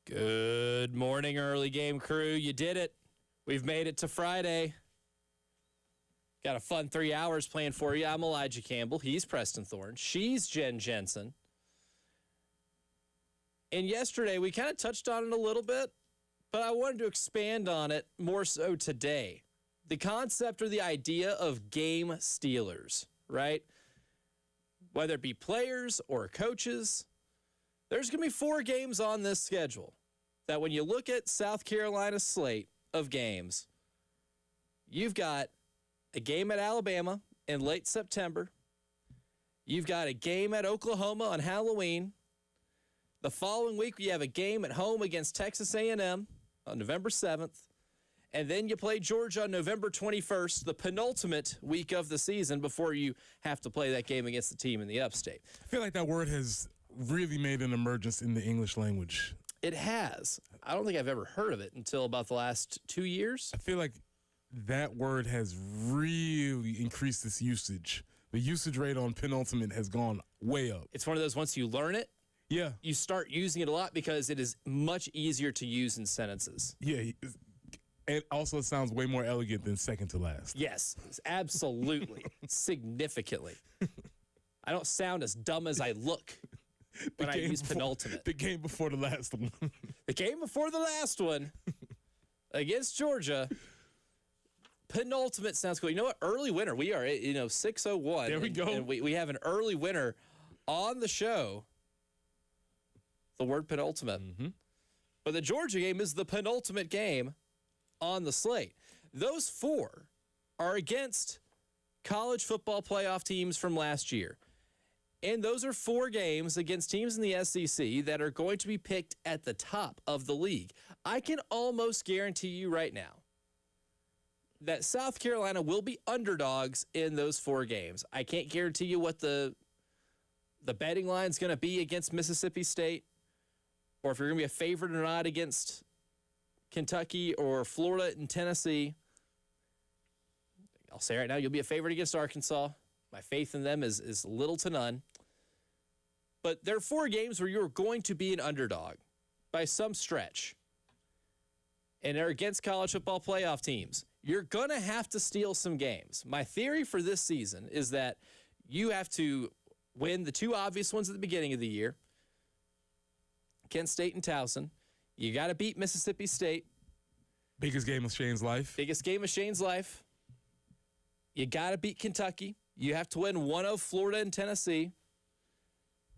Good morning, early game crew. You did it. We've made it to Friday. Got a fun 3 hours planned for you. I'm Elijah Campbell. He's Preston Thorne. She's Jen Jensen. And yesterday, we kind of touched on it a little bit, but I wanted to expand on it more so today. The concept or the idea of game stealers, right? Whether it be players or coaches, there's going to be 4 games on this schedule that when you look at South Carolina's slate of games, you've got a game at Alabama in late September. You've got a game at Oklahoma on Halloween. The following week, you have a game at home against Texas A&M on November 7th. And then you play Georgia on November 21st, the penultimate week of the season before you have to play that game against the team in the upstate. I feel like that word has really made an emergence in the English language. It has. I don't think I've ever heard of it until about the last 2 years. I feel like that word has really increased its usage. The usage rate on penultimate has gone way up. It's one of those, once you learn it, yeah, you start using it a lot because it is much easier to use in sentences. Yeah, and also it sounds way more elegant than second to last. Yes, absolutely. Significantly. I don't sound as dumb as I look when I use penultimate. The game before the last one. The game before the last one against Georgia. Penultimate sounds cool. You know what? Early winner. We are, 6:01. There we go. And we have an early winner on the show. The word penultimate. Mm-hmm. But the Georgia game is the penultimate game on the slate. Those 4 are against college football playoff teams from last year. And those are 4 games against teams in the SEC that are going to be picked at the top of the league. I can almost guarantee you right now that South Carolina will be underdogs in those 4 games. I can't guarantee you what the betting line is going to be against Mississippi State, or if you're going to be a favorite or not against Kentucky or Florida and Tennessee. I'll say right now, you'll be a favorite against Arkansas. My faith in them is little to none. But there are 4 games where you're going to be an underdog by some stretch. And they're against college football playoff teams. You're going to have to steal some games. My theory for this season is that you have to win the 2 obvious ones at the beginning of the year, Kent State and Towson. You got to beat Mississippi State. Biggest game of Shane's life. Biggest game of Shane's life. You got to beat Kentucky. You have to win one of Florida and Tennessee.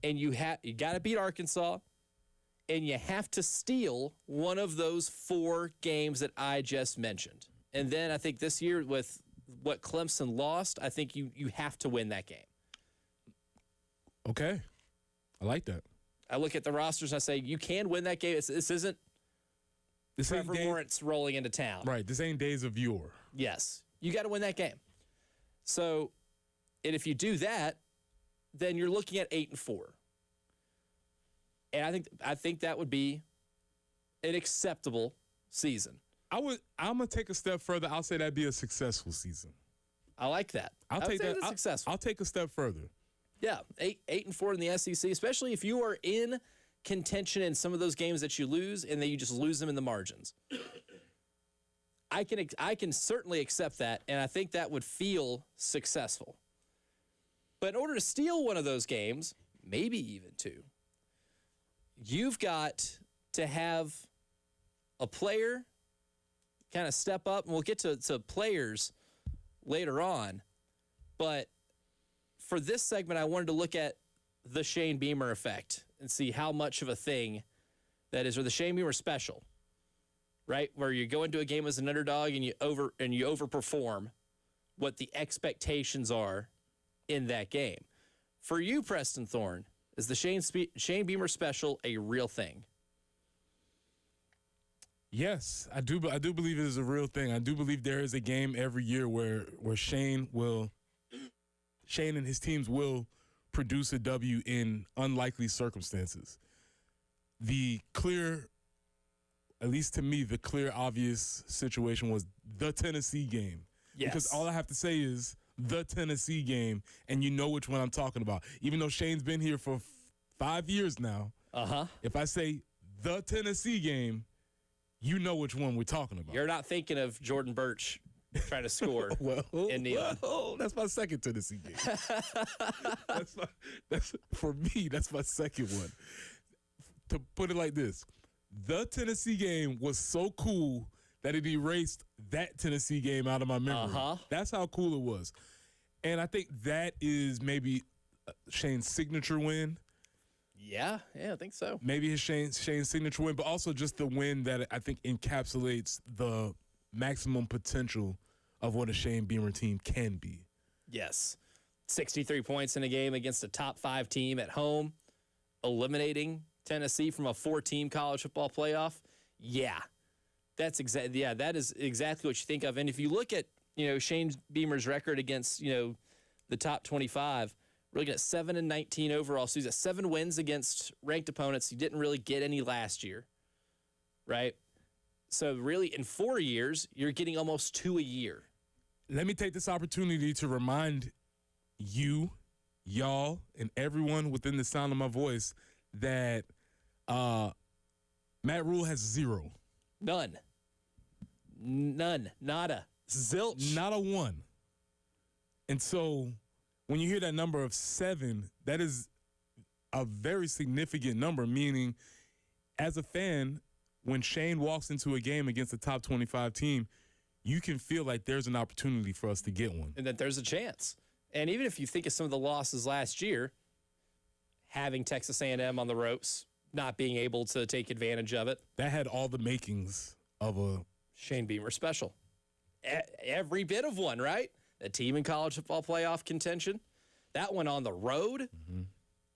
And you got to beat Arkansas. And you have to steal one of those 4 games that I just mentioned. And then I think this year with what Clemson lost, I think you have to win that game. Okay. I like that. I look at the rosters and I say, you can win that game. This isn't Trevor Lawrence rolling into town. Right. This ain't days of yore. Yes. You got to win that game. So, and if you do that, then you're looking at 8-4. And I think that would be an acceptable season. I'm gonna take a step further. I'll say that'd be a successful season. I like that. I'll take that. Successful. I'll take a step further. Yeah, 8-4 in the SEC, especially if you are in contention in some of those games that you lose and then you just lose them in the margins. I can certainly accept that, and I think that would feel successful. But in order to steal one of those games, maybe even 2, you've got to have a player kind of step up, and we'll get to players later on. But for this segment, I wanted to look at the Shane Beamer effect and see how much of a thing that is, or the Shane Beamer special, right? Where you go into a game as an underdog and you overperform what the expectations are in that game. For you, Preston Thorne, is the Shane Beamer special a real thing? Yes, I do believe it is a real thing. I do believe there is a game every year where Shane and his teams will produce a W in unlikely circumstances. The clear, at least to me, the clear, obvious situation was the Tennessee game. Yes. Because all I have to say is the Tennessee game, and you know which one I'm talking about. Even though Shane's been here for 5 years now, if I say the Tennessee game, you know which one we're talking about. You're not thinking of Jordan Birch trying to score in Neyland. Well, that's my second Tennessee game. that's for me, that's my second one. To put it like this, the Tennessee game was so cool that it erased that Tennessee game out of my memory. That's how cool it was. And I think that is maybe Shane's signature win. Yeah, I think so. Maybe his Shane's signature win, but also just the win that I think encapsulates the maximum potential of what a Shane Beamer team can be. Yes. 63 points in a game against a top 5 team at home, eliminating Tennessee from a 4-team college football playoff. Yeah. That is exactly what you think of. And if you look at, Shane Beamer's record against, the top 25, we're looking at 7-19 overall. So he's at 7 wins against ranked opponents. He didn't really get any last year, right? So really, in 4 years, you're getting almost 2 a year. Let me take this opportunity to remind you, y'all, and everyone within the sound of my voice that Matt Rule has 0. None. Nada. Zilch. Not a 1. And so when you hear that number of 7, that is a very significant number, meaning as a fan, when Shane walks into a game against a top 25 team, you can feel like there's an opportunity for us to get one. And that there's a chance. And even if you think of some of the losses last year, having Texas A&M on the ropes, not being able to take advantage of it. That had all the makings of a Shane Beamer special. Every bit of one, right? A team in college football playoff contention. That one on the road. Mm-hmm.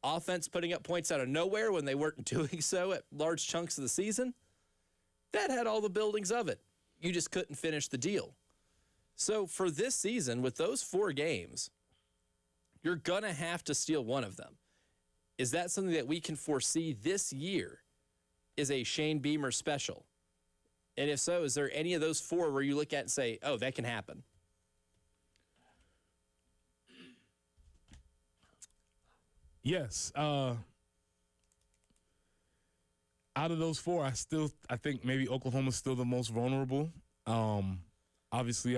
Offense putting up points out of nowhere when they weren't doing so at large chunks of the season. That had all the buildings of it. You just couldn't finish the deal. So for this season, with those 4 games, you're going to have to steal one of them. Is that something that we can foresee this year is a Shane Beamer special? And if so, is there any of those 4 where you look at and say, oh, that can happen? Yes. Out of those 4, I think maybe Oklahoma's still the most vulnerable. Obviously,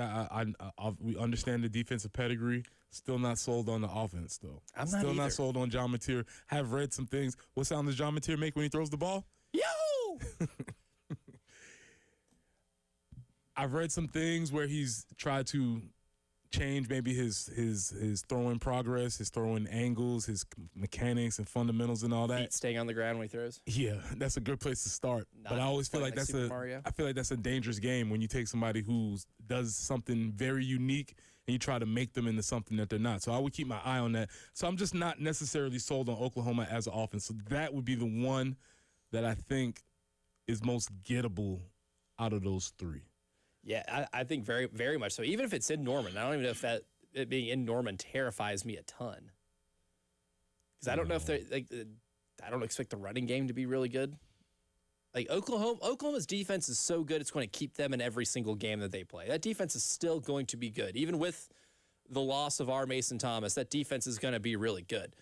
we understand the defensive pedigree. Still not sold on the offense, though. I'm still not sold on John Mateer. Have read some things. What sound does John Mateer make when he throws the ball? Yo! I've read some things where he's tried to change maybe his throwing progress, his throwing angles, his mechanics and fundamentals and all that. Feet staying on the ground when he throws. Yeah, that's a good place to start. But I always feel like I feel like that's a dangerous game when you take somebody who does something very unique and you try to make them into something that they're not. So I would keep my eye on that. So I'm just not necessarily sold on Oklahoma as an offense. So that would be the one that I think is most gettable out of those 3. Yeah, I think very, very much so. Even if it's in Norman, I don't even know if it being in Norman terrifies me a ton. Because I don't know if I don't expect the running game to be really good. Like Oklahoma's defense is so good, it's going to keep them in every single game that they play. That defense is still going to be good. Even with the loss of R. Mason Thomas, that defense is going to be really good.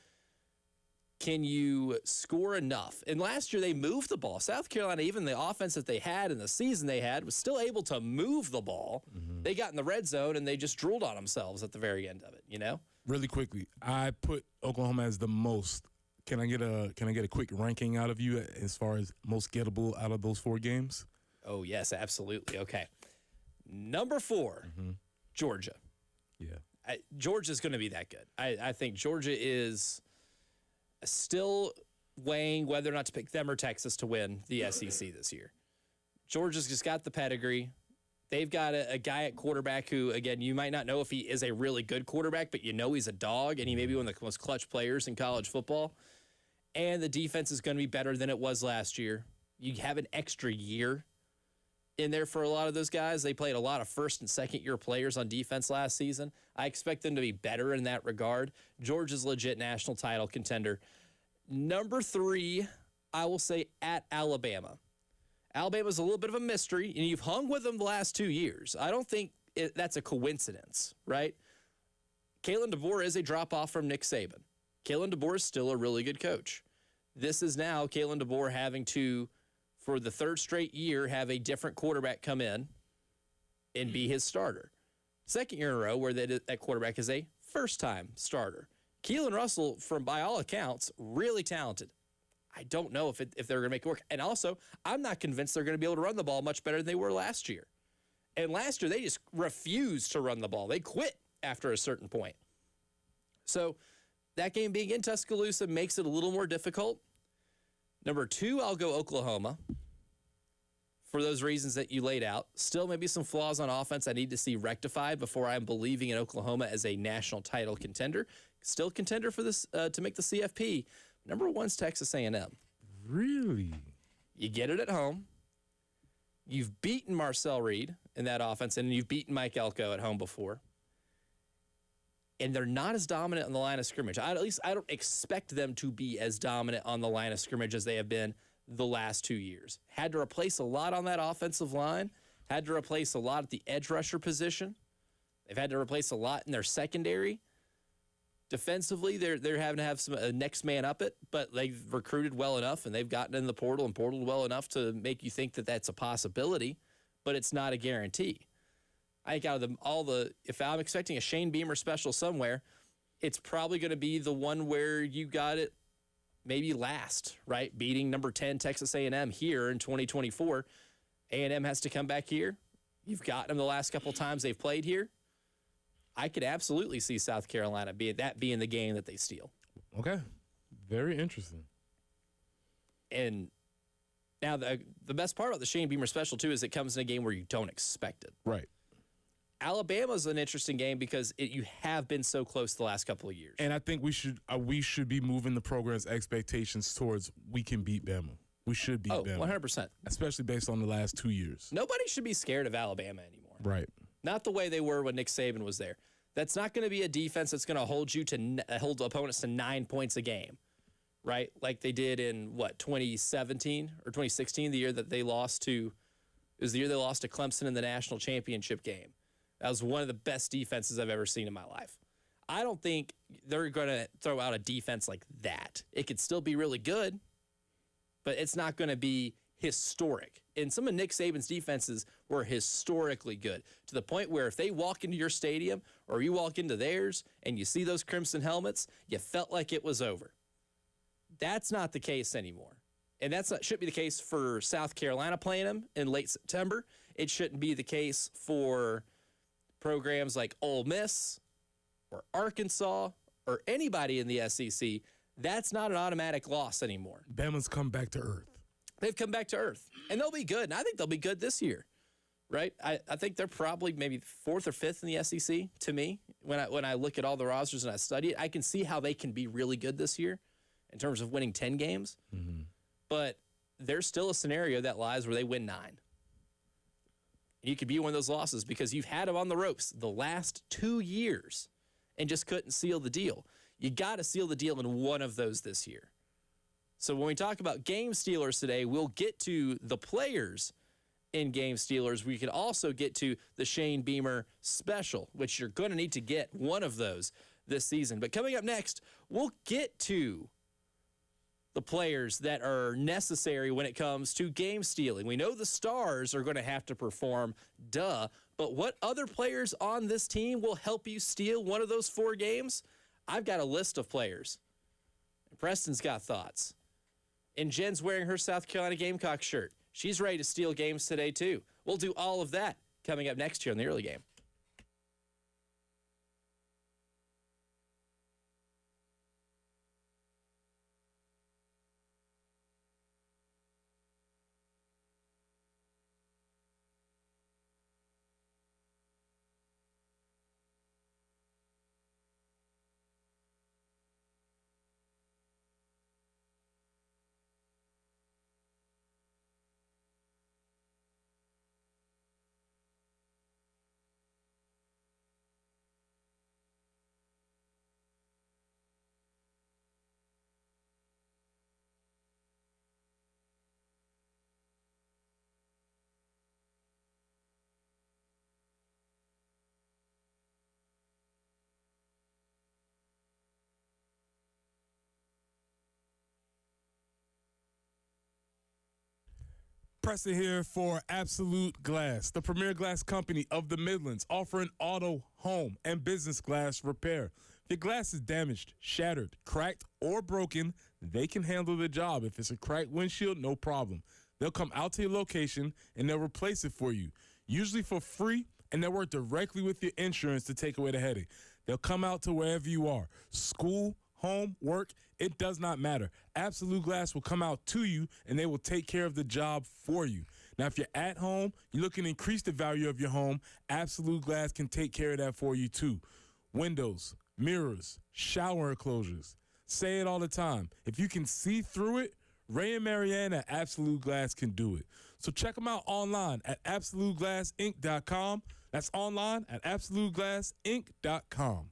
Can you score enough? And last year they moved the ball. South Carolina, even the offense that they had and the season they had, was still able to move the ball. Mm-hmm. They got in the red zone and they just drooled on themselves at the very end of it, Really quickly, I put Oklahoma as the most. Can I get a quick ranking out of you as far as most gettable out of those 4 games? Oh, yes, absolutely. Okay. Number 4, Georgia. Yeah. Georgia's going to be that good. I think Georgia is still weighing whether or not to pick them or Texas to win the SEC this year. Georgia's just got the pedigree. They've got a guy at quarterback who, again, you might not know if he is a really good quarterback, but he's a dog, and he may be one of the most clutch players in college football. And the defense is going to be better than it was last year. You have an extra year in there for a lot of those guys. They played a lot of first and second-year players on defense last season. I expect them to be better in that regard. Georgia's legit national title contender. Number 3, I will say at Alabama. Alabama's a little bit of a mystery, and you've hung with them the last 2 years. I don't think that's a coincidence, right? Kalen DeBoer is a drop-off from Nick Saban. Kalen DeBoer is still a really good coach. This is now Kalen DeBoer having to for the third straight year, have a different quarterback come in and be his starter. Second year in a row where that quarterback is a first-time starter. Keelan Russell, by all accounts, really talented. I don't know if they're going to make it work. And also, I'm not convinced they're going to be able to run the ball much better than they were last year. And last year, they just refused to run the ball. They quit after a certain point. So that game being in Tuscaloosa makes it a little more difficult. Number 2, I'll go Oklahoma for those reasons that you laid out. Still maybe some flaws on offense I need to see rectified before I'm believing in Oklahoma as a national title contender. Still contender for this to make the CFP. Number 1's Texas A&M. Really? You get it at home. You've beaten Marcel Reed in that offense, and you've beaten Mike Elko at home before. And they're not as dominant on the line of scrimmage. At least I don't expect them to be as dominant on the line of scrimmage as they have been the last 2 years. Had to replace a lot on that offensive line. Had to replace a lot at the edge rusher position. They've had to replace a lot in their secondary. Defensively, they're having to have some next man up it, but they've recruited well enough, and they've gotten in the portal and portaled well enough to make you think that that's a possibility, but it's not a guarantee. I think out of if I'm expecting a Shane Beamer special somewhere, it's probably going to be the one where you got it maybe last, right? Beating number 10 Texas A&M here in 2024. A&M has to come back here. You've gotten them the last couple times they've played here. I could absolutely see South Carolina being the game that they steal. Okay. Very interesting. And now the best part about the Shane Beamer special, too, is it comes in a game where you don't expect it. Right. Alabama's an interesting game because you have been so close the last couple of years. And I think we should be moving the program's expectations towards we can beat Bama. We should beat Bama. 100%. Especially based on the last 2 years. Nobody should be scared of Alabama anymore. Right. Not the way they were when Nick Saban was there. That's not going to be a defense that's going to hold opponents to 9 points a game, right? Like they did in, 2017 or 2016, the year that they lost to Clemson in the national championship game. That was one of the best defenses I've ever seen in my life. I don't think they're going to throw out a defense like that. It could still be really good, but it's not going to be historic. And some of Nick Saban's defenses were historically good to the point where if they walk into your stadium or you walk into theirs and you see those crimson helmets, you felt like it was over. That's not the case anymore. And shouldn't be the case for South Carolina playing them in late September. It shouldn't be the case for programs like Ole Miss or Arkansas or anybody in the SEC. That's not an automatic loss anymore. Bama's come back to earth. They've come back to earth, and they'll be good. And I think they'll be good this year, right? I think they're probably maybe 4th or 5th in the SEC to me. When I look at all the rosters and I study it, I can see how they can be really good this year in terms of winning 10 games. Mm-hmm. But there's still a scenario that lies where they win 9. You could be one of those losses because you've had them on the ropes the last 2 years and just couldn't seal the deal. You got to seal the deal in one of those this year. So when we talk about game stealers today, we'll get to the players in game stealers. We can also get to the Shane Beamer special, which you're going to need to get one of those this season. But coming up next, we'll get to the players that are necessary when it comes to game stealing. We know the stars are going to have to perform, but what other players on this team will help you steal one of those 4 games? I've got a list of players. And Preston's got thoughts. And Jen's wearing her South Carolina Gamecock shirt. She's ready to steal games today, too. We'll do all of that coming up next year on the early game. Preston here for Absolute Glass, the premier glass company of the Midlands, offering auto, home, and business glass repair. If your glass is damaged, shattered, cracked, or broken, they can handle the job. If it's a cracked windshield, no problem. They'll come out to your location and they'll replace it for you, usually for free, and they'll work directly with your insurance to take away the headache. They'll come out to wherever you are, school, home, work, it does not matter. Absolute Glass will come out to you, and they will take care of the job for you. Now, if you're at home, you're looking to increase the value of your home, Absolute Glass can take care of that for you, too. Windows, mirrors, shower enclosures. Say it all the time. If you can see through it, Ray and Marianne at Absolute Glass can do it. So check them out online at AbsoluteGlassInc.com. That's online at AbsoluteGlassInc.com.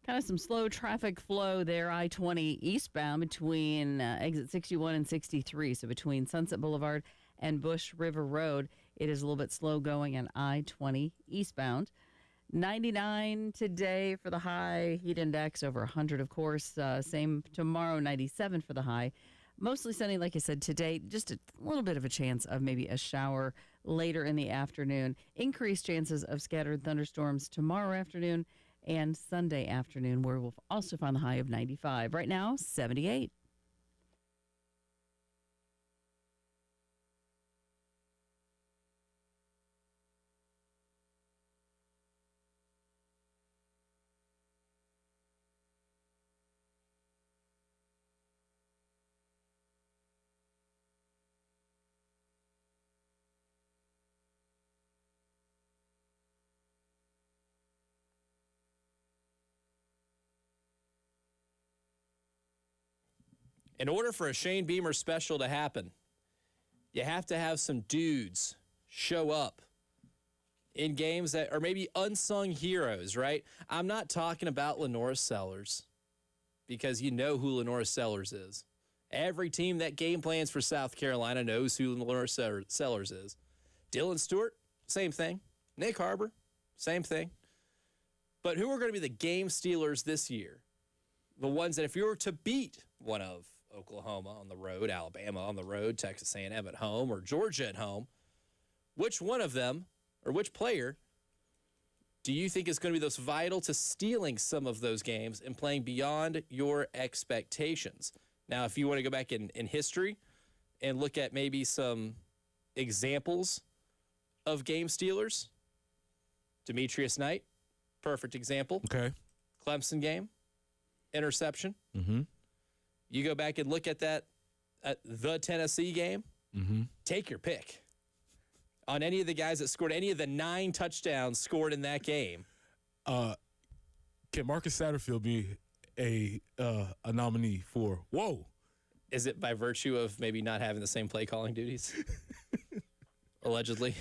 Kind of some slow traffic flow there, I-20 eastbound between exit 61 and 63. So between Sunset Boulevard and Bush River Road, it is a little bit slow going on I-20 eastbound. 99 today for the high, heat index over 100, of course. Same tomorrow, 97 for the high. Mostly sunny, like I said, today. Just a little bit of a chance of maybe a shower later in the afternoon. Increased chances of scattered thunderstorms tomorrow afternoon and Sunday afternoon, where we'll also find the high of 95. Right now, 78. In order for a Shane Beamer special to happen, you have to have some dudes show up in games that are maybe unsung heroes, right? I'm not talking about Lenora Sellers, because you know who Lenora Sellers is. Every team that game plans for South Carolina knows who Lenora Sellers is. Dylan Stewart, same thing. Nick Harbor, same thing. But who are going to be the game stealers this year? The ones that if you were to beat one of Oklahoma on the road, Alabama on the road, Texas A&M at home, or Georgia at home, which one of them or which player do you think is going to be most vital to stealing some of those games and playing beyond your expectations? Now, if you want to go back in history and look at maybe some examples of game stealers, Demetrius Knight, perfect example. Okay. Clemson game, interception. Mm-hmm. You go back and look at that, at the Tennessee game, take your pick on any of the guys that scored any of the 9 touchdowns scored in that game. Can Marcus Satterfield be a nominee for? Whoa. Is it by virtue of maybe not having the same play calling duties? Allegedly.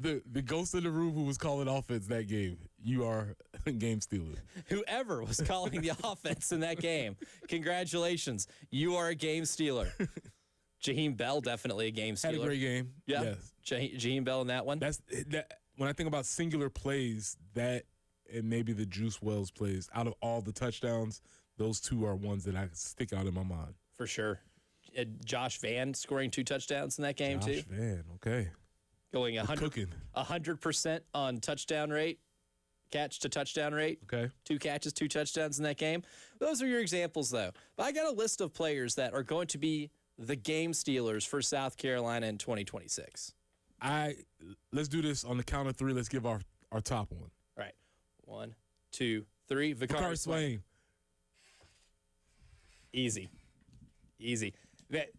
The ghost in the room who was calling offense that game, you are a game stealer. Whoever was calling the offense in that game, congratulations. You are a game stealer. Jaheim Bell, definitely a game stealer. Had a great game. Yeah. Yes. Jaheim Bell in that one. That when I think about singular plays, that and maybe the Juice Wells plays, out of all the touchdowns, those two are ones that I stick out in my mind. For sure. Josh Vann scoring 2 touchdowns in that game, too. Josh Vann, okay. Going 100% on touchdown rate, catch to touchdown rate. Okay. 2 catches, 2 touchdowns in that game. Those are your examples, though. But I got a list of players that are going to be the game stealers for South Carolina in 2026. Let's do this on the count of 3. Let's give our top one. All right. 1, 2, 3. Vicari Swain. Easy. That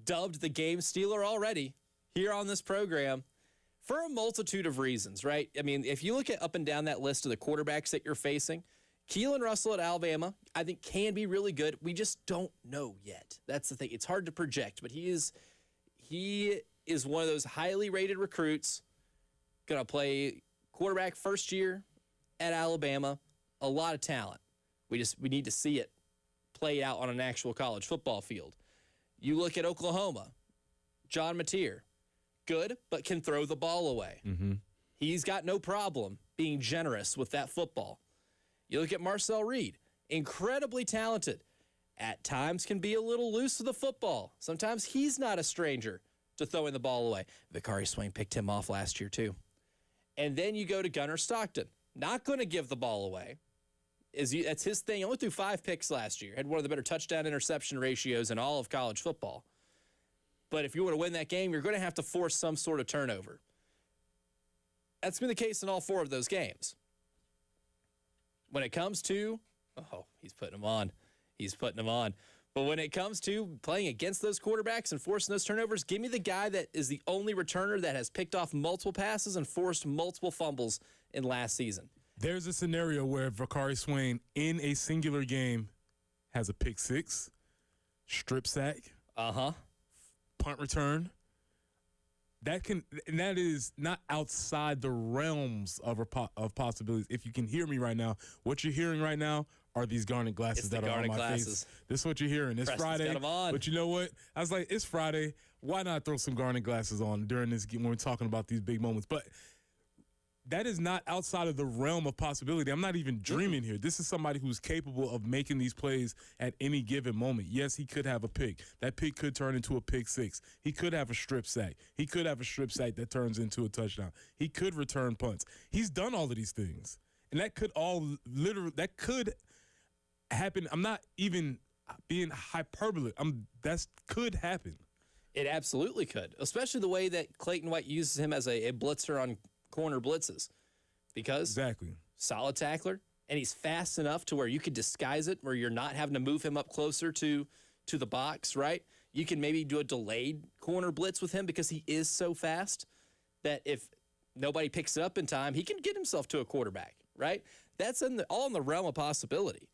dubbed the game stealer already here on this program for a multitude of reasons, right? I mean, if you look at up and down that list of the quarterbacks that you're facing, Keelan Russell at Alabama, I think can be really good. We just don't know yet. That's the thing. It's hard to project, but he is one of those highly rated recruits, going to play quarterback first year at Alabama, a lot of talent. We need to see it played out on an actual college football field. You look at Oklahoma, John Mateer, good, but can throw the ball away. Mm-hmm. He's got no problem being generous with that football. You look at Marcel Reed, incredibly talented. At times can be a little loose with the football. Sometimes he's not a stranger to throwing the ball away. Vicari Swain picked him off last year too. And then you go to Gunnar Stockton. Not going to give the ball away. That's his thing. He only threw 5 picks last year. Had one of the better touchdown-interception ratios in all of college football. But if you want to win that game, you're going to have to force some sort of turnover. That's been the case in all 4 of those games. When it comes to, he's putting them on. But when it comes to playing against those quarterbacks and forcing those turnovers, give me the guy that is the only returner that has picked off multiple passes and forced multiple fumbles in last season. There's a scenario where Vicari Swain in a singular game has a pick 6, strip sack, punt return. That is not outside the realms of possibilities. If you can hear me right now, what you're hearing right now are these garnet glasses that are on my face. This is what you're hearing. It's Preston's Friday, got 'em on. but you know what? I was like, it's Friday. Why not throw some garnet glasses on during this game when we're talking about these big moments? But that is not outside of the realm of possibility. I'm not even dreaming here. This is somebody who's capable of making these plays at any given moment. Yes, he could have a pick. That pick could turn into a pick 6. He could have a strip sack. He could have a strip sack that turns into a touchdown. He could return punts. He's done all of these things. And that could could happen. I'm not even being hyperbolic. That could happen. It absolutely could, especially the way that Clayton White uses him as a blitzer on corner blitzes, because exactly solid tackler, and he's fast enough to where you could disguise it, where you're not having to move him up closer to the box, right? You can maybe do a delayed corner blitz with him because he is so fast that if nobody picks it up in time, he can get himself to a quarterback, right? That's all in the realm of possibility.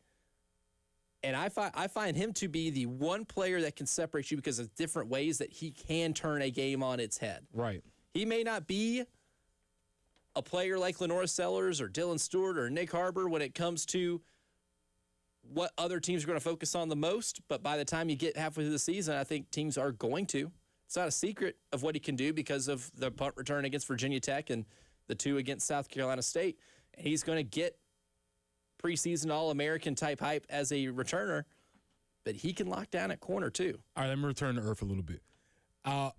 And I find him to be the one player that can separate you because of different ways that he can turn a game on its head. Right. He may not be a player like Lenora Sellers or Dylan Stewart or Nick Harbor when it comes to what other teams are going to focus on the most, but by the time you get halfway through the season, I think teams are going to. It's not a secret of what he can do because of the punt return against Virginia Tech and the 2 against South Carolina State. And he's going to get preseason All-American type hype as a returner, but he can lock down at corner too. All right, let me return to earth a little bit.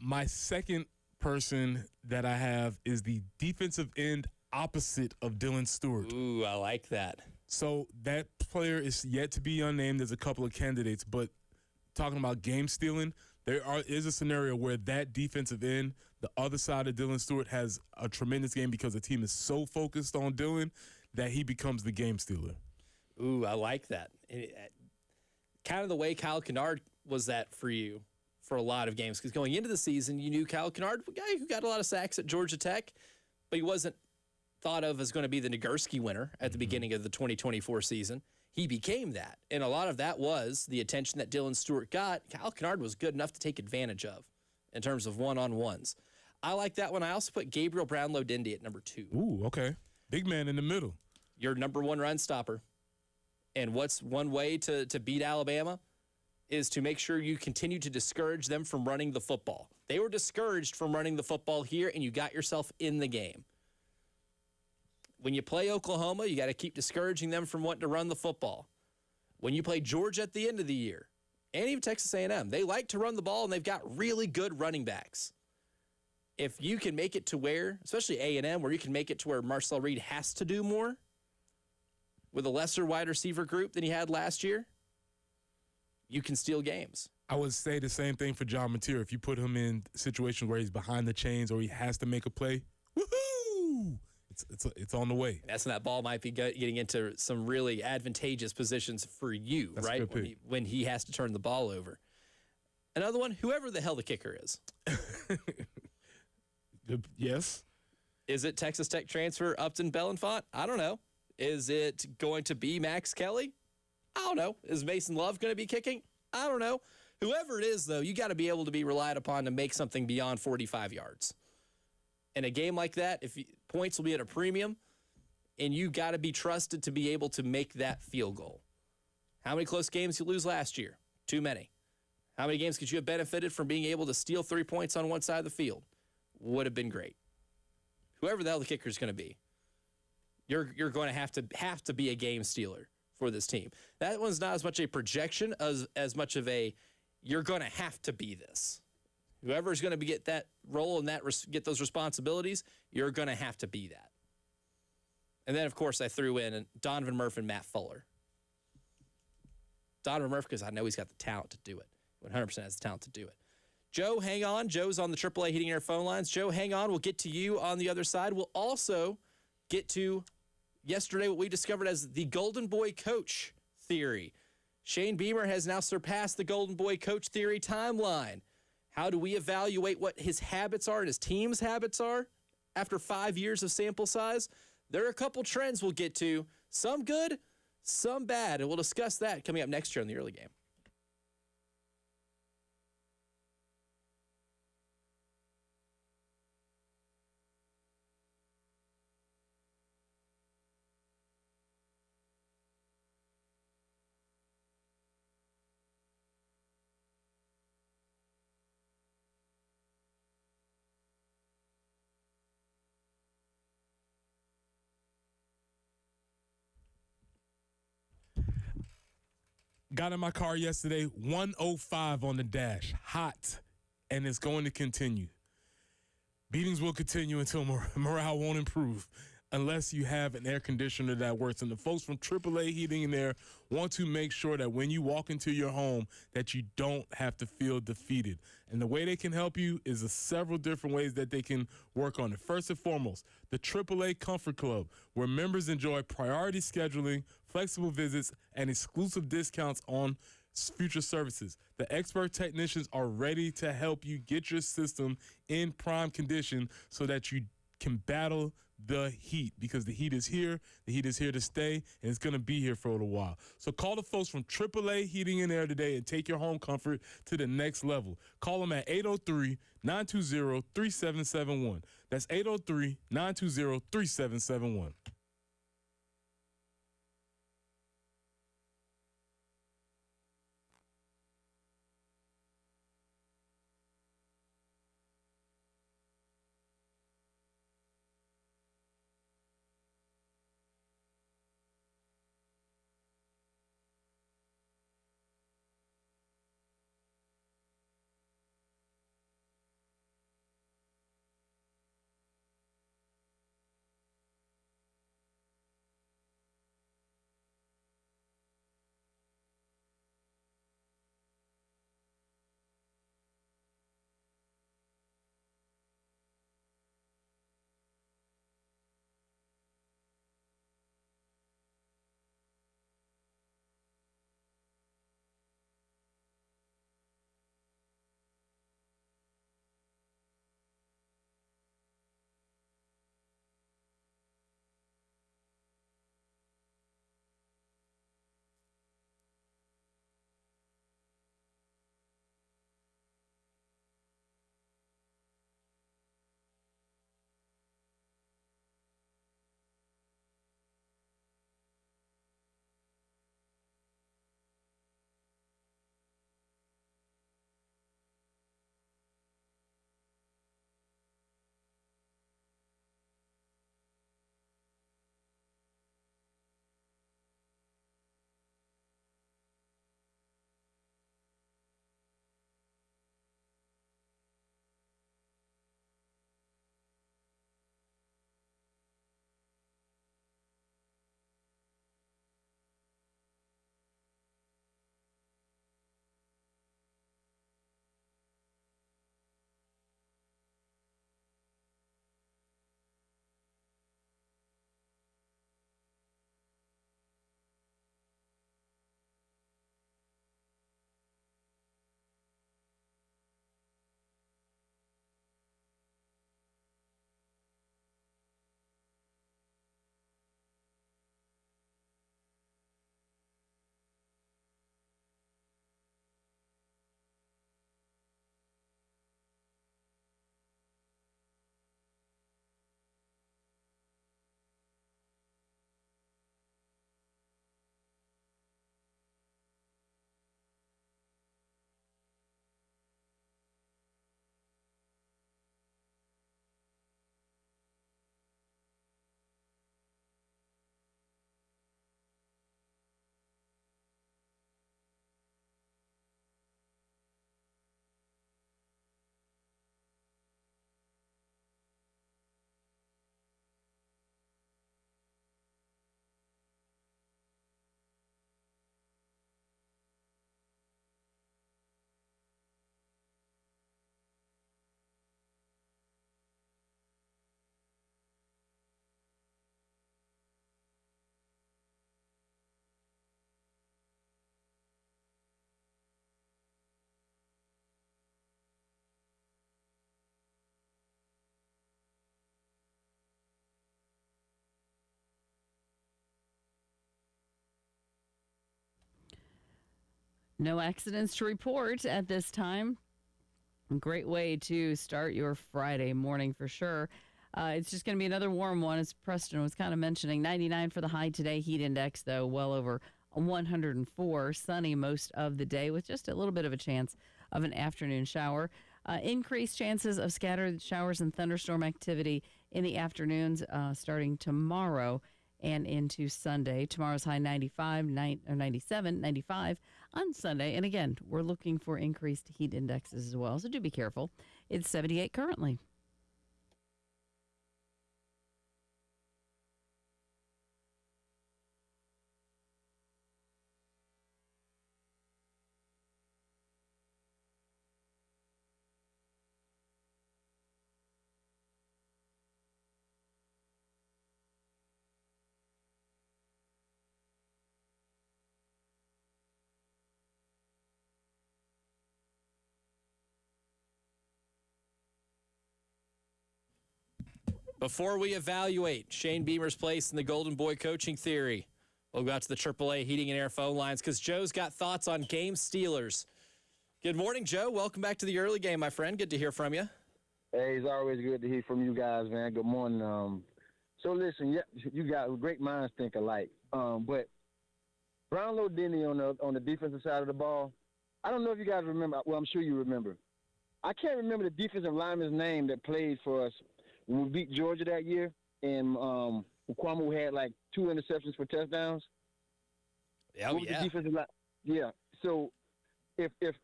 My second person that I have is the defensive end opposite of Dylan Stewart. Ooh, I like that. So that player is yet to be unnamed. There's a couple of candidates, but talking about game stealing, is a scenario where that defensive end, the other side of Dylan Stewart, has a tremendous game because the team is so focused on Dylan that he becomes the game stealer. Ooh, I like that. Kind of the way Kyle Kennard was that for you for a lot of games, because going into the season, you knew Kyle Kennard, a guy who got a lot of sacks at Georgia Tech, but he wasn't thought of as going to be the Nagurski winner at the beginning of the 2024 season. He became that, and a lot of that was the attention that Dylan Stewart got. Kyle Kennard was good enough to take advantage of in terms of one-on-ones. I like that one. I also put Gabriel Brownlow-Dindy at number 2. Ooh, okay. Big man in the middle. Your number 1 run stopper. And what's one way to beat Alabama is to make sure you continue to discourage them from running the football. They were discouraged from running the football here, and you got yourself in the game. When you play Oklahoma, you got to keep discouraging them from wanting to run the football. When you play Georgia at the end of the year, and even Texas A&M, they like to run the ball, and they've got really good running backs. If you can make it to where, especially A&M, where you can make it to where Marcel Reed has to do more with a lesser wide receiver group than he had last year, you can steal games. I would say the same thing for John Mateer. If you put him in situations where he's behind the chains or he has to make a play, woohoo! It's on the way. And that's when that ball might be getting into some really advantageous positions for you, That's right? a good pick. When he has to turn the ball over. Another one, whoever the hell the kicker is. Yes. Is it Texas Tech transfer Upton Bellenfant? I don't know. Is it going to be Max Kelly? I don't know. Is Mason Love going to be kicking? I don't know. Whoever it is, though, you got to be able to be relied upon to make something beyond 45 yards. In a game like that, points will be at a premium, and you got to be trusted to be able to make that field goal. How many close games you lose last year? Too many. How many games could you have benefited from being able to steal 3 points on one side of the field? Would have been great. Whoever the hell the kicker is going to be, you're going to have to be a game stealer for this team. That one's not as much a projection as much of a you're going to have to be this. Whoever's going to get that role and get those responsibilities, you're going to have to be that. And then, of course, I threw in Donovan Murphy and Matt Fuller. Donovan Murphy, because I know he's got the talent to do it. 100% has the talent to do it. Joe, hang on. Joe's on the AAA Heating and Air phone lines. Joe, hang on. We'll get to you on the other side. We'll also get to yesterday what we discovered as the Golden Boy Coach theory. Shane Beamer has now surpassed the Golden Boy Coach theory timeline. How do we evaluate what his habits are and his team's habits are after 5 years of sample size? There are a couple trends we'll get to, some good, some bad, and we'll discuss that coming up next year on the early game. Got in my car yesterday, 105 on the dash, hot, and it's going to continue. Beatings will continue until morale won't improve unless you have an air conditioner that works. And the folks from AAA Heating and Air want to make sure that when you walk into your home that you don't have to feel defeated. And the way they can help you is several different ways that they can work on it. First and foremost, the AAA Comfort Club, where members enjoy priority scheduling, flexible visits, and exclusive discounts on future services. The expert technicians are ready to help you get your system in prime condition so that you can battle the heat, because the heat is here. The heat is here to stay, and it's going to be here for a little while. So call the folks from AAA Heating and Air today and take your home comfort to the next level. Call them at 803-920-3771. That's 803-920-3771. No accidents to report at this time. Great way to start your Friday morning for sure. It's just going to be another warm one, as Preston was kind of mentioning. 99 for the high today. Heat index, though, well over 104. Sunny most of the day with just a little bit of a chance of an afternoon shower. Increased chances of scattered showers and thunderstorm activity in the afternoons starting tomorrow and into Sunday. Tomorrow's high 95, 97, 95 on Sunday. And again, we're looking for increased heat indexes as well, so do be careful. It's 78 currently. Before we evaluate Shane Beamer's place in the Golden Boy coaching theory, we'll go out to the AAA Heating and Air phone lines because Joe's got thoughts on game stealers. Good morning, Joe. Welcome back to the early game, my friend. Good to hear from you. Hey, it's always good to hear from you guys, man. Good morning. So listen, yeah, you got great minds think alike. But Brownlow Denny on the defensive side of the ball, I don't know if you guys remember. Well, I'm sure you remember. I can't remember the defensive lineman's name that played for us when we beat Georgia that year, and Kwame had like 2 interceptions for touchdowns. Oh, yeah. The defensive line? Yeah. So if they're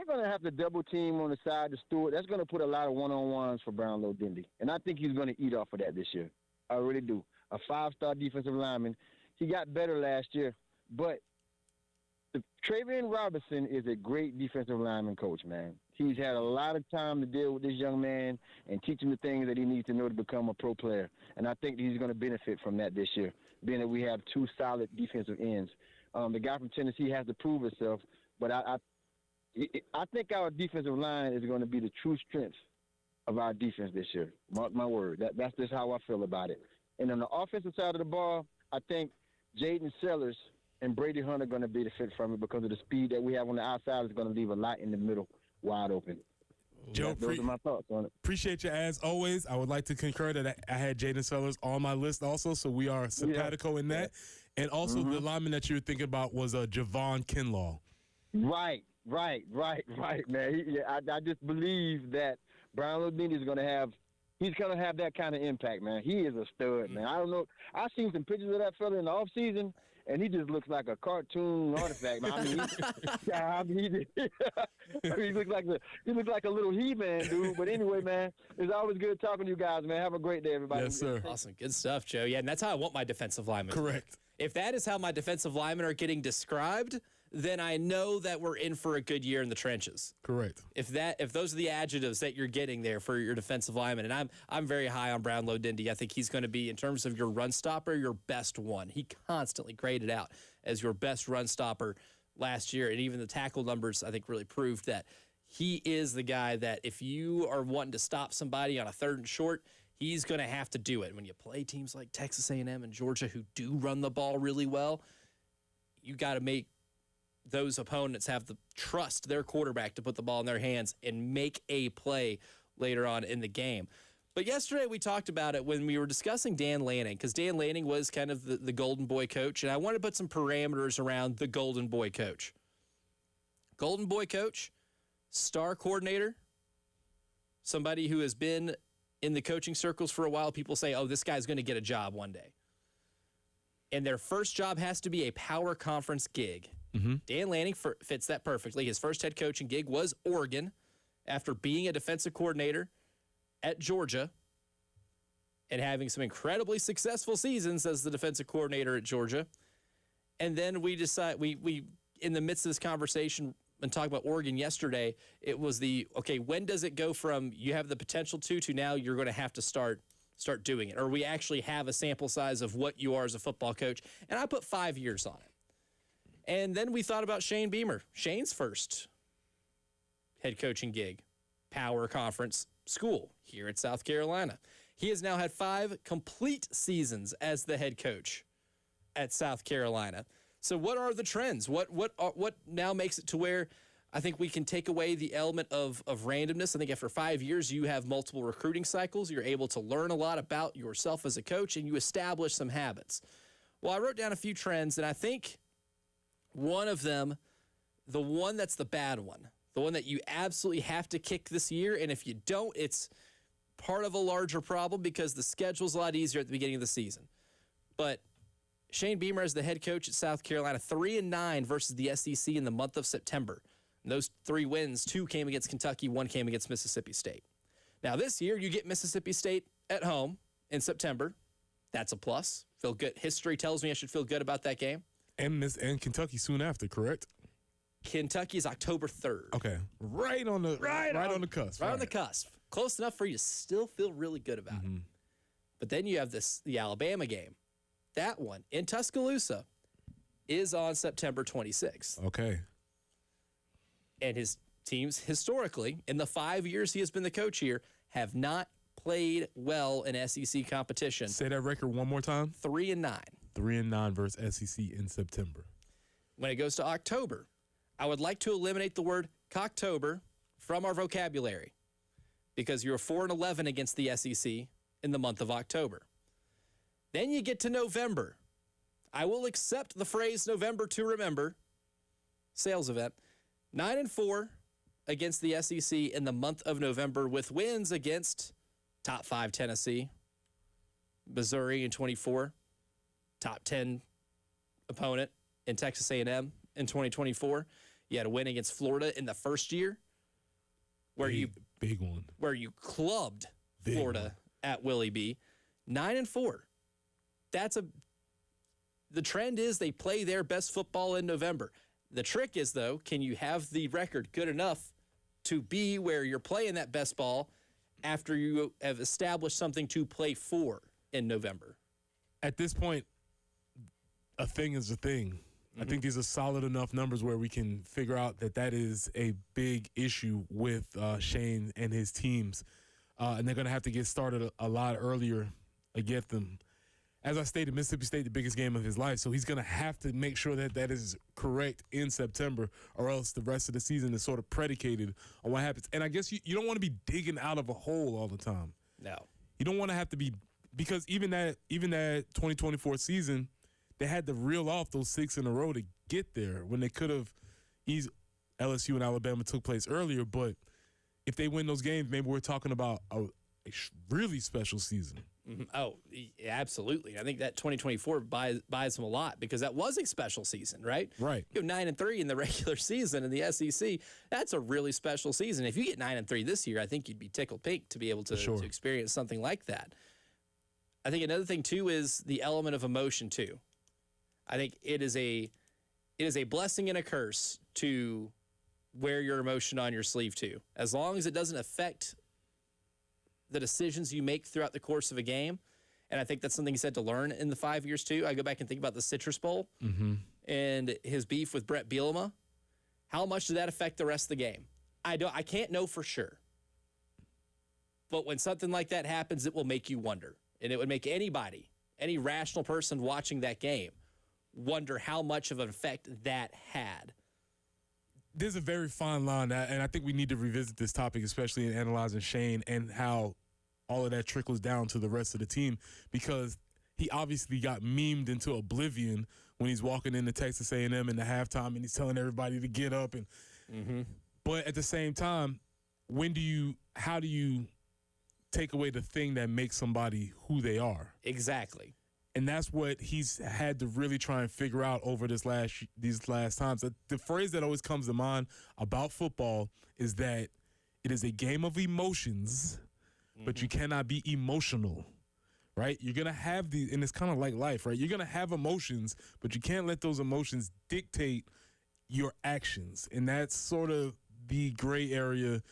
going to have to double team on the side to Stewart, that's going to put a lot of one-on-ones for Brownlow Dendy. And I think he's going to eat off of that this year. I really do. A 5-star defensive lineman. He got better last year, but Travian Robinson is a great defensive lineman coach, man. He's had a lot of time to deal with this young man and teach him the things that he needs to know to become a pro player. And I think he's going to benefit from that this year, being that we have 2 solid defensive ends. The guy from Tennessee has to prove himself, but I think our defensive line is going to be the true strength of our defense this year. Mark my word. That's just how I feel about it. And on the offensive side of the ball, I think Jaden Sellers and Brady Hunt are going to be the fit from it because of the speed that we have on the outside is going to leave a lot in the middle wide open. Joe, those are my thoughts on it. Appreciate you as always. I would like to concur that I had Jaden Sellers on my list also, so we are simpatico in that. And also the lineman that you were thinking about was Javon Kinlaw. Right, man. I just believe that Brownlow Denny is going to have – he's going to have that kind of impact, man. He is a stud, man. I don't know. I've seen some pictures of that fella in the offseason, and he just looks like a cartoon artifact, man. He looks like a little He-Man, dude. But anyway, man, it's always good talking to you guys, man. Have a great day, everybody. Yes, sir. Awesome. Good stuff, Joe. Yeah, and that's how I want my defensive linemen. Correct. If that is how my defensive linemen are getting described, then I know that we're in for a good year in the trenches. Correct. If those are the adjectives that you're getting there for your defensive lineman, and I'm very high on Brownlow Dendy. I think he's going to be, in terms of your run stopper, your best one. He constantly graded out as your best run stopper last year, and even the tackle numbers, I think, really proved that he is the guy that if you are wanting to stop somebody on a 3rd and short, he's going to have to do it. When you play teams like Texas A&M and Georgia who do run the ball really well, you got to make those opponents have the trust their quarterback to put the ball in their hands and make a play later on in the game. But yesterday we talked about it when we were discussing Dan Lanning, because Dan Lanning was kind of the Golden Boy coach, and I wanted to put some parameters around the Golden Boy coach. Golden Boy coach, star coordinator, somebody who has been in the coaching circles for a while. People say, oh, this guy's going to get a job one day. And their first job has to be a power conference gig. Mm-hmm. Dan Lanning fits that perfectly. His first head coaching gig was Oregon after being a defensive coordinator at Georgia and having some incredibly successful seasons as the defensive coordinator at Georgia. And then we decide, we in the midst of this conversation and talking about Oregon yesterday, it was when does it go from you have the potential to now you're going to have to start doing it? Or we actually have a sample size of what you are as a football coach. And I put 5 years on it. And then we thought about Shane Beamer. Shane's first head coaching gig, power conference school here at South Carolina. He has now had 5 complete seasons as the head coach at South Carolina. So what are the trends? What now makes it to where I think we can take away the element of randomness? I think after 5 years, you have multiple recruiting cycles. You're able to learn a lot about yourself as a coach, and you establish some habits. Well, I wrote down a few trends, and I think one of them, the one that's the bad one, the one that you absolutely have to kick this year, and if you don't, it's part of a larger problem because the schedule's a lot easier at the beginning of the season. But Shane Beamer as the head coach at South Carolina, 3-9 versus the SEC in the month of September. And those 3 wins, 2 came against Kentucky, 1 came against Mississippi State. Now this year, you get Mississippi State at home in September. That's a plus. Feel good. History tells me I should feel good about that game. And Kentucky soon after, correct? Kentucky is October 3rd. Okay. Right on the cusp. Right on the cusp. Close enough for you to still feel really good about it. But then you have the Alabama game. That one in Tuscaloosa is on September 26th. Okay. And his teams historically, in the 5 years he has been the coach here, have not played well in SEC competition. Say that record one more time. 3-9. 3-9 versus SEC in September. When it goes to October, I would like to eliminate the word Cocktober from our vocabulary because you're 4-11 against the SEC in the month of October. Then you get to November. I will accept the phrase November to remember. Sales event. 9-4 against the SEC in the month of November with wins against top 5 Tennessee, Missouri in 24, top 10 opponent in Texas A&M in 2024. You had a win against Florida in the first year where big one. Where you clubbed Big Florida one. at Willie B. 9-4. The trend is they play their best football in November. The trick is, though, can you have the record good enough to be where you're playing that best ball after you have established something to play for in November? At this point, a thing is a thing. I think these are solid enough numbers where we can figure out that is a big issue with Shane and his teams. And they're going to have to get started a lot earlier to get them. As I stated, Mississippi State, the biggest game of his life, so he's going to have to make sure that is correct in September, or else the rest of the season is sort of predicated on what happens. And I guess you don't want to be digging out of a hole all the time. No. You don't want to have to be, because even that 2024 season, they had to reel off those 6 in a row to get there when they could have LSU and Alabama took place earlier. But if they win those games, maybe we're talking about a really special season. Mm-hmm. Oh, yeah, absolutely. I think that 2024 buys them a lot because that was a special season, right? Right. You go 9-3 in the regular season in the SEC. That's a really special season. If you get 9-3 this year, I think you'd be tickled pink to be able to experience something like that. I think another thing too is the element of emotion too. I think it is a blessing and a curse to wear your emotion on your sleeve too. As long as it doesn't affect the decisions you make throughout the course of a game. And I think that's something he said to learn in the 5 years too. I go back and think about the Citrus Bowl and his beef with Brett Bielema. How much did that affect the rest of the game? I can't know for sure. But when something like that happens, it will make you wonder. And it would make anybody, any rational person watching that game, wonder how much of an effect that had. There's a very fine line, and I think we need to revisit this topic, especially in analyzing Shane and how all of that trickles down to the rest of the team, because he obviously got memed into oblivion when he's walking into Texas A&M in the halftime and he's telling everybody to get up. But at the same time, how do you take away the thing that makes somebody who they are? Exactly. And that's what he's had to really try and figure out over these last times. The phrase that always comes to mind about football is that it is a game of emotions, but you cannot be emotional, right? You're going to have these, and it's kind of like life, right? You're going to have emotions, but you can't let those emotions dictate your actions. And that's sort of the gray area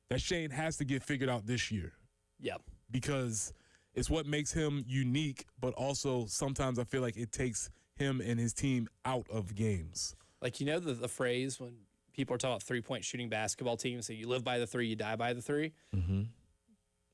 that Shane has to get figured out this year. Yeah. Because it's what makes him unique, but also sometimes I feel like it takes him and his team out of games. Like, the phrase when people are talking about three-point shooting basketball teams, so you live by the three, you die by the three.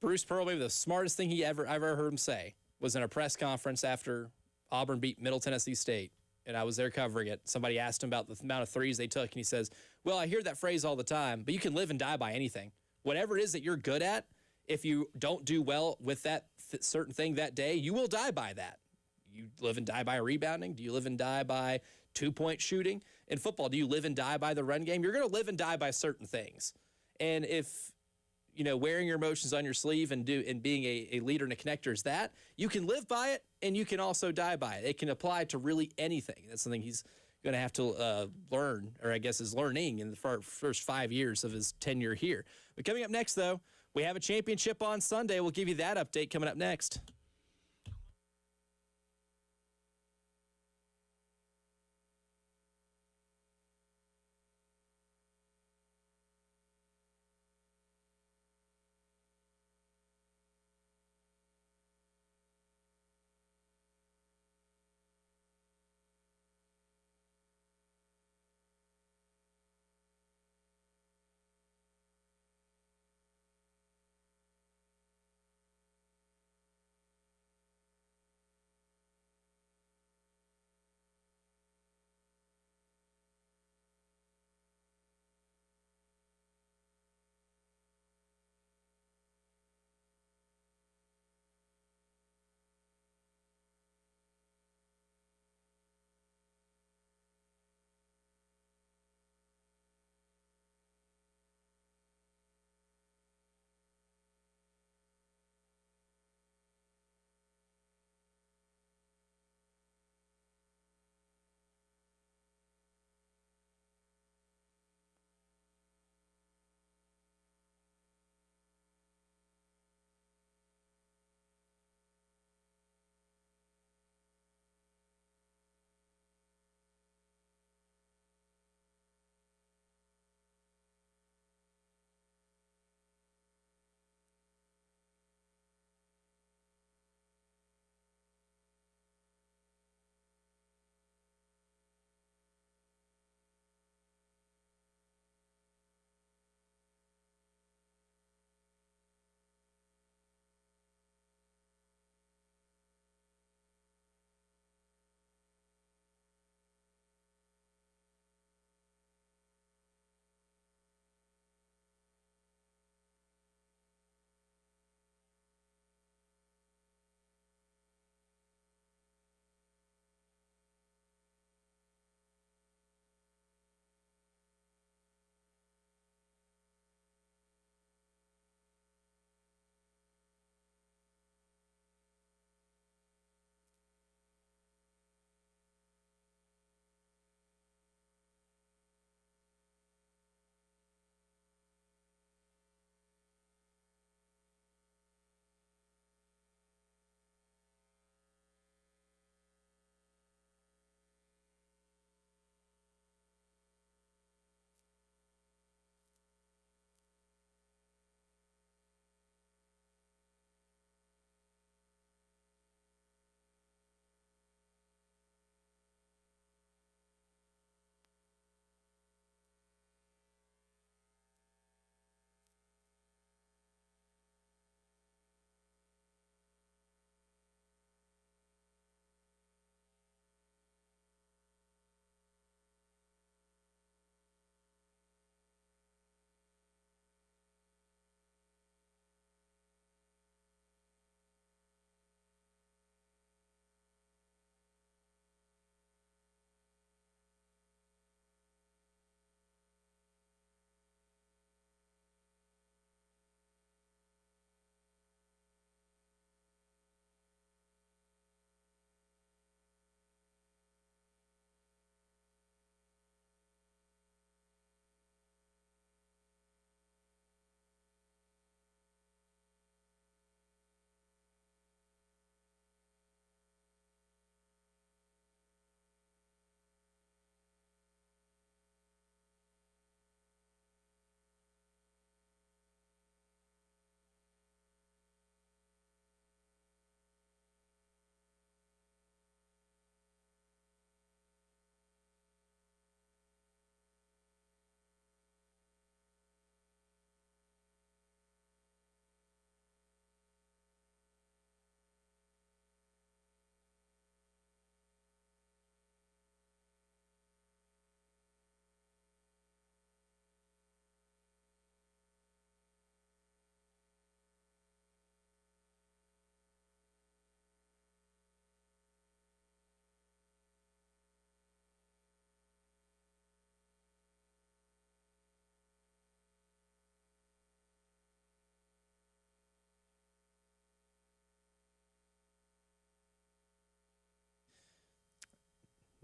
Bruce Pearl, maybe the smartest thing I've ever heard him say was in a press conference after Auburn beat Middle Tennessee State, and I was there covering it. Somebody asked him about the amount of threes they took, and he says, well, I hear that phrase all the time, but you can live and die by anything. Whatever it is that you're good at, if you don't do well with that certain thing that day, you will die by that. You live and die by rebounding? Do you live and die by two-point shooting? In football, do you live and die by the run game? You're going to live and die by certain things. And if, wearing your emotions on your sleeve and being a leader and a connector is that, you can live by it and you can also die by it. It can apply to really anything. That's something he's going to have to learn, or I guess is learning in the first 5 years of his tenure here. But coming up next, though, we have a championship on Sunday. We'll give you that update coming up next.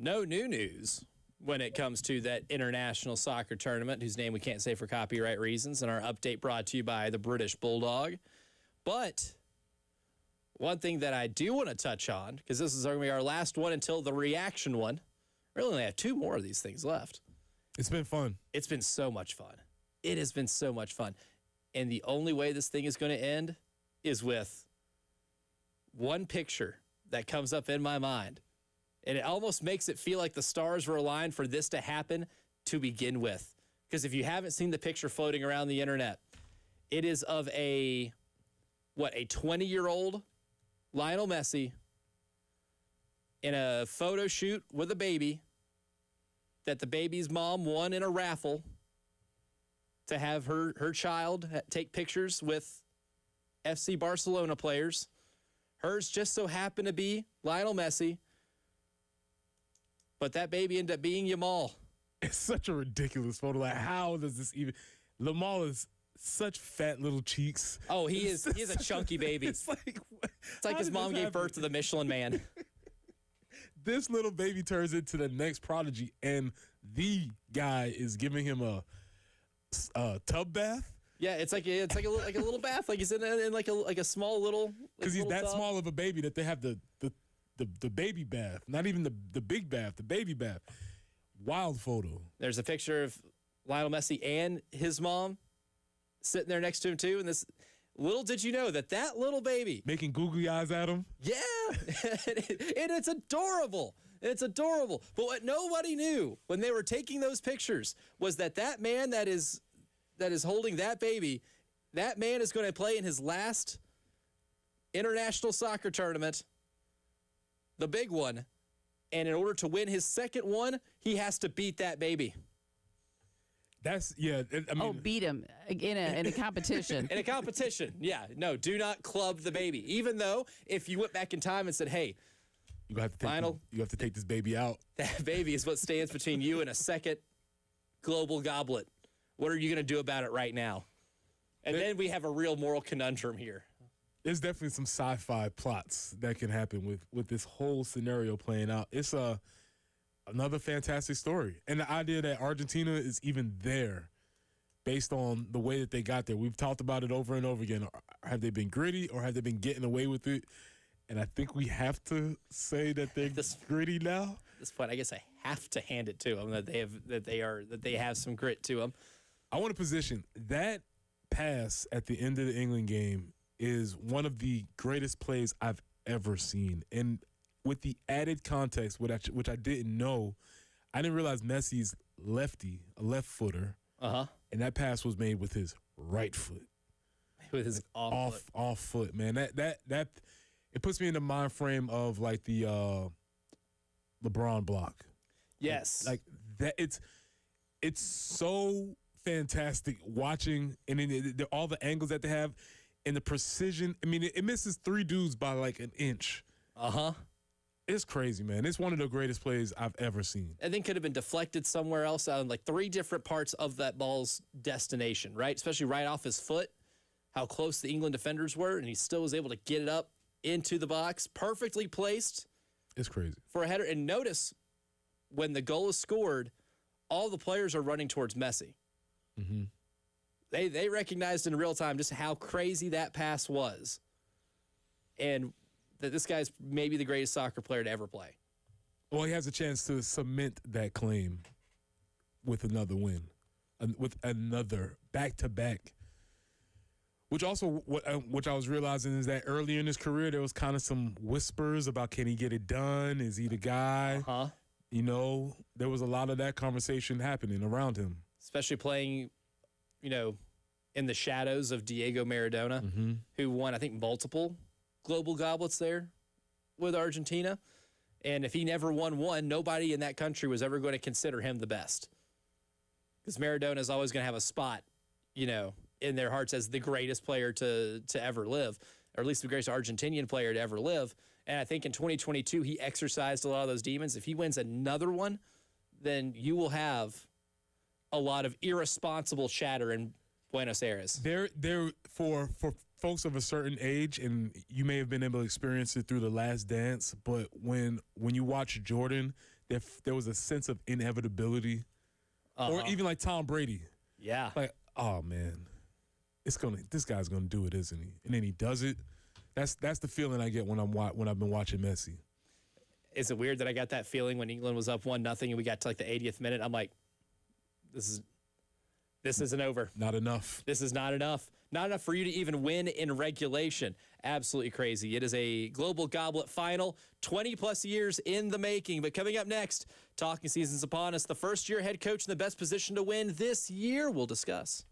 No new news when it comes to that international soccer tournament, whose name we can't say for copyright reasons, and our update brought to you by the British Bulldog. But one thing that I do want to touch on, because this is going to be our last one until the reaction one. We really only have 2 more of these things left. It's been fun. It's been so much fun. It has been so much fun. And the only way this thing is going to end is with one picture that comes up in my mind. And it almost makes it feel like the stars were aligned for this to happen to begin with. Because if you haven't seen the picture floating around the internet, it is of a 20-year-old Lionel Messi in a photo shoot with a baby that the baby's mom won in a raffle to have her child take pictures with FC Barcelona players. Hers just so happened to be Lionel Messi, but that baby ended up being Yamal. It's such a ridiculous photo. Like, how does this even... Lamal is such fat little cheeks. Oh, he is a chunky baby. It's like His mom gave birth to the Michelin Man. This little baby turns into the next prodigy, and the guy is giving him a tub bath. Yeah, it's like a little bath, like he's in like a small little. Because he's that tub. small of a baby that they have the baby bath, not even the big bath, the baby bath. Wild photo. There's a picture of Lionel Messi and his mom sitting there next to him too, and this. Little did you know that little baby Making googly eyes at him. Yeah, and it's adorable. It's adorable. But what nobody knew when they were taking those pictures was that man that is holding that baby, that man is going to play in his last international soccer tournament, the big one. And in order to win his second one, he has to beat that baby. Beat him in a competition. In a competition, yeah. No, do not club the baby. Even though if you went back in time and said, hey, you have to take this baby out. That baby is what stands between you and a second global goblet. What are you going to do about it right now? And then we have a real moral conundrum here. There's definitely some sci-fi plots that can happen with this whole scenario playing out. It's another fantastic story. And the idea that Argentina is even there based on the way that they got there. We've talked about it over and over again. Have they been gritty or have they been getting away with it? And I think we have to say that they're gritty now. At this point, I guess I have to hand it to them that they have some grit to them. I want to position that pass at the end of the England game is one of the greatest plays I've ever seen. And with the added context, which I didn't know, I didn't realize Messi's lefty, a left footer, and that pass was made with his right foot, with his off foot. Man, that it puts me in the mind frame of like the LeBron block. Yes, like that. It's so fantastic watching, and then all the angles that they have and the precision. I mean, it misses 3 dudes by like an inch. It's crazy, man. It's one of the greatest plays I've ever seen. And then could have been deflected somewhere else on like 3 different parts of that ball's destination, right? Especially right off his foot, how close the England defenders were, and he still was able to get it up into the box, perfectly placed. It's crazy. For a header. And notice when the goal is scored, all the players are running towards Messi. Mm-hmm. They recognized in real time just how crazy that pass was. And that this guy's maybe the greatest soccer player to ever play. Well, he has a chance to cement that claim with another win, with another back-to-back. Which also, which I was realizing is that earlier in his career, there was kind of some whispers about, can he get it done? Is he the guy? You know, there was a lot of that conversation happening around him. Especially playing, in the shadows of Diego Maradona, who won, I think, multiple global goblets there with Argentina. And if he never won one, nobody in that country was ever going to consider him the best. Because Maradona is always going to have a spot, in their hearts as the greatest player to ever live, or at least the greatest Argentinian player to ever live. And I think in 2022, he exercised a lot of those demons. If he wins another one, then you will have a lot of irresponsible chatter in Buenos Aires. They're for folks of a certain age, and you may have been able to experience it through The Last Dance, but when you watch Jordan, there was a sense of inevitability, or even like Tom Brady. Yeah. Like, oh man, this guy's gonna do it, isn't he? And then he does it. That's the feeling I get when I've been watching Messi. Is it weird that I got that feeling when England was up 1-0 and we got to like the 80th minute? I'm like, this isn't over. Not enough. This is not enough. Not enough for you to even win in regulation. Absolutely crazy. It is a Global Goblet final, 20-plus years in the making. But coming up next, talking season's upon us. The first-year head coach in the best position to win this year, we'll discuss.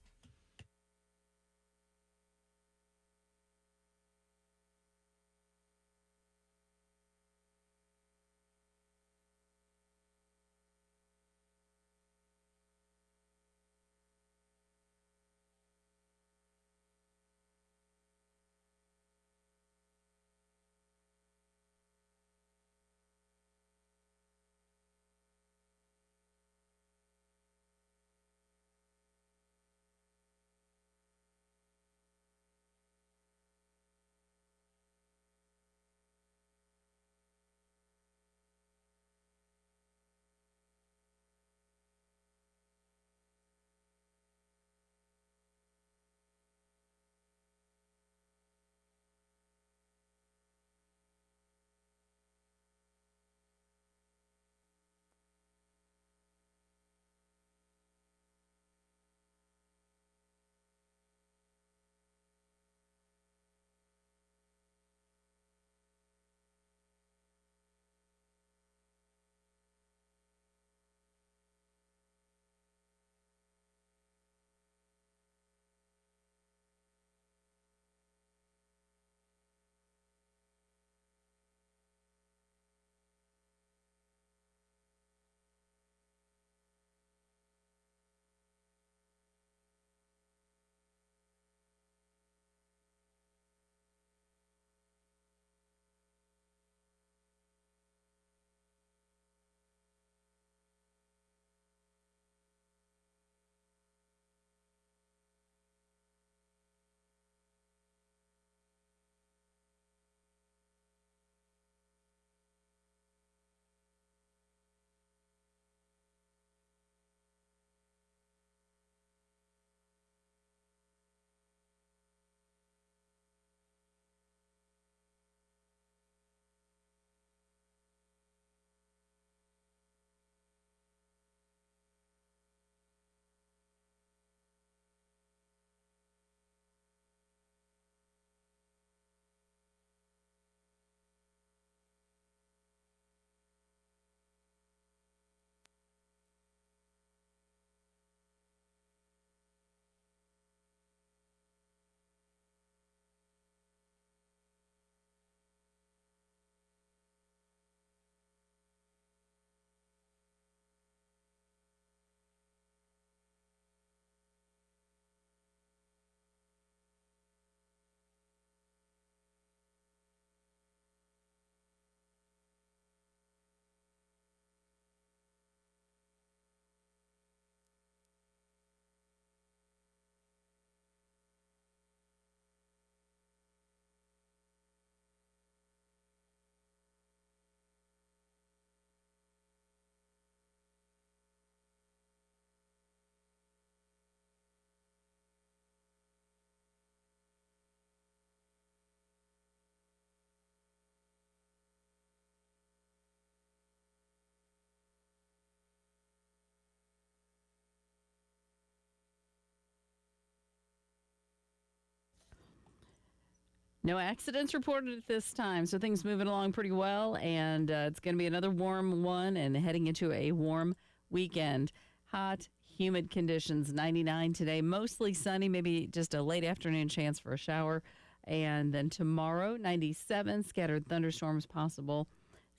No accidents reported at this time, so things moving along pretty well, and it's going to be another warm one and heading into a warm weekend. Hot, humid conditions, 99 today, mostly sunny, maybe just a late afternoon chance for a shower. And then tomorrow, 97, scattered thunderstorms possible.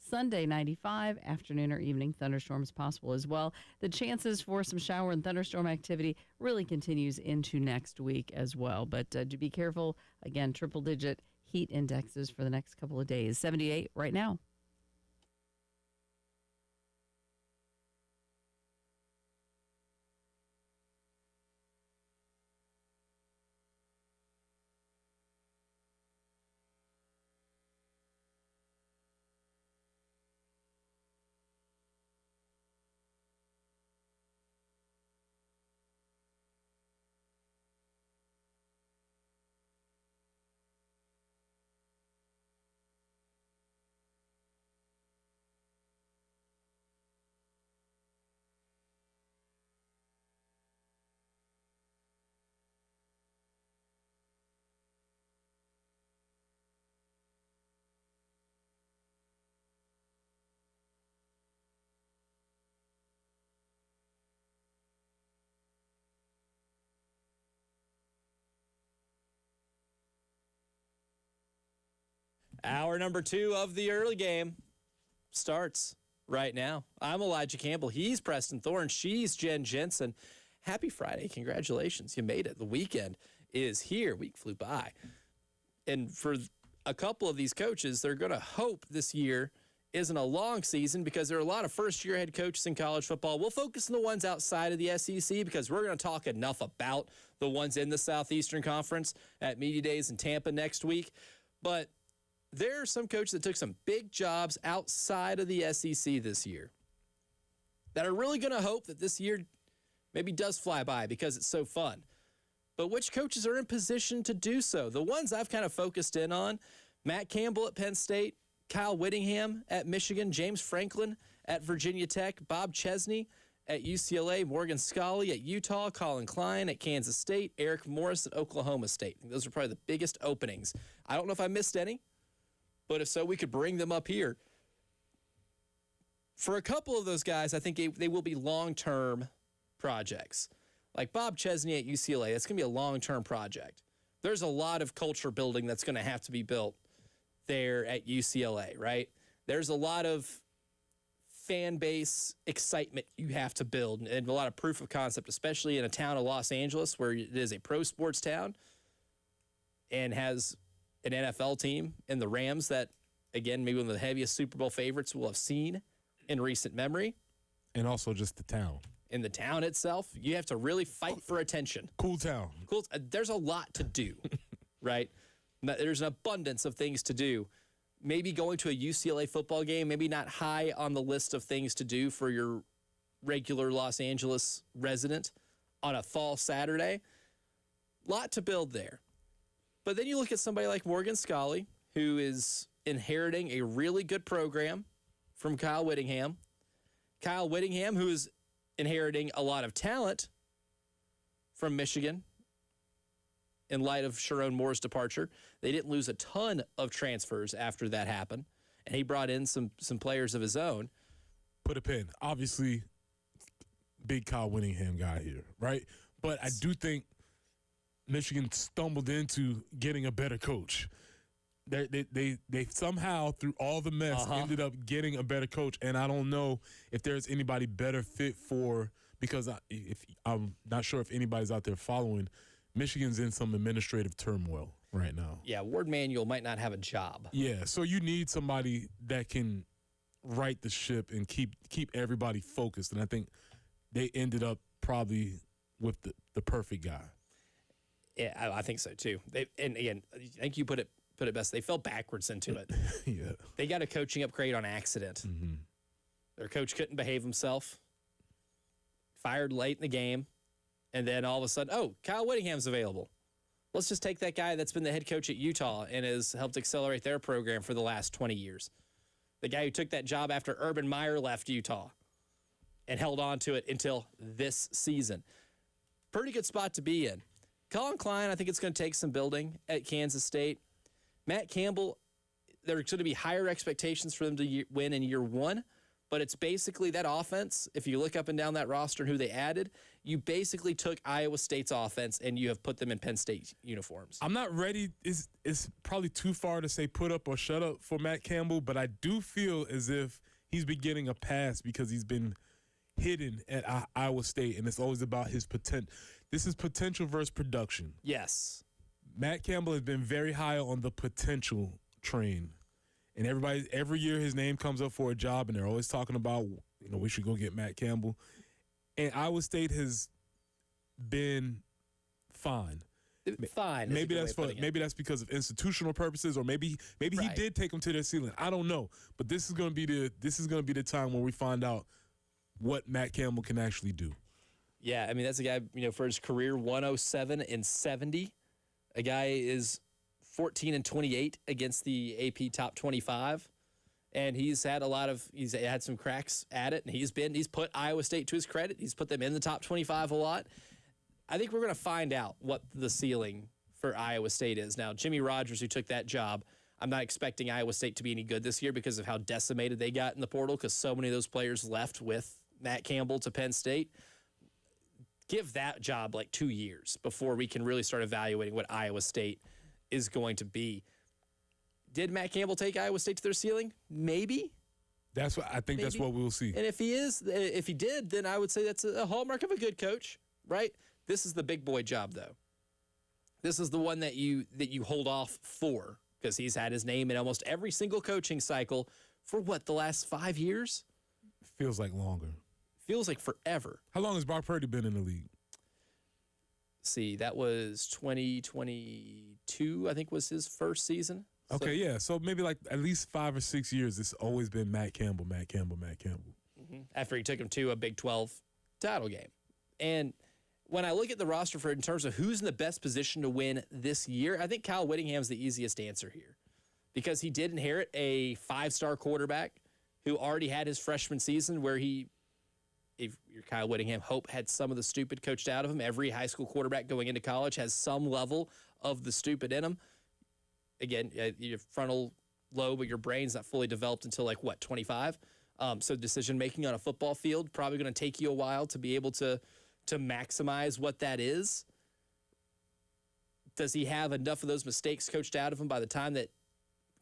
Sunday, 95, afternoon or evening thunderstorms possible as well. The chances for some shower and thunderstorm activity really continues into next week as well. But do be careful. Again, triple-digit heat indexes for the next couple of days. 78 right now. Hour number 2 of the early game starts right now. I'm Elijah Campbell. He's Preston Thorne. She's Jen Jensen. Happy Friday. Congratulations. You made it. The weekend is here. Week flew by. And for a couple of these coaches, they're going to hope this year isn't a long season because there are a lot of first-year head coaches in college football. We'll focus on the ones outside of the SEC because we're going to talk enough about the ones in the Southeastern Conference at Media Days in Tampa next week. But there are some coaches that took some big jobs outside of the SEC this year that are really going to hope that this year maybe does fly by because it's so fun. But which coaches are in position to do so? The ones I've kind of focused in on, Matt Campbell at Penn State, Kyle Whittingham at Michigan, James Franklin at Virginia Tech, Bob Chesney at UCLA, Morgan Scully at Utah, Colin Klein at Kansas State, Eric Morris at Oklahoma State. Those are probably the biggest openings. I don't know if I missed any, but if so, we could bring them up here. For a couple of those guys, I think they will be long-term projects. Like Bob Chesney at UCLA, that's going to be a long-term project. There's a lot of culture building that's going to have to be built there at UCLA, right? There's a lot of fan base excitement you have to build and a lot of proof of concept, especially in a town of Los Angeles where it is a pro sports town and has an NFL team and the Rams that, again, maybe one of the heaviest Super Bowl favorites we'll have seen in recent memory. And also just the town. In the town itself, you have to really fight for attention. Cool town. Cool. There's a lot to do, right? There's an abundance of things to do. Maybe going to a UCLA football game, maybe not high on the list of things to do for your regular Los Angeles resident on a fall Saturday. Lot to build there. But then you look at somebody like Morgan Scully, who is inheriting a really good program from Kyle Whittingham. Kyle Whittingham, who is inheriting a lot of talent from Michigan in light of Sharon Moore's departure. They didn't lose a ton of transfers after that happened, and he brought in some players of his own. Put a pin. Obviously, big Kyle Whittingham guy here, right? But I do think Michigan stumbled into getting a better coach. They somehow, through all the mess, ended up getting a better coach, and I don't know if there's anybody better fit for, because I'm not sure if anybody's out there following, Michigan's in some administrative turmoil right now. Yeah, Ward Manuel might not have a job. Yeah, so you need somebody that can right the ship and keep everybody focused, and I think they ended up probably with the perfect guy. Yeah, I think so too. And again, I think you put it best. They fell backwards into it. Yeah, they got a coaching upgrade on accident. Mm-hmm. Their coach couldn't behave himself. Fired late in the game. And then all of a sudden, oh, Kyle Whittingham's available. Let's just take that guy that's been the head coach at Utah and has helped accelerate their program for the last 20 years. The guy who took that job after Urban Meyer left Utah and held on to it until this season. Pretty good spot to be in. Colin Klein, I think it's going to take some building at Kansas State. Matt Campbell, there's going to be higher expectations for them to win in year one. But it's basically that offense. If you look up and down that roster and who they added, you basically took Iowa State's offense and you have put them in Penn State uniforms. I'm not ready. It's probably too far to say put up or shut up for Matt Campbell, but I do feel as if he's been getting a pass because he's been hidden at Iowa State, and it's always about his potential. This is potential versus production. Yes. Matt Campbell has been very high on the potential train. And every year his name comes up for a job, and they're always talking about, we should go get Matt Campbell. And Iowa State has been fine. Fine. Maybe that's because of institutional purposes, or maybe he did take them to their ceiling. I don't know. But this is going to be the time where we find out what Matt Campbell can actually do. Yeah, I mean, that's a guy, for his career, 107-70. A guy is 14-28 against the AP top 25, and he's had some cracks at it, and he's put Iowa State to his credit. He's put them in the top 25 a lot. I think we're going to find out what the ceiling for Iowa State is. Now, Jimmy Rogers, who took that job, I'm not expecting Iowa State to be any good this year because of how decimated they got in the portal, because so many of those players left with Matt Campbell to Penn State. Give that job like 2 years before we can really start evaluating what Iowa State is going to be. Did Matt Campbell take Iowa State to their ceiling? Maybe. That's what I think. That's Maybe. what we'll see. And if he did, then I would say that's a hallmark of a good coach, right? This is the big boy job, though. This is the one that you hold off for, because he's had his name in almost every single coaching cycle for the last 5 years? Feels like longer. Feels like forever. How long has Brock Purdy been in the league? See, that was 2022, I think was his first season. Okay, yeah. So maybe like at least 5 or 6 years, it's always been Matt Campbell. After he took him to a Big 12 title game. And when I look at the roster in terms of who's in the best position to win this year, I think Kyle Whittingham's the easiest answer here, because he did inherit a 5-star quarterback who already had his freshman season where if you're Kyle Whittingham, hope had some of the stupid coached out of him. Every high school quarterback going into college has some level of the stupid in him. Again, your frontal lobe of your brain's not fully developed until 25? So decision-making on a football field probably going to take you a while to be able to maximize what that is. Does he have enough of those mistakes coached out of him by the time that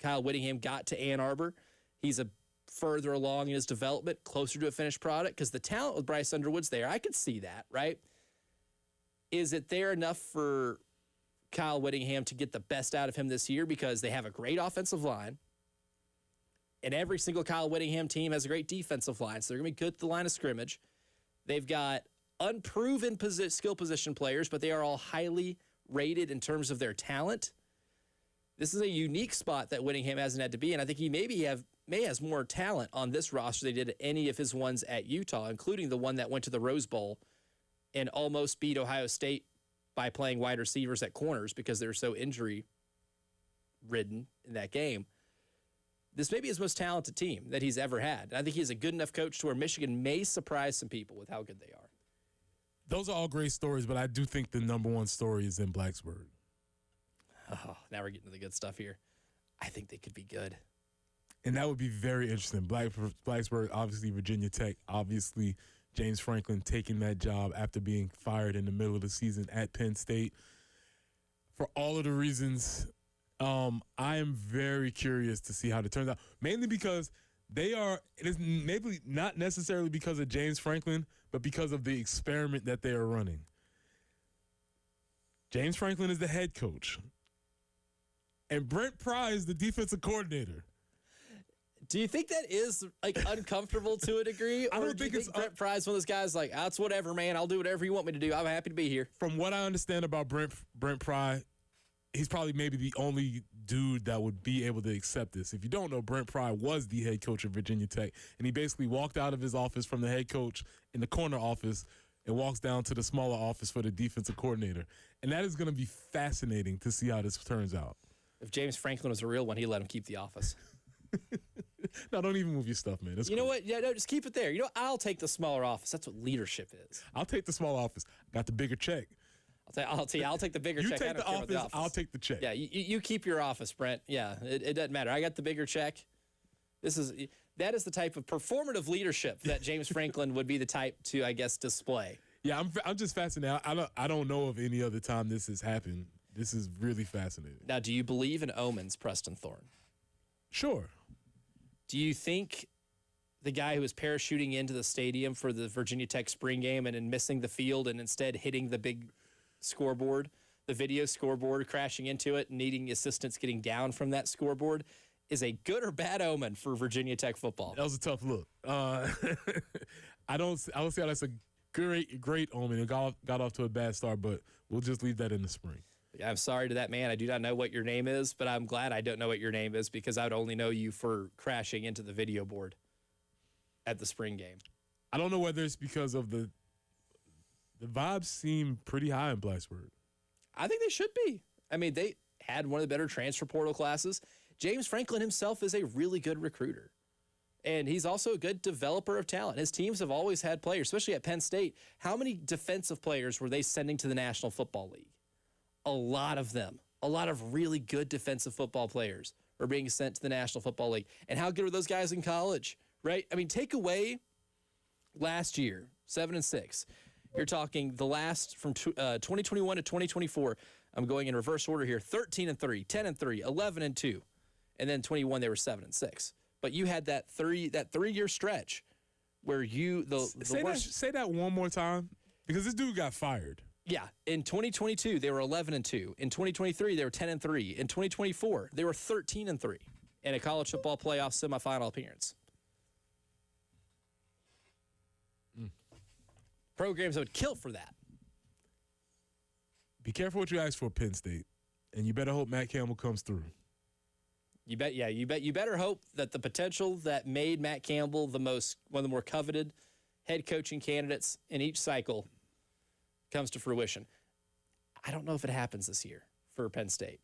Kyle Whittingham got to Ann Arbor? He's further along in his development, closer to a finished product, because the talent with Bryce Underwood's there. I could see that, right? Is it there enough for Kyle Whittingham to get the best out of him this year, because they have a great offensive line, and every single Kyle Whittingham team has a great defensive line, so they're going to be good at the line of scrimmage. They've got unproven skill position players, but they are all highly rated in terms of their talent. This is a unique spot that Whittingham hasn't had to be in. I think he may has more talent on this roster than he did any of his ones at Utah, including the one that went to the Rose Bowl and almost beat Ohio State by playing wide receivers at corners because they're so injury-ridden in that game. This may be his most talented team that he's ever had. And I think he's a good enough coach to where Michigan may surprise some people with how good they are. Those are all great stories, but I do think the number one story is in Blacksburg. Oh, now we're getting to the good stuff here. I think they could be good. And that would be very interesting. Blacksburg, obviously Virginia Tech, obviously James Franklin taking that job after being fired in the middle of the season at Penn State. For all of the reasons, I am very curious to see how it turns out, mainly because it is maybe not necessarily because of James Franklin, but because of the experiment that they are running. James Franklin is the head coach, and Brent Pry is the defensive coordinator. Do you think that is uncomfortable to a degree? I Or don't do you think it's Brent Pry's one of those guys that's whatever, man. I'll do whatever you want me to do. I'm happy to be here. From what I understand about Brent Pry, he's probably maybe the only dude that would be able to accept this. If you don't know, Brent Pry was the head coach of Virginia Tech, and he basically walked out of his office from the head coach in the corner office and walks down to the smaller office for the defensive coordinator. And that is going to be fascinating to see how this turns out. If James Franklin was a real one, he'd let him keep the office. No, don't even move your stuff, man. That's You know what? Yeah, no, just keep it there. I'll take the smaller office. That's what leadership is. I'll take the small office. Got the bigger check. I'll take the bigger You check. take I don't the care about office, I'll take the check. Yeah, you keep your office, Brent. Yeah, it doesn't matter. I got the bigger check. That is the type of performative leadership that James Franklin would be the type to, I guess, display. Yeah, I'm just fascinated. I don't know of any other time this has happened. This is really fascinating. Now, do you believe in omens, Preston Thorne? Sure. Do you think the guy who was parachuting into the stadium for the Virginia Tech spring game and then missing the field and instead hitting the big scoreboard, the video scoreboard, crashing into it, needing assistance getting down from that scoreboard, is a good or bad omen for Virginia Tech football? That was a tough look. I would say that's a great omen. It got off to a bad start, but we'll just leave that in the spring. I'm sorry to that man. I do not know what your name is, but I'm glad I don't know what your name is because I would only know you for crashing into the video board at the spring game. I don't know whether it's because of the vibes seem pretty high in Blacksburg. I think they should be. I mean, they had one of the better transfer portal classes. James Franklin himself is a really good recruiter. And he's also a good developer of talent. His teams have always had players, especially at Penn State. How many defensive players were they sending to the National Football League? A lot of them. A lot of really good defensive football players were being sent to the National Football League. And how good were those guys in college, right? I mean, take away last year, 7-6. You're talking the last from 2021 to 2024. I'm going in reverse order here. 13-3, 10-3, 11-2. and then 21 they were 7-6. But you had that 3-year stretch where the worst. Say that one more time, because this dude got fired. Yeah, in 2022 they were 11-2. In 2023 they were 10-3. In 2024 they were 13-3 in a college football playoff semifinal appearance. Programs that would kill for that. Be careful what you ask for, Penn State, and you better hope Matt Campbell comes through. You better hope that the potential that made Matt Campbell one of the more coveted head coaching candidates in each cycle comes to fruition. I don't know if it happens this year for Penn State,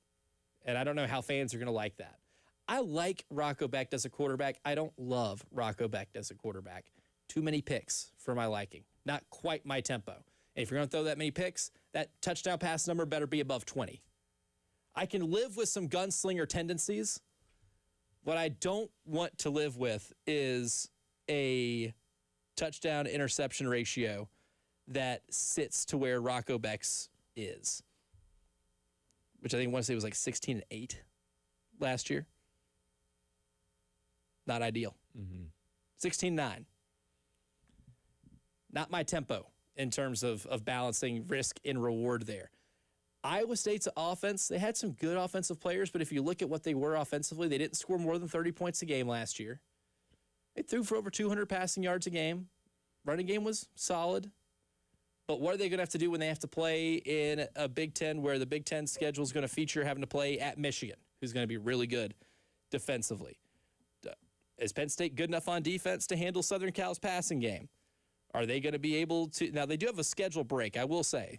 and I don't know how fans are going to like that. I like Rocco Becht as a quarterback. I don't love Rocco Becht as a quarterback. Too many picks for my liking. Not quite my tempo. And if you're going to throw that many picks, that touchdown pass number better be above 20. I can live with some gunslinger tendencies. What I don't want to live with is a touchdown interception ratio that sits to where Rocco Becht's is, which I think I want to say was like 16-8 last year. Not ideal. 16-9. Not my tempo in terms of balancing risk and reward there. Iowa State's offense, they had some good offensive players, but if you look at what they were offensively, they didn't score more than 30 points a game last year. They threw for over 200 passing yards a game. Running game was solid. But what are they going to have to do when they have to play in a Big Ten where the Big Ten schedule is going to feature having to play at Michigan, who's going to be really good defensively? Is Penn State good enough on defense to handle Southern Cal's passing game? Are they going to be able to? Now, they do have a schedule break, I will say.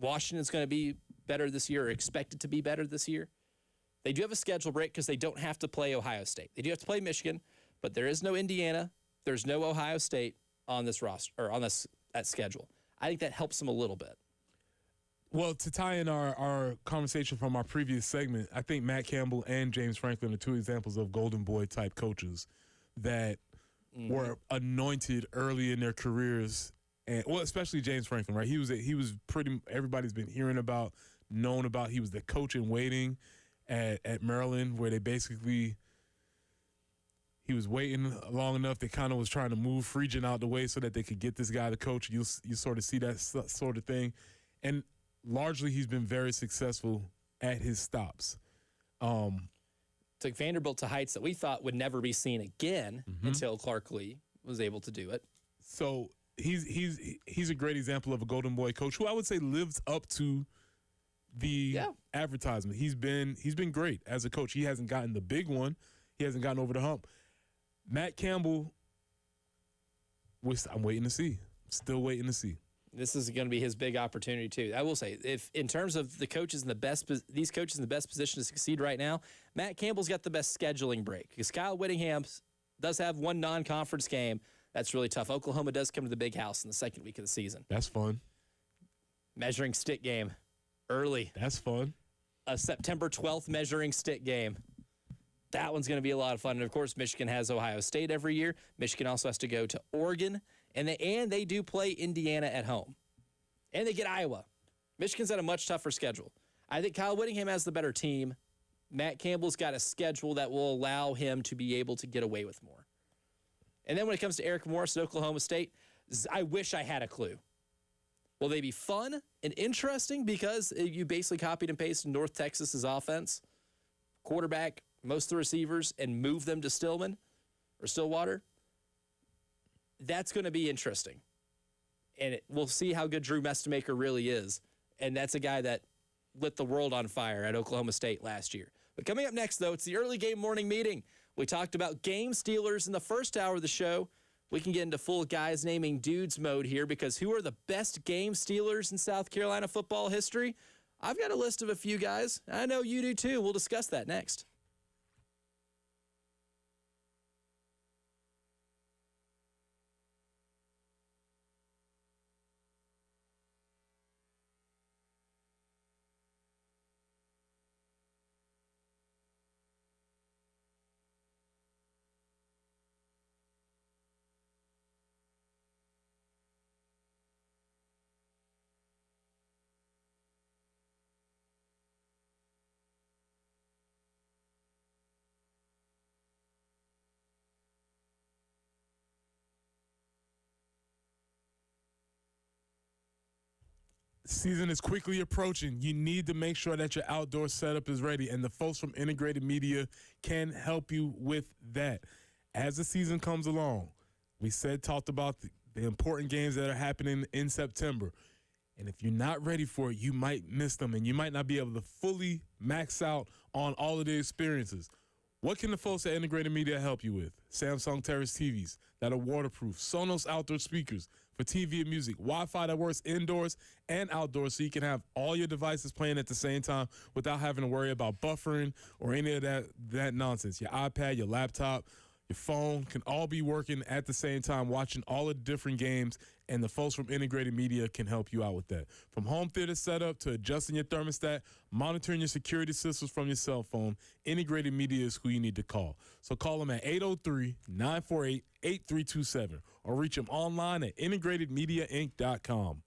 Washington's going to be better this year, or expected to be better this year. They do have a schedule break because they don't have to play Ohio State. They do have to play Michigan, but there is no Indiana. There's no Ohio State on this roster or on that schedule. I think that helps them a little bit. Well, to tie in our conversation from our previous segment, I think Matt Campbell and James Franklin are two examples of golden boy type coaches that were anointed early in their careers, and especially James Franklin, right? He was pretty. Everybody's been hearing about, known about. He was the coach in waiting at Maryland, where he was waiting long enough. They kind of was trying to move Friedgen out the way so that they could get this guy to coach. You sort of see that sort of thing, and largely he's been very successful at his stops. Took Vanderbilt to heights that we thought would never be seen again until Clark Lee was able to do it. So he's a great example of a golden boy coach who I would say lives up to the advertisement. He's been great as a coach. He hasn't gotten the big one. He hasn't gotten over the hump. Matt Campbell, I'm waiting to see. Still waiting to see. This is going to be his big opportunity too. I will say, if in terms of these coaches in the best position to succeed right now, Matt Campbell's got the best scheduling break because Kyle Whittingham does have one non-conference game that's really tough. Oklahoma does come to the big house in the second week of the season. That's fun. Measuring stick game early. That's fun. A September 12th measuring stick game. That one's going to be a lot of fun. And, of course, Michigan has Ohio State every year. Michigan also has to go to Oregon. And they do play Indiana at home. And they get Iowa. Michigan's had a much tougher schedule. I think Kyle Whittingham has the better team. Matt Campbell's got a schedule that will allow him to be able to get away with more. And then when it comes to Eric Morris at Oklahoma State, I wish I had a clue. Will they be fun and interesting because you basically copied and pasted North Texas's offense, quarterback, most of the receivers, and move them to Stillman or Stillwater? That's going to be interesting. And we'll see how good Drew Mestemaker really is. And that's a guy that lit the world on fire at Oklahoma State last year. But coming up next, though, it's the early game morning meeting. We talked about game stealers in the first hour of the show. We can get into full guys naming dudes mode here because who are the best game stealers in South Carolina football history? I've got a list of a few guys. I know you do too. We'll discuss that next. Season is quickly approaching. You need to make sure that your outdoor setup is ready, and the folks from Integrated Media can help you with that. As the season comes along, we talked about the important games that are happening in September. And if you're not ready for it, you might miss them, and you might not be able to fully max out on all of the experiences. What can the folks at Integrated Media help you with? Samsung Terrace TVs that are waterproof, Sonos outdoor speakers for TV and music, Wi-Fi that works indoors and outdoors so you can have all your devices playing at the same time without having to worry about buffering or any of that nonsense. Your iPad, your laptop, your phone can all be working at the same time, watching all of the different games, and the folks from Integrated Media can help you out with that. From home theater setup to adjusting your thermostat, monitoring your security systems from your cell phone, Integrated Media is who you need to call. So call them at 803-948-8327 or reach them online at integratedmediainc.com.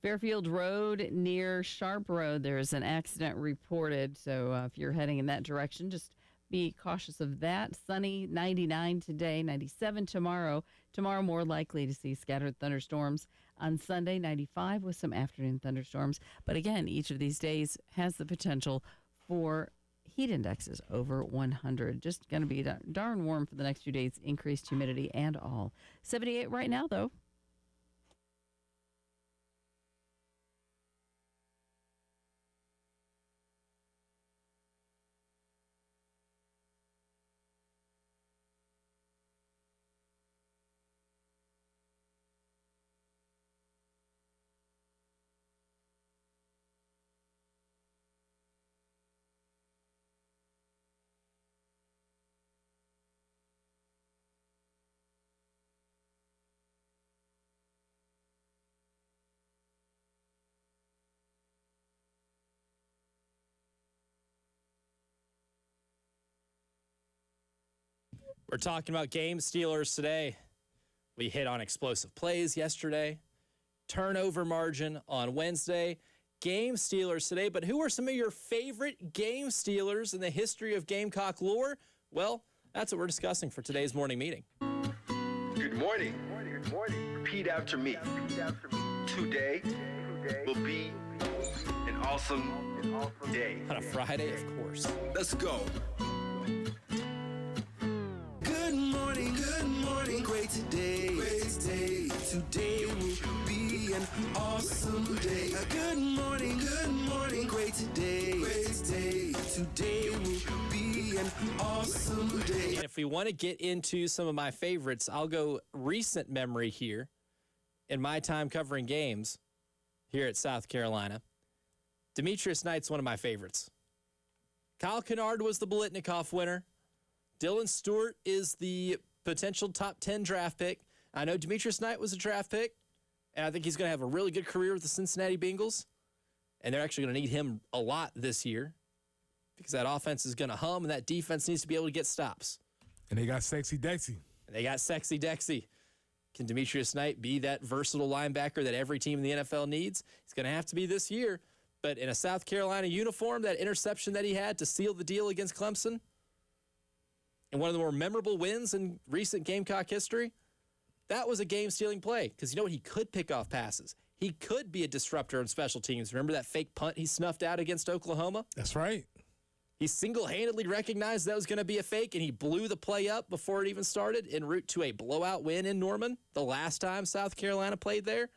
Fairfield Road near Sharp Road, there's an accident reported. So if you're heading in that direction, just be cautious of that. Sunny, 99 today, 97 tomorrow. Tomorrow, more likely to see scattered thunderstorms. On Sunday, 95 with some afternoon thunderstorms. But again, each of these days has the potential for heat indexes over 100. Just going to be darn warm for the next few days, increased humidity and all. 78 right now, though. We're talking about game stealers today. We hit on explosive plays yesterday, turnover margin on Wednesday, game stealers today. But who are some of your favorite game stealers in the history of Gamecock lore? Well, that's what we're discussing for today's morning meeting. Good morning. Good morning. Repeat after me. Today will be an awesome day. On a Friday, of course. Let's go. Good morning, great today. Today will be an awesome day. Good morning, great today. Today will be an awesome day. And if we want to get into some of my favorites, I'll go recent memory here in my time covering games here at South Carolina. Demetrius Knight's one of my favorites. Kyle Kennard was the Biletnikoff winner. Dylan Stewart is the potential top 10 draft pick. I know Demetrius Knight was a draft pick, and I think he's going to have a really good career with the Cincinnati Bengals. And they're actually going to need him a lot this year because that offense is going to hum, and that defense needs to be able to get stops. And they got Sexy Dexy. Sexy Dexy. Can Demetrius Knight be that versatile linebacker that every team in the NFL needs? He's going to have to be this year. But in a South Carolina uniform, that interception that he had to seal the deal against Clemson, and one of the more memorable wins in recent Gamecock history, that was a game-stealing play. Because you know what? He could pick off passes. He could be a disruptor on special teams. Remember that fake punt he snuffed out against Oklahoma? That's right. He single-handedly recognized that was going to be a fake, and he blew the play up before it even started en route to a blowout win in Norman the last time South Carolina played there.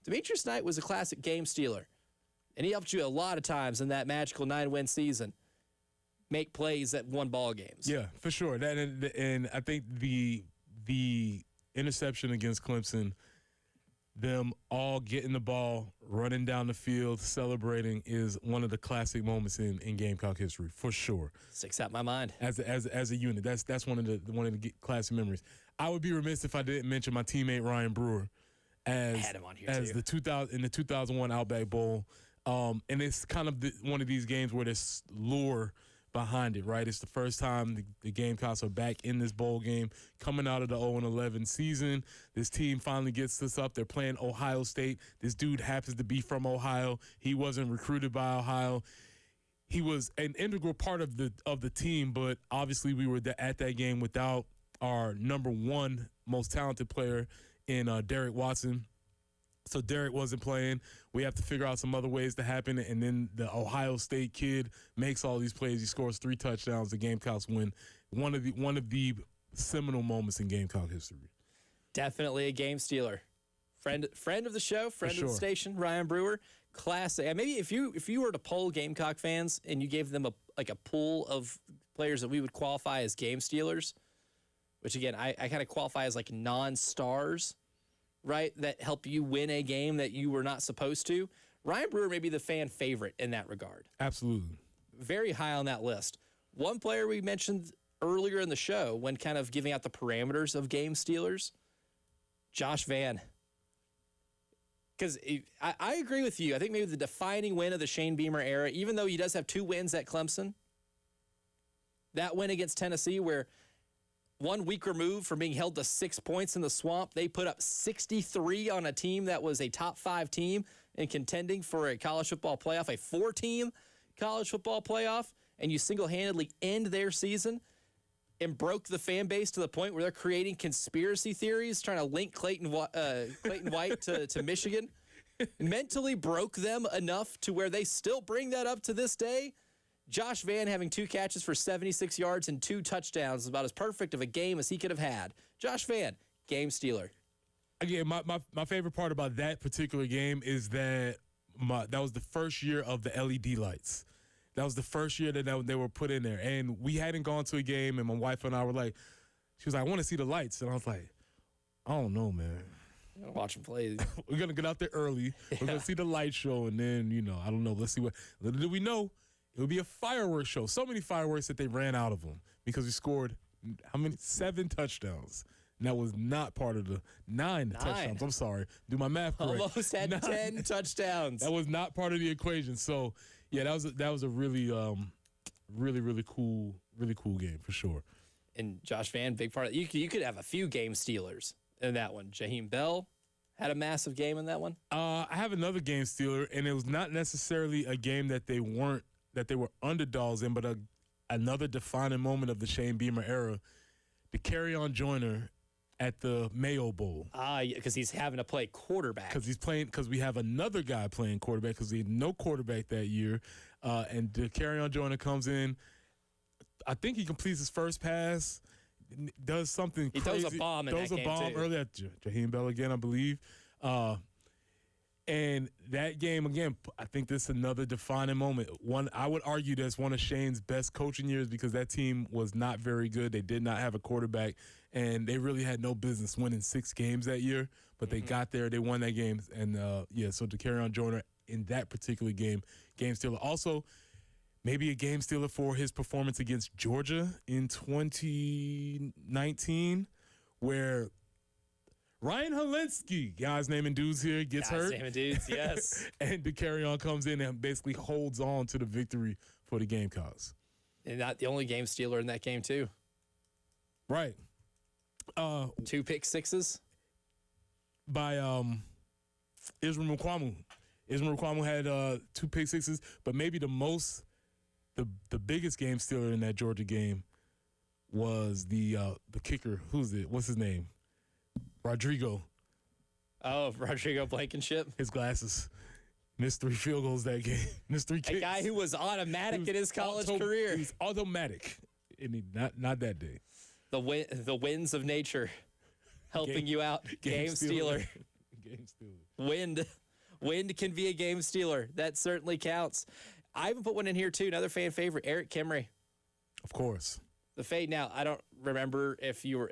Demetrius Knight was a classic game stealer, and he helped you a lot of times in that magical 9-win season make plays that won ball games. Yeah, for sure. That and I think the interception against Clemson, them all getting the ball, running down the field, celebrating, is one of the classic moments in Gamecock history, for sure. Sticks out my mind. As a unit, that's one of the classic memories. I would be remiss if I didn't mention my teammate Ryan Brewer as had him on here as too. the 2001 Outback Bowl, and it's kind of one of these games where there's lure behind it, right? It's the first time the Gamecocks are back in this bowl game, coming out of the 0-11 season. This team finally gets this up. They're playing Ohio State. This dude happens to be from Ohio. He wasn't recruited by Ohio. He was an integral part of the team, but obviously we were at that game without our number one most talented player in Derek Watson. So Derek wasn't playing. We have to figure out some other ways to happen. And then the Ohio State kid makes all these plays. He scores 3 touchdowns. The Gamecocks win. One of the seminal moments in Gamecock history. Definitely a game stealer. Friend of the show, friend of the station, Ryan Brewer. Classic. And maybe if you were to poll Gamecock fans and you gave them a pool of players that we would qualify as game stealers, which again I kind of qualify as like non-stars, right, that help you win a game that you were not supposed to. Ryan Brewer may be the fan favorite in that regard. Absolutely. Very high on that list. One player we mentioned earlier in the show when kind of giving out the parameters of game stealers, Josh Vann. Because I agree with you. I think maybe the defining win of the Shane Beamer era, even though he does have 2 wins at Clemson, that win against Tennessee where 1 week removed from being held to 6 points in the swamp, they put up 63 on a team that was a top 5 team and contending for a college football playoff, a 4-team college football playoff, and you single-handedly end their season and broke the fan base to the point where they're creating conspiracy theories, trying to link Clayton White to Michigan, mentally broke them enough to where they still bring that up to this day. Josh Vann having 2 catches for 76 yards and 2 touchdowns is about as perfect of a game as he could have had. Josh Vann, game stealer. Again, my favorite part about that particular game is that that was the first year of the LED lights. That was the first year that they were put in there. And we hadn't gone to a game, and my wife and I were like, she was like, I want to see the lights. And I was like, I don't know, man. I'm going to watch him play. We're going to get out there early. We're going to see the light show, and then, I don't know. Let's see what. Little did we know, it would be a fireworks show. So many fireworks that they ran out of them because we scored, 7 touchdowns. And that was not part of the 9 touchdowns. I'm sorry. Do my math correct. Almost had 10 touchdowns. That was not part of the equation. So, yeah, that was a really, really cool game for sure. And Josh Van, big part of it. You could have a few game stealers in that one. Jaheim Bell had a massive game in that one. I have another game stealer, and it was not necessarily a game that they were underdogs in, but another defining moment of the Shane Beamer era. The Carry-On Joyner at the Mayo Bowl. Because he's having to play quarterback. Because we have another guy playing quarterback because we had no quarterback that year. And the Carry-On Joyner comes in. I think he completes his first pass, does something crazy. He throws a bomb in that game, too. Early at Jaheim Bell again, I believe. And that game, again, I think this is another defining moment. I would argue that's one of Shane's best coaching years because that team was not very good. They did not have a quarterback, and they really had no business winning 6 games that year. But they got there. They won that game. And, so to Carry-On Joyner in that particular game stealer. Also, maybe a game stealer for his performance against Georgia in 2019 where – Ryan Helinski, guys naming dudes here, gets hurt. Naming dudes, yes. And the Carry-On comes in and basically holds on to the victory for the Gamecocks. And not the only game stealer in that game, too. Right. 2 pick sixes. By Israel Mukuamu. Israel Mukuamu had 2 pick sixes, but maybe the biggest game stealer in that Georgia game was the kicker. Who's it? What's his name? Rodrigo. Oh, Rodrigo Blankenship. His glasses. Missed 3 field goals that game. Missed 3 kicks. A guy who was automatic in his college career. He was automatic. And not that day. The winds of nature helping you out. Game stealer. Game stealer. Wind can be a game stealer. That certainly counts. I even put one in here, too. Another fan favorite, Eric Kimry. Of course. The fade. Now, I don't remember if you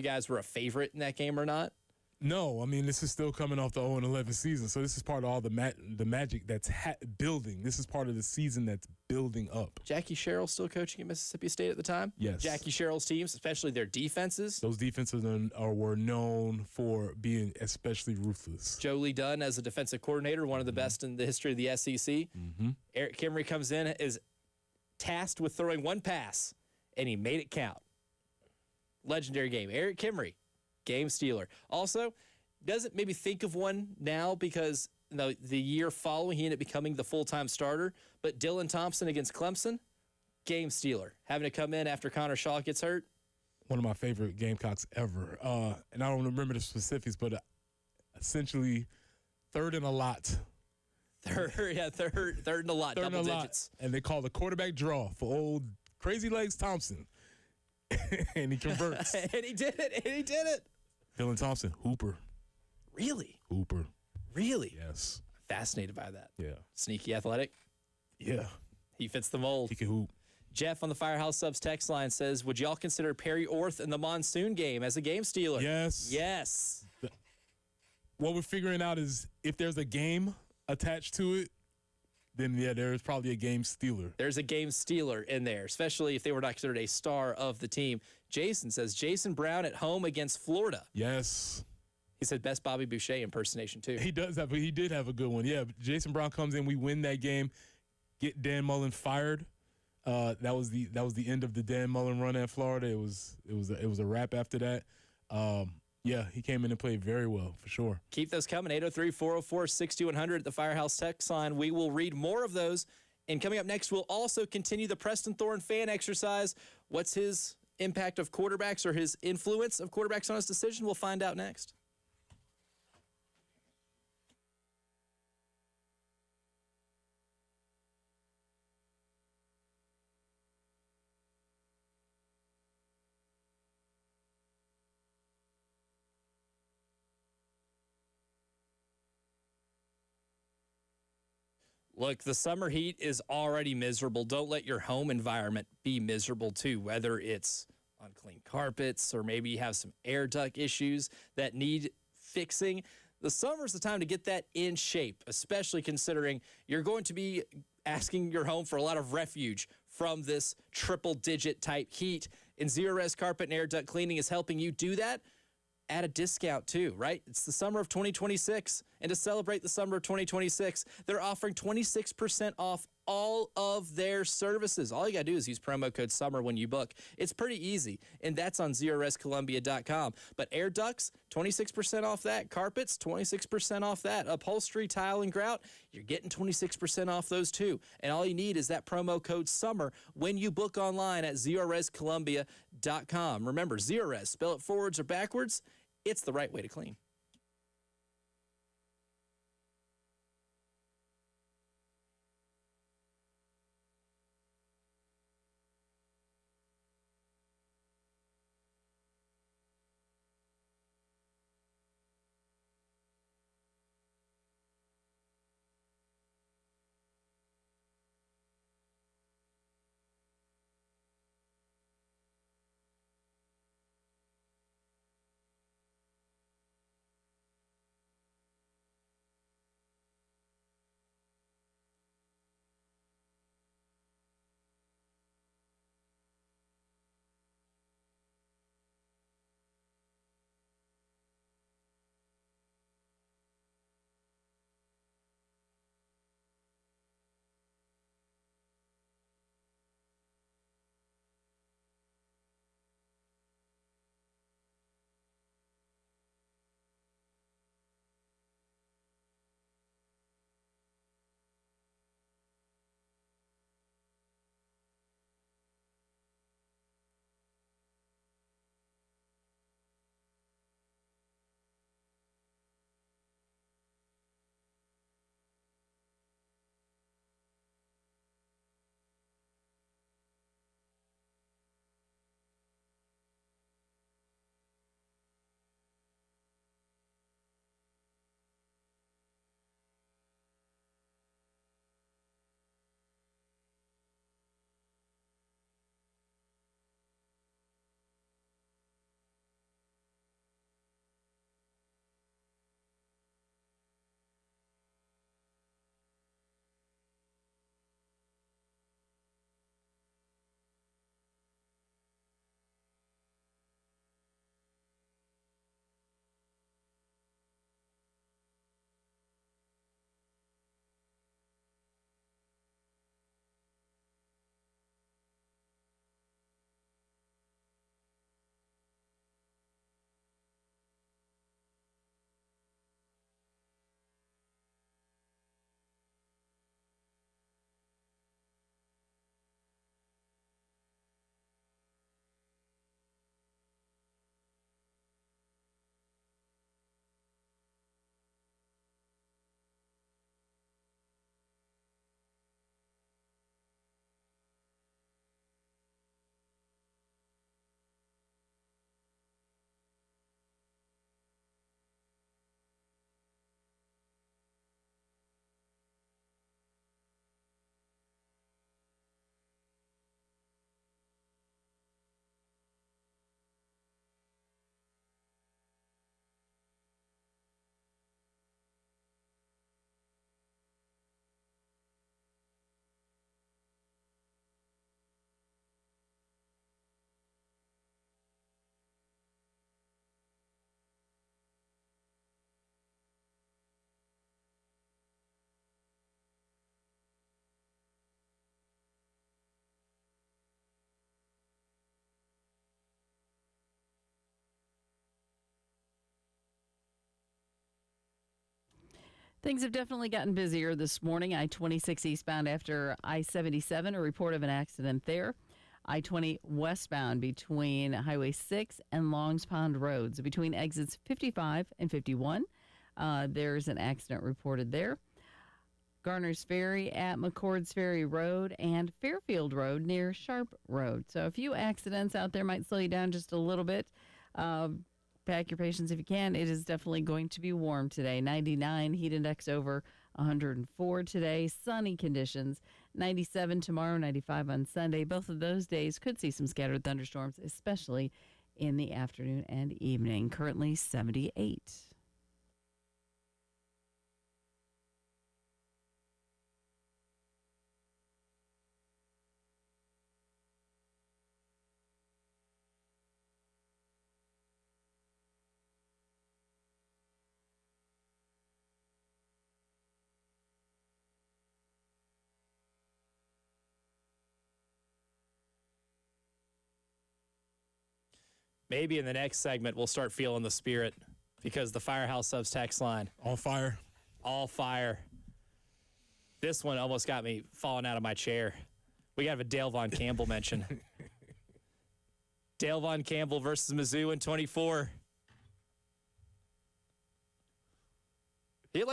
guys were a favorite in that game or not. No, I mean, this is still coming off the 0-11 season, so this is part of all the magic that's building. This is part of the season that's building up. Jackie Sherrill still coaching at Mississippi State at the time? Yes. Jackie Sherrill's teams, especially their defenses. Those defenses were known for being especially ruthless. Joe Lee Dunn as a defensive coordinator, one of the best in the history of the SEC. Mm-hmm. Eric Kimry comes in, is tasked with throwing 1 pass, and he made it count. Legendary game. Eric Kimry, game stealer. Also, doesn't maybe think of one now because the year following he ended up becoming the full-time starter, but Dylan Thompson against Clemson, game stealer. Having to come in after Connor Shaw gets hurt. One of my favorite Gamecocks ever. And I don't remember the specifics, but essentially third and a lot. Third and a lot, double digits. And they call the quarterback draw for old Crazy Legs Thompson. And he converts. And he did it. Dylan Thompson, Hooper. Really? Hooper. Really? Yes. Fascinated by that. Yeah. Sneaky athletic. Yeah. He fits the mold. He can hoop. Jeff on the Firehouse Subs text line says, would y'all consider Perry Orth in the Monsoon game as a game stealer? Yes. Yes. What we're figuring out is if there's a game attached to it, then, yeah, there is probably a game stealer. There's a game stealer in there, especially if they were not considered a star of the team. Jason says, Jason Brown at home against Florida. Yes. He said best Bobby Boucher impersonation, too. He did have a good one. Yeah, Jason Brown comes in, we win that game, get Dan Mullen fired. That was the end of the Dan Mullen run at Florida. It was a wrap after that. Yeah, he came in and played very well, for sure. Keep those coming, 803-404-6100 at the Firehouse text line. We will read more of those. And coming up next, we'll also continue the Preston Thorne fan exercise. What's his impact of quarterbacks or his influence of quarterbacks on his decision? We'll find out next. Look, the summer heat is already miserable. Don't let your home environment be miserable too, whether it's unclean carpets or maybe you have some air duct issues that need fixing. The summer's the time to get that in shape, especially considering you're going to be asking your home for a lot of refuge from this triple-digit type heat. And Zero-Res Carpet and Air Duct Cleaning is helping you do that at a discount too, right? It's the summer of 2026. And to celebrate the summer of 2026, they're offering 26% off all of their services. All you got to do is use promo code SUMMER when you book. It's pretty easy, and that's on ZRSColumbia.com. But air ducts, 26% off that. Carpets, 26% off that. Upholstery, tile, and grout, you're getting 26% off those too. And all you need is that promo code SUMMER when you book online at ZRSColumbia.com. Remember, ZRS, spell it forwards or backwards, it's the right way to clean. Things have definitely gotten busier this morning. I-26 eastbound after I-77, a report of an accident there. I-20 westbound between Highway 6 and Longs Pond Roads. Between exits 55 and 51, there's an accident reported there. Garner's Ferry at McCord's Ferry Road and Fairfield Road near Sharp Road. So a few accidents out there might slow you down just a little bit. Pack your patience if you can. It is definitely going to be warm today. 99, heat index over 104 today. Sunny conditions. 97 tomorrow, 95 on Sunday. Both of those days could see some scattered thunderstorms, especially in the afternoon and evening. Currently 78. Maybe in the next segment we'll start feeling the spirit because the Firehouse Subs text line. All fire. All fire. This one almost got me falling out of my chair. We got to have a Dale Von Campbell mention. Dale Von Campbell versus Mizzou in 24. He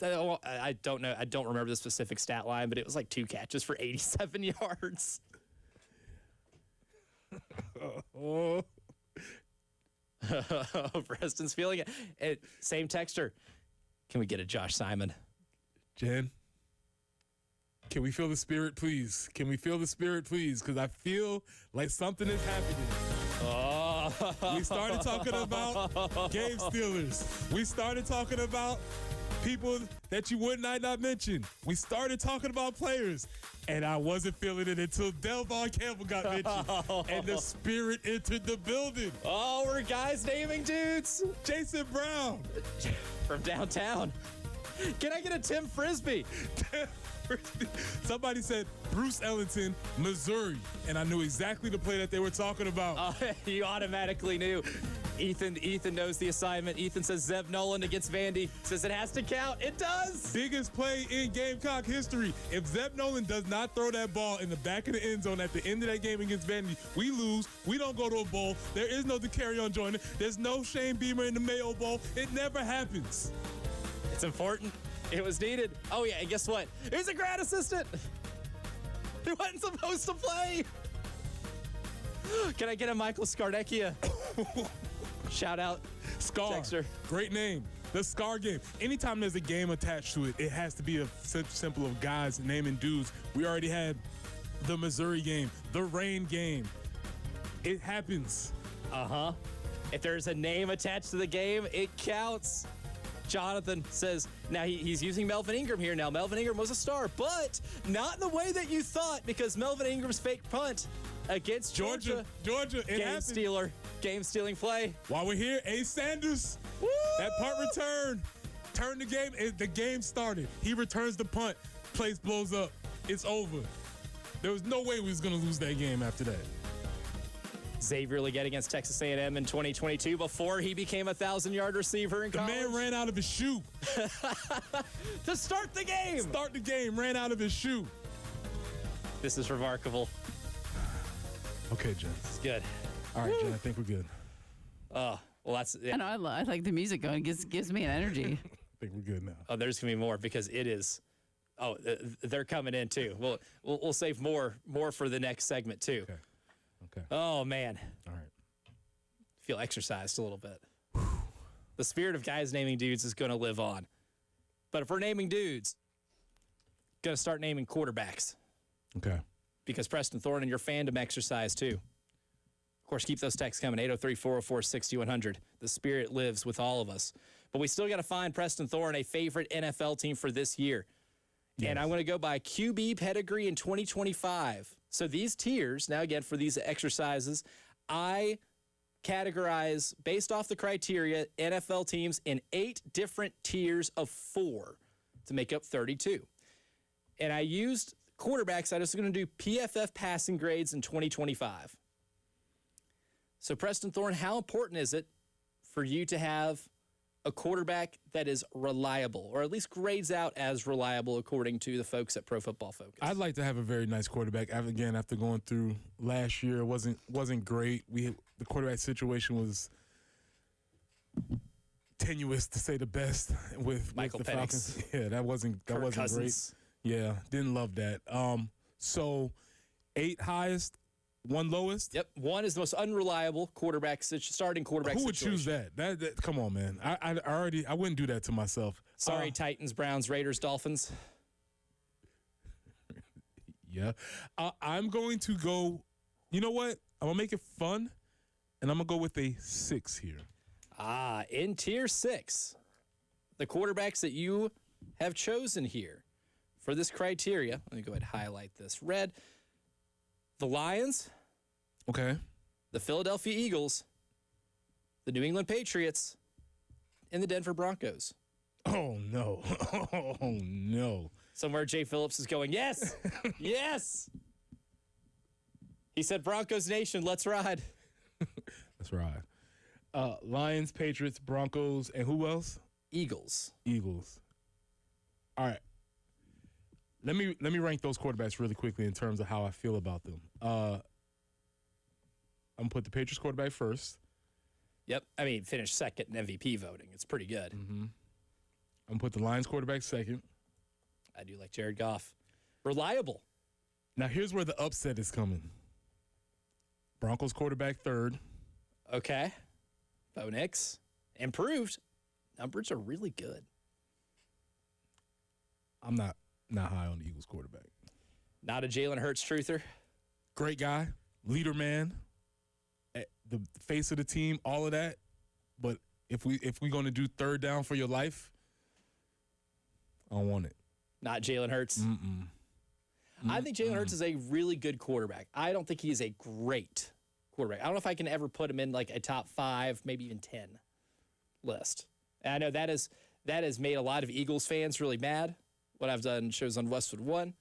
I don't know. I don't remember the specific stat line, but it was like 2 catches for 87 yards. Oh. Preston's feeling it. Same texter. Can we get a Josh Simon? Jen, can we feel the spirit, please? Can we feel the spirit, please? Because I feel like something is happening. Oh. We started talking about game stealers. We started talking about people that you would not mention. We started talking about players, and I wasn't feeling it until Delvon Campbell got mentioned, and the spirit entered the building. Oh, we're guys naming dudes. Jason Brown. From downtown. Can I get a Tim Frisbee? Somebody said Bruce Ellington, Missouri, and I knew exactly the play that they were talking about. You automatically knew. Ethan knows the assignment. Ethan says Zeb Nolan against Vandy. Says it has to count. It does. Biggest play in Gamecock history. If Zeb Nolan does not throw that ball in the back of the end zone at the end of that game against Vandy, we lose. We don't go to a bowl. There is no DeCarrion Joyner. There's no Shane Beamer in the Mayo Bowl. It never happens. It's important. It was needed. Oh, yeah, and guess what? It was a grad assistant. He wasn't supposed to play. Can I get a Michael Scarnecchia? Shout out. Scar. Texter. Great name. The Scar game. Anytime there's a game attached to it, it has to be a simple of guys naming dudes. We already had the Missouri game, the Rain game. It happens. Uh-huh. If there's a name attached to the game, it counts. Jonathan says, now he's using Melvin Ingram here. Now, Melvin Ingram was a star, but not in the way that you thought, because Melvin Ingram's fake punt against Georgia. It Game-stealing play. While we're here, Ace Sanders, Woo! that punt return, turned the game. The game started. He returns the punt. Place blows up. It's over. There was no way we was going to lose that game after that. Xavier Legette against Texas A&M in 2022 before he became a 1,000-yard receiver in college. The man ran out of his shoe. To start the game. Start the game, ran out of his shoe. This is remarkable. Okay, Jen. It's good. All right, Jen, I think we're good. Well, that's it. I know, I like the music going. It gives me an energy. I think we're good now. Oh, there's going to be more because it is. Oh, they're coming in too. We'll save more for the next segment too. Okay. Oh, man. All right. Feel exercised a little bit. The spirit of guys naming dudes is going to live on. But if we're naming dudes, going to start naming quarterbacks. Okay. Because Preston Thorne and your fandom exercise too. Of course, keep those texts coming, 803-404-6100. The spirit lives with all of us. But we still got to find Preston Thorne a favorite NFL team for this year. Yes. And I'm going to go by QB pedigree in 2025. So these tiers, now again, for these exercises, I categorize, based off the criteria, NFL teams in 8 different tiers of 4 to make up 32. And I used quarterbacks. I was going to do PFF passing grades in 2025. So, Preston Thorne, how important is it for you to have a quarterback that is reliable, or at least grades out as reliable according to the folks at Pro Football Focus? I'd like to have a very nice quarterback. Again, after going through last year, it wasn't great. The quarterback situation was tenuous, to say the best, with Michael the Penix. Falcons. Yeah, that wasn't Cousins. great. Yeah, didn't love that. So 8 highest, 1 lowest. Yep, 1 is the most unreliable starting quarterback. Who would situation. choose that? That? Come on, man. I wouldn't do that to myself. Sorry, Titans, Browns, Raiders, Dolphins. Yeah. I'm going to go, you know what? I'm going to make it fun, and I'm going to go with a 6 here. In tier 6, the quarterbacks that you have chosen here for this criteria, let me go ahead and highlight this. Red, the Lions. Okay. The Philadelphia Eagles, the New England Patriots, and the Denver Broncos. Oh, no. Oh, no. Somewhere Jay Phillips is going, yes, yes. He said, Broncos Nation, let's ride. Let's ride. Lions, Patriots, Broncos, and who else? Eagles. Eagles. All right. Let me rank those quarterbacks really quickly in terms of how I feel about them. I'm gonna put the Patriots quarterback first. Yep. I mean, finished second in MVP voting. It's pretty good. Mm-hmm. I'm gonna put the Lions quarterback second. I do like Jared Goff. Reliable. Now here's where the upset is coming. Broncos quarterback third. Okay. Bo Nix. Improved. Numbers are really good. I'm not high on the Eagles quarterback. Not a Jalen Hurts truther. Great guy, leader man, the face of the team, all of that. But if we're going to do third down for your life, I don't want it. Not Jalen Hurts. Mm-mm. I think Jalen Hurts is a really good quarterback. I don't think he is a great quarterback. I don't know if I can ever put him in like a top 5, maybe even 10 list. And I know that has made a lot of Eagles fans really mad when I've done shows on Westwood One.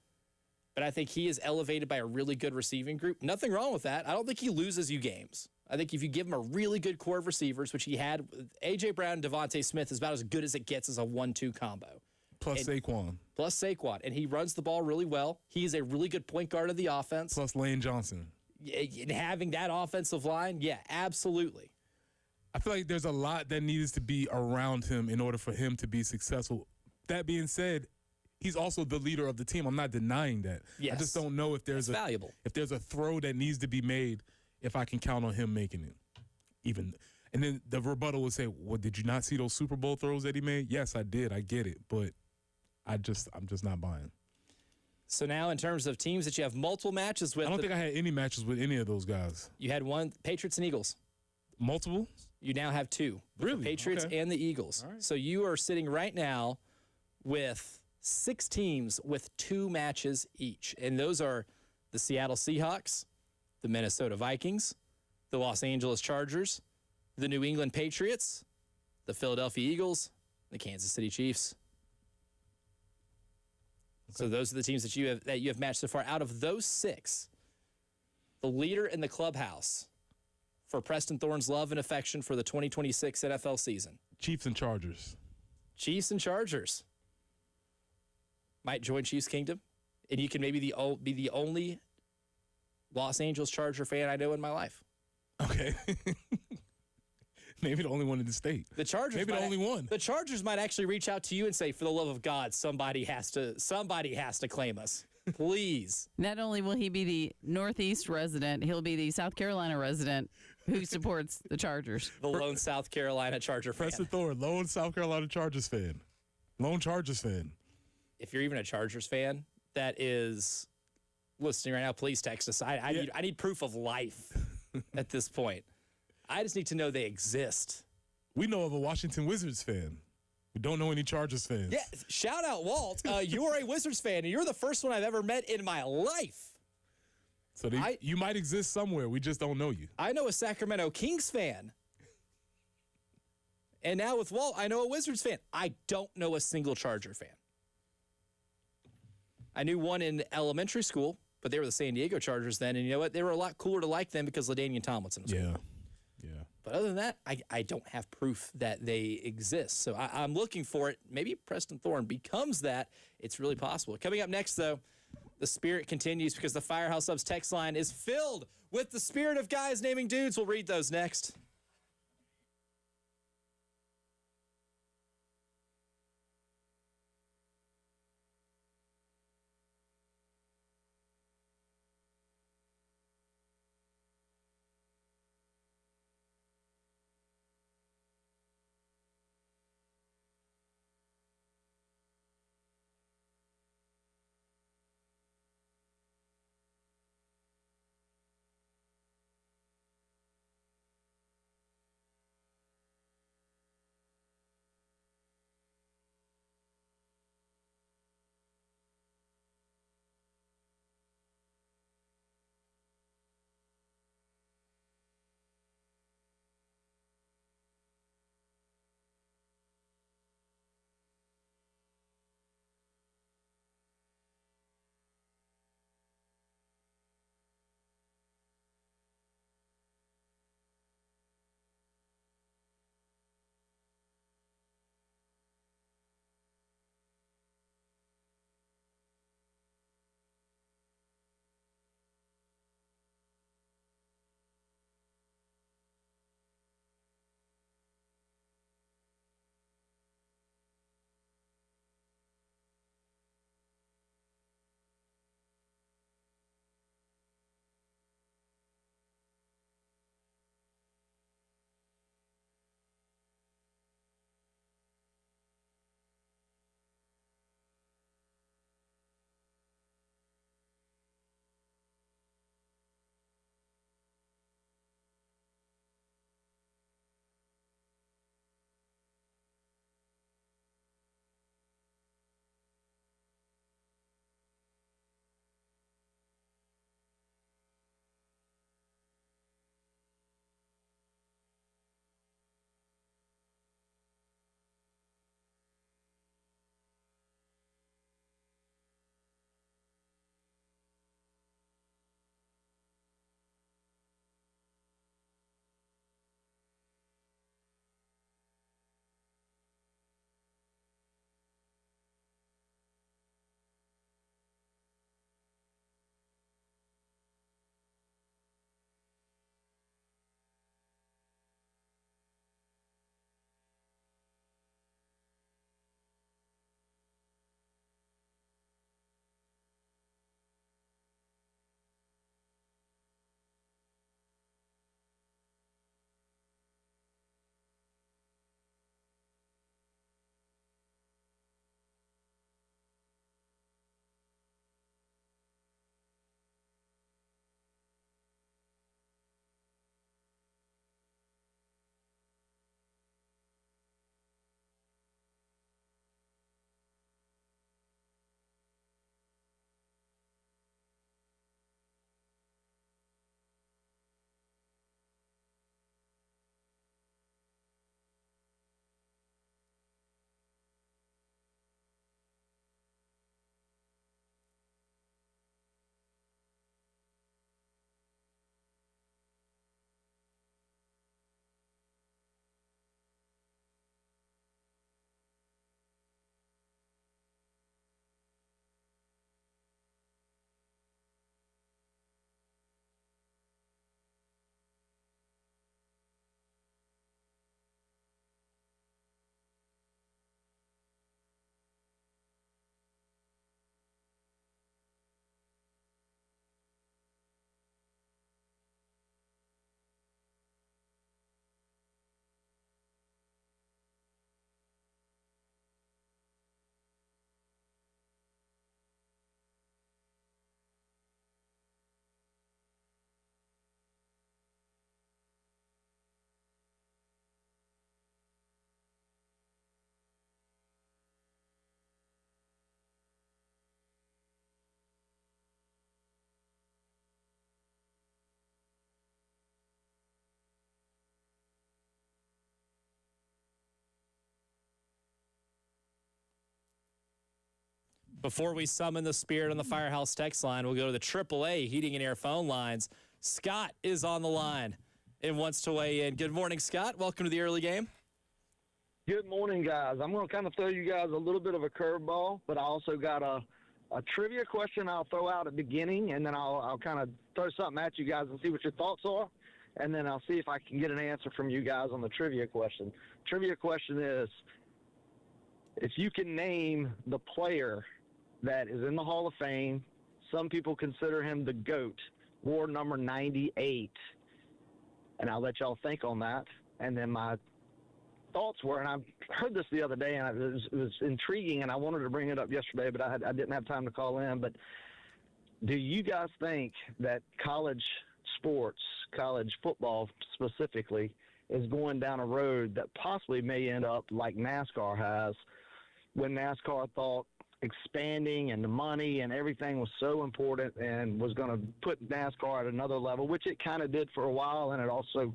But I think he is elevated by a really good receiving group. Nothing wrong with that. I don't think he loses you games. I think if you give him a really good core of receivers, which he had, A.J. Brown and Devontae Smith is about as good as it gets as a 1-2 combo. Plus Saquon. And he runs the ball really well. He's a really good point guard of the offense. Plus Lane Johnson. And having that offensive line, yeah, absolutely. I feel like there's a lot that needs to be around him in order for him to be successful. That being said, he's also the leader of the team. I'm not denying that. Yes. I just don't know if there's valuable. If there's a throw that needs to be made, if I can count on him making it. And then the rebuttal would say, "Well, did you not see those Super Bowl throws that he made?" Yes, I did. I get it, but I'm just not buying. So now in terms of teams that you have multiple matches with, I don't think I had any matches with any of those guys. You had one, Patriots and Eagles. Multiple? You now have 2. Really? The Patriots and the Eagles. All right. So you are sitting right now with 6 teams with 2 matches each. And those are the Seattle Seahawks, the Minnesota Vikings, the Los Angeles Chargers, the New England Patriots, the Philadelphia Eagles, the Kansas City Chiefs. So those are the teams that you have matched so far. Out of those 6, the leader in the clubhouse for Preston Thorne's love and affection for the 2026 NFL season. Chiefs and Chargers. Chiefs and Chargers. Might join Chiefs Kingdom. And you can maybe be the only Los Angeles Charger fan I know in my life. Okay. Maybe the only one in the state. The Chargers. Maybe the only one. The Chargers might actually reach out to you and say, for the love of God, somebody has to claim us. Please. Not only will he be the Northeast resident, he'll be the South Carolina resident who supports the Chargers. The lone South Carolina Charger fan. Preston Thorne, lone South Carolina Chargers fan. Lone Chargers fan. If you're even a Chargers fan that is listening right now, please text us. I need proof of life at this point. I just need to know they exist. We know of a Washington Wizards fan. We don't know any Chargers fans. Yeah, shout out, Walt. You are a Wizards fan, and you're the first one I've ever met in my life. So you might exist somewhere. We just don't know you. I know a Sacramento Kings fan. And now with Walt, I know a Wizards fan. I don't know a single Charger fan. I knew one in elementary school, but they were the San Diego Chargers then. And you know what? They were a lot cooler to like them because LaDainian Tomlinson was cool. Yeah. But other than that, I don't have proof that they exist. So I'm looking for it. Maybe Preston Thorne becomes that. It's really possible. Coming up next, though, the spirit continues because the Firehouse Subs text line is filled with the spirit of guys naming dudes. We'll read those next. Before we summon the spirit on the Firehouse text line, we'll go to the AAA Heating and Air phone lines. Scott is on the line and wants to weigh in. Good morning, Scott. Welcome to the early game. Good morning, guys. I'm going to kind of throw you guys a little bit of a curveball, but I also got a trivia question I'll throw out at the beginning, and then I'll kind of throw something at you guys and see what your thoughts are, and then I'll see if I can get an answer from you guys on the trivia question. Trivia question is, if you can name the player that is in the Hall of Fame, some people consider him the GOAT, wore number 98, and I'll let y'all think on that, and then my thoughts were, and I heard this the other day, and it was intriguing, and I wanted to bring it up yesterday, but I didn't have time to call in. But do you guys think that college sports, college football specifically, is going down a road that possibly may end up like NASCAR has, when NASCAR thought expanding and the money and everything was so important and was going to put NASCAR at another level, which it kind of did for a while, and it also,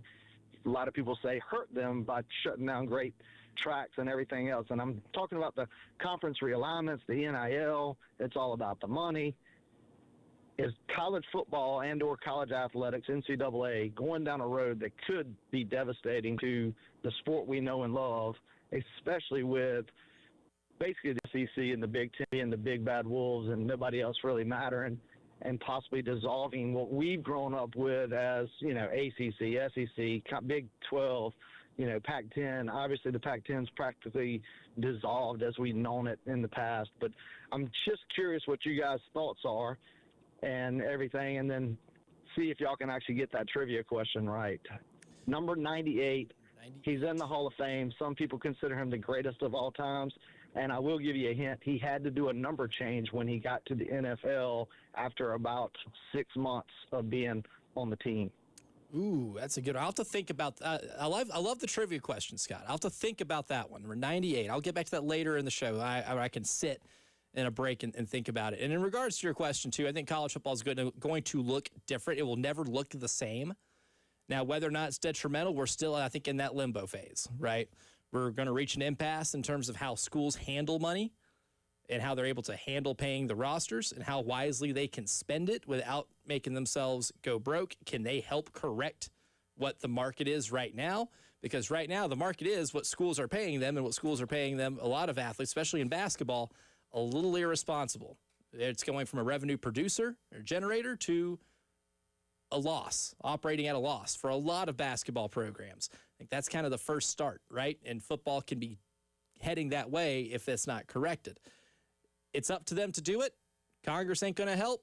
a lot of people say, hurt them by shutting down great tracks and everything else. And I'm talking about the conference realignments, the NIL. It's all about the money. Is college football and or college athletics, NCAA, going down a road that could be devastating to the sport we know and love, especially with basically the SEC and the Big Ten and the big bad wolves and nobody else really mattering, and possibly dissolving what we've grown up with as, ACC, SEC, Big 12, Pac-10. Obviously, the Pac-10's practically dissolved as we've known it in the past. But I'm just curious what you guys' thoughts are and everything, and then see if y'all can actually get that trivia question right. Number 98, he's in the Hall of Fame. Some people consider him the greatest of all times. And I will give you a hint. He had to do a number change when he got to the NFL after about 6 months of being on the team. Ooh, that's a good one. I'll have to think about that. I love the trivia question, Scott. I'll have to think about that one. Number 98. I'll get back to that later in the show. I can sit in a break and think about it. And in regards to your question, too, I think college football is going to look different. It will never look the same. Now, whether or not it's detrimental, we're still, I think, in that limbo phase, right? We're going to reach an impasse in terms of how schools handle money and how they're able to handle paying the rosters and how wisely they can spend it without making themselves go broke. Can they help correct what the market is right now? Because right now the market is what schools are paying them, and what schools are paying them, a lot of athletes, especially in basketball, a little irresponsible. It's going from a revenue producer or generator to a loss, operating at a loss for a lot of basketball programs. I think that's kind of the first start, right? And football can be heading that way if it's not corrected. It's up to them to do it. Congress ain't going to help.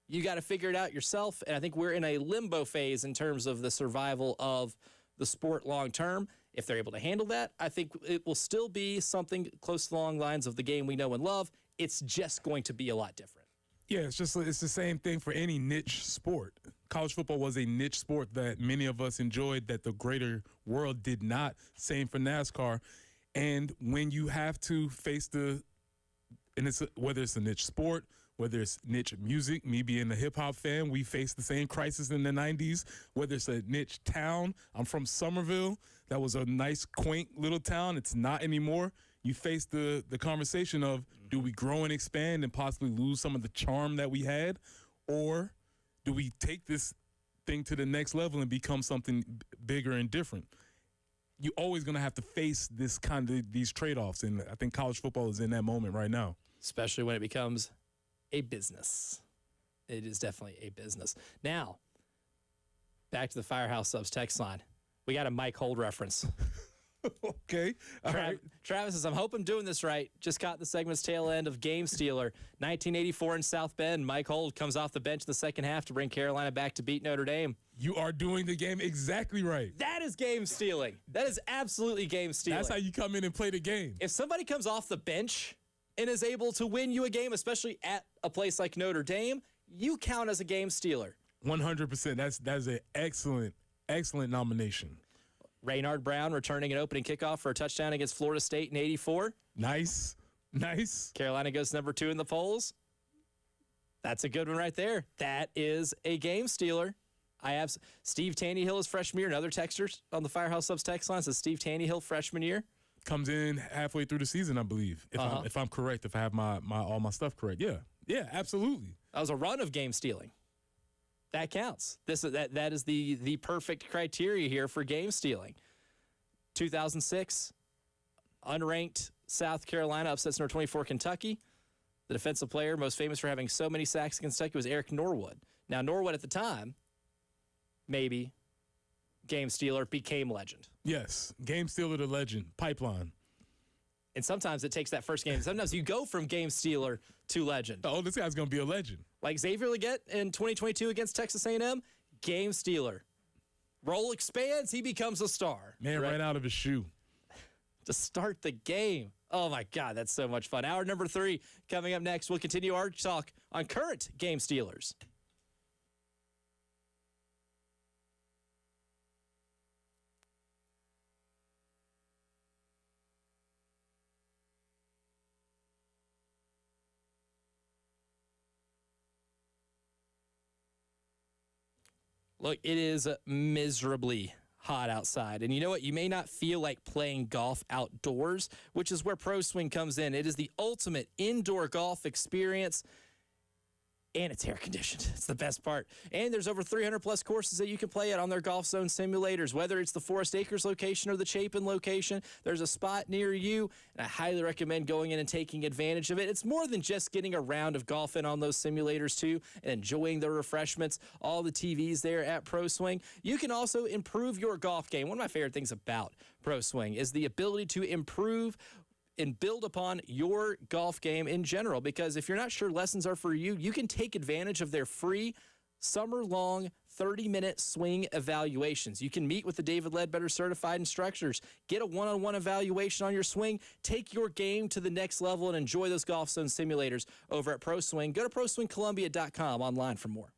You got to figure it out yourself. And I think we're in a limbo phase in terms of the survival of the sport long term. If they're able to handle that, I think it will still be something close to the long lines of the game we know and love. It's just going to be a lot different. Yeah, it's the same thing for any niche sport. College football was a niche sport that many of us enjoyed that the greater world did not. Same for NASCAR. And when you have to face whether it's a niche sport, whether it's niche music, me being a hip-hop fan, we faced the same crisis in the 90s. Whether it's a niche town, I'm from Somerville. That was a nice, quaint little town. It's not anymore. You face the conversation of, do we grow and expand and possibly lose some of the charm that we had? Or do we take this thing to the next level and become something bigger and different? You're always going to have to face these trade-offs, and I think college football is in that moment right now. Especially when it becomes a business. It is definitely a business. Now, back to the Firehouse Subs text line. We got a Mike Hold reference. Okay. All right. Travis says, I'm hoping I'm doing this right. Just caught the segment's tail end of Game Stealer. 1984 in South Bend. Mike Hold comes off the bench in the second half to bring Carolina back to beat Notre Dame. You are doing the game exactly right. That is game stealing. That is absolutely game stealing. That's how you come in and play the game. If somebody comes off the bench and is able to win you a game, especially at a place like Notre Dame, you count as a game stealer. 100%. That's an excellent nomination. Raynard Brown returning an opening kickoff for a touchdown against Florida State in 84. Nice. Carolina goes number 2 in the polls. That's a good one right there. That is a game stealer. I have Steve Tannehill is freshman year. Another texter on the Firehouse Subs text line says Steve Tannehill freshman year. comes in halfway through the season, I believe. If I'm correct, if I have my all my stuff correct. Yeah, absolutely. That was a run of game stealing. That counts. That is the perfect criteria here for game stealing. 2006, unranked South Carolina upsets number 24 Kentucky. The defensive player most famous for having so many sacks against Kentucky was Eric Norwood. Now, Norwood at the time, maybe game stealer, became legend. Yes, game stealer to legend, pipeline. And sometimes it takes that first game. Sometimes you go from game stealer to legend. Oh, this guy's going to be a legend. Like Xavier Legette in 2022 against Texas A&M, game stealer. Role expands, he becomes a star. Man, right out of his shoe. To start the game. Oh, my God, that's so much fun. Hour number 3 coming up next. We'll continue our talk on current game stealers. Look, it is miserably hot outside. And you know what? You may not feel like playing golf outdoors, which is where Pro Swing comes in. It is the ultimate indoor golf experience. And it's air conditioned. It's the best part. And there's over 300 plus courses that you can play at on their Golf Zone simulators. Whether it's the Forest Acres location or the Chapin location, there's a spot near you. And I highly recommend going in and taking advantage of it. It's more than just getting a round of golf in on those simulators too and enjoying the refreshments, all the TVs there at Pro Swing. You can also improve your golf game. One of my favorite things about Pro Swing is the ability to improve and build upon your golf game in general, because if you're not sure lessons are for you, you can take advantage of their free summer-long 30-minute swing evaluations. You can meet with the David Ledbetter certified instructors, get a one-on-one evaluation on your swing, take your game to the next level, and enjoy those Golf Zone simulators over at Pro Swing. Go to ProSwingColumbia.com online for more.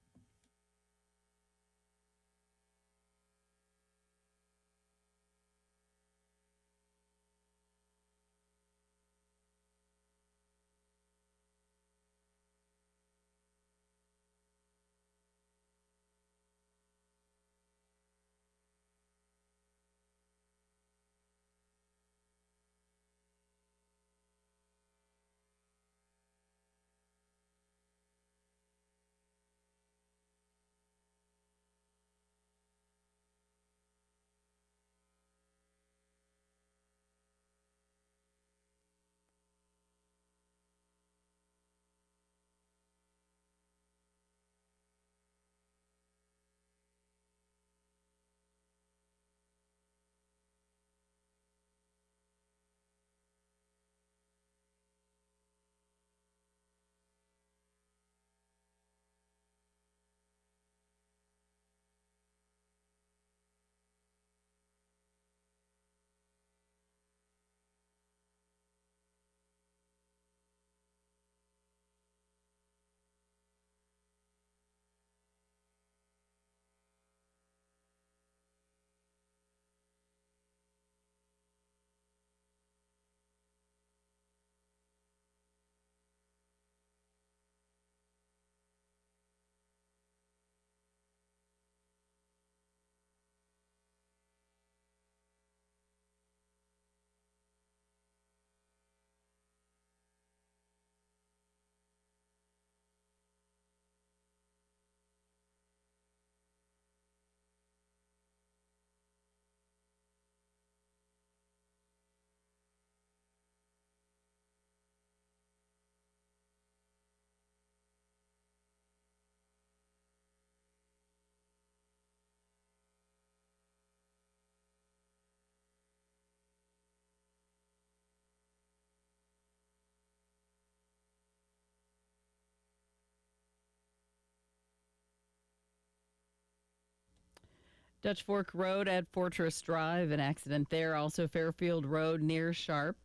Dutch Fork Road at Fortress Drive, an accident there. Also Fairfield Road near Sharp.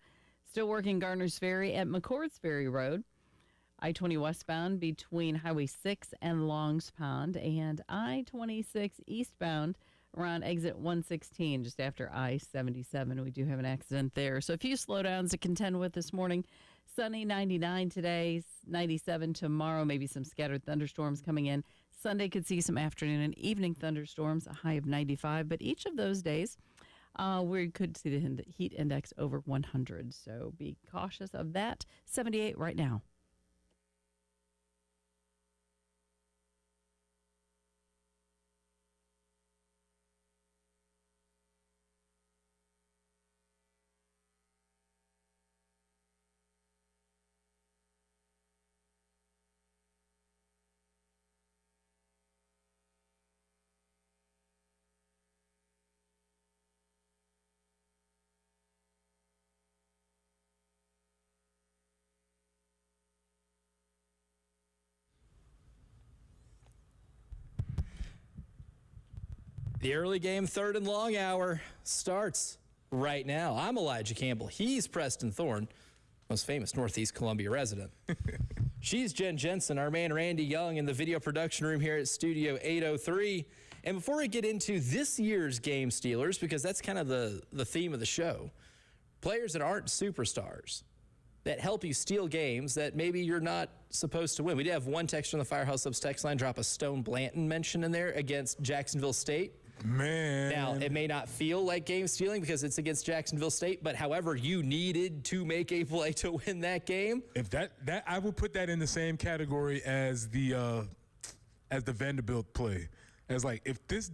Still working Garner's Ferry at McCord's Ferry Road. I-20 westbound between Highway 6 and Longs Pond, and I-26 eastbound around exit 116, just after I-77. We do have an accident there. So a few slowdowns to contend with this morning. Sunny, 99 today, 97 tomorrow, maybe some scattered thunderstorms coming in. Sunday could see some afternoon and evening thunderstorms, a high of 95. But each of those days, We could see the heat index over 100, so be cautious of that. 78 right now. The early game, third and long hour, starts right now. I'm Elijah Campbell. He's Preston Thorne, most famous Northeast Columbia resident. She's Jen Jensen, our man Randy Young in the video production room here at Studio 803. And before we get into this year's game stealers, because that's kind of the theme of the show, players that aren't superstars, that help you steal games that maybe you're not supposed to win. We did have one texter on the Firehouse Subs text line drop a Stone Blanton mention in there against Jacksonville State. Man. Now, it may not feel like game stealing because it's against Jacksonville State, but however, you needed to make a play to win that game. If that I would put that in the same category as the Vanderbilt play. As like, if this,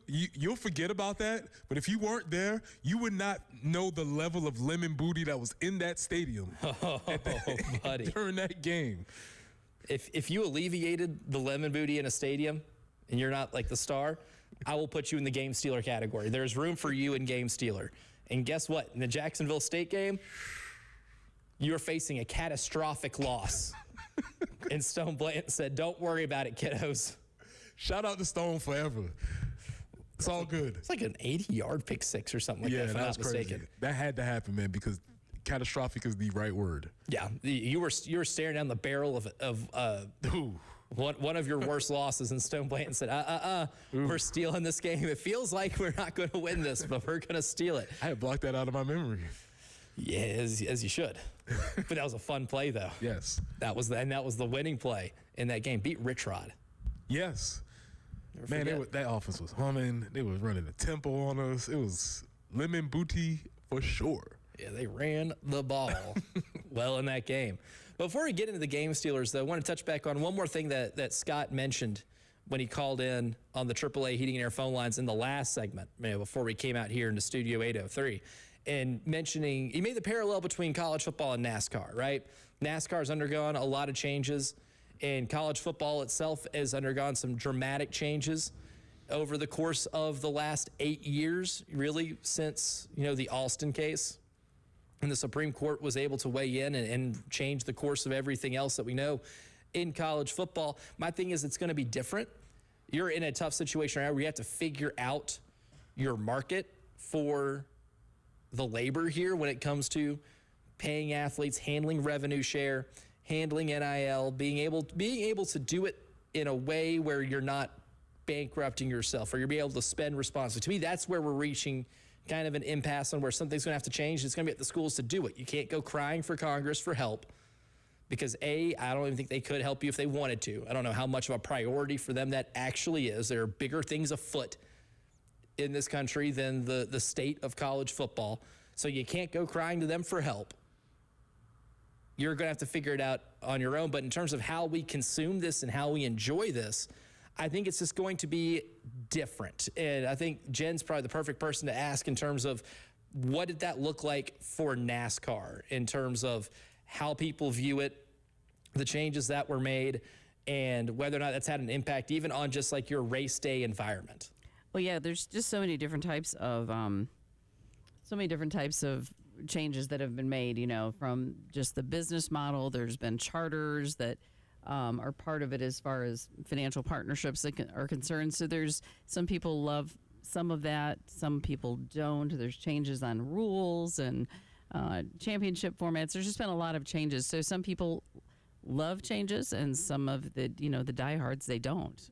you'll forget about that, but if you weren't there, you would not know the level of lemon booty that was in that stadium Buddy. during that game. If you alleviated the lemon booty in a stadium and you're not like the star, I will put you in the game stealer category. There's room for you in game stealer. And guess what? In the Jacksonville State game, you're facing a catastrophic loss. And Stone Blanton said, don't worry about it, kiddos. Shout out to Stone forever. It's all good. It's like an 80-yard pick six or something like that, if I'm not crazy. mistaken. That had to happen, man, because catastrophic is the right word. Yeah, you were staring down the barrel of one of your worst losses, and Stone Blanton said, we're stealing this game. It feels like we're not going to win this, but we're going to steal it. I had blocked that out of my memory. Yeah, as you should. But that was a fun play, though. Yes. That was the winning play in that game. Beat Rich Rod. Yes. Man, that offense was humming. They was running a tempo on us. It was lemon booty for sure. Yeah, they ran the ball well in that game. Before we get into the game stealers, though, I want to touch back on one more thing that Scott mentioned when he called in on the AAA Heating and Air phone lines in the last segment, before we came out here into Studio 803, and mentioning, he made the parallel between college football and NASCAR, right? NASCAR has undergone a lot of changes, and college football itself has undergone some dramatic changes over the course of the last 8 years, really since, the Alston case. And the Supreme Court was able to weigh in and change the course of everything else that we know in college football. My thing is, it's going to be different. You're in a tough situation right now where you have to figure out your market for the labor here when it comes to paying athletes, handling revenue share, handling NIL, being able to do it in a way where you're not bankrupting yourself, or you're being able to spend responsibly. To me, that's where we're reaching kind of an impasse on where something's going to have to change. It's going to be at the schools to do it. You can't go crying for Congress for help because, I don't even think they could help you if they wanted to. I don't know how much of a priority for them that actually is. There are bigger things afoot in this country than the state of college football. So you can't go crying to them for help. You're going to have to figure it out on your own. But in terms of how we consume this and how we enjoy this, I think it's just going to be different. And I think Jen's probably the perfect person to ask in terms of what did that look like for NASCAR in terms of how people view it, the changes that were made, and whether or not that's had an impact even on just like your race day environment. Well, yeah, there's just so many different types of changes that have been made, from just the business model. There's been charters that are part of it as far as financial partnerships that are concerned. So there's some people love some of that, some people don't. There's changes on rules and championship formats. There's just been a lot of changes. So some people love changes, and some of the the diehards, they don't.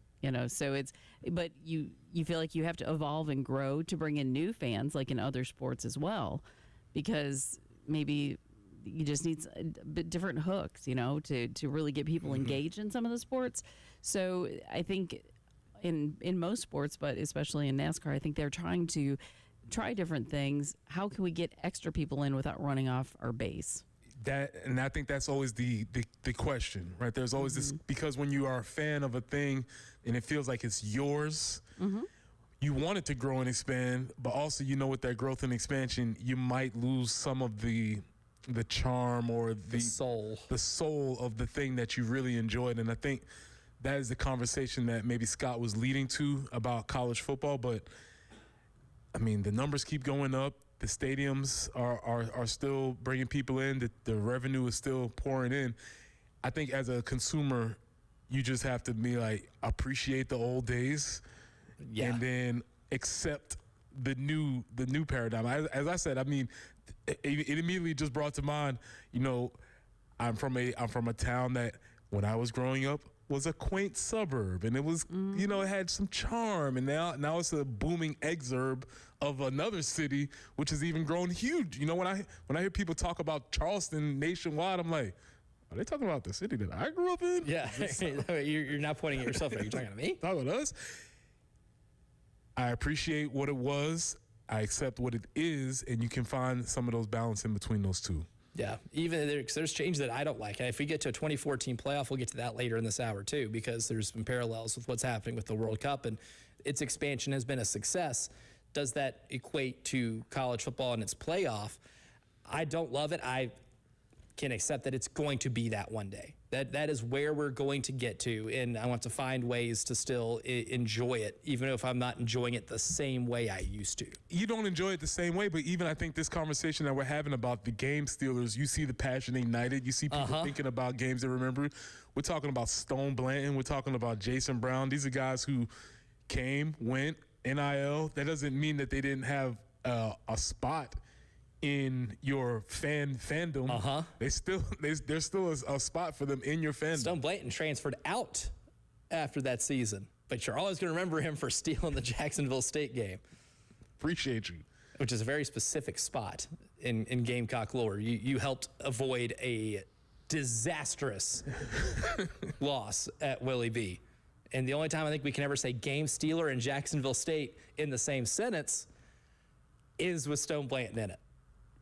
So but you feel like you have to evolve and grow to bring in new fans, like in other sports as well, because maybe you just need a bit different hooks, to really get people engaged in some of the sports. So I think in most sports, but especially in NASCAR, I think they're trying to try different things. How can we get extra people in without running off our base? And I think that's always the question, right? There's always this, because when you are a fan of a thing and it feels like it's yours, you want it to grow and expand, but also with that growth and expansion, you might lose some of the charm or the soul of the thing that you really enjoyed. And I think that is the conversation that maybe Scott was leading to about college football. But I mean, the numbers keep going up. The stadiums are still bringing people in. The revenue is still pouring in. I think as a consumer, you just have to be like, appreciate the old days, and then accept the new paradigm. As I said, I mean, it immediately just brought to mind. I'm from a town that when I was growing up was a quaint suburb, and it was it had some charm, and now it's a booming exurb of another city which has even grown huge. When I hear people talk about Charleston nationwide, I'm like, are they talking about the city that I grew up in? Yeah. You're not pointing at yourself. Are you talking to me? Talking about us. I appreciate what it was. I accept what it is, and you can find some of those balance in between those two. Yeah, even there's change that I don't like. And if we get to a 2014 playoff, we'll get to that later in this hour too, because there's some parallels with what's happening with the World Cup, and its expansion has been a success. Does that equate to college football and its playoff? I don't love it. I can accept that it's going to be that one day. That is where we're going to get to, and I want to find ways to still enjoy it, even if I'm not enjoying it the same way I used to. You don't enjoy it the same way, but even I think this conversation that we're having about the game stealers, you see the passion ignited. You see people thinking about games they remember. We're talking about Stone Blanton. We're talking about Jason Brown. These are guys who came, went, NIL. That doesn't mean that they didn't have a spot in your fandom. There's still a spot for them in your fandom. Stone Blanton transferred out after that season, but you're always going to remember him for stealing the Jacksonville State game. Appreciate you. Which is a very specific spot in Gamecock lore. You helped avoid a disastrous loss at Willie B. And the only time I think we can ever say game stealer and Jacksonville State in the same sentence is with Stone Blanton in it.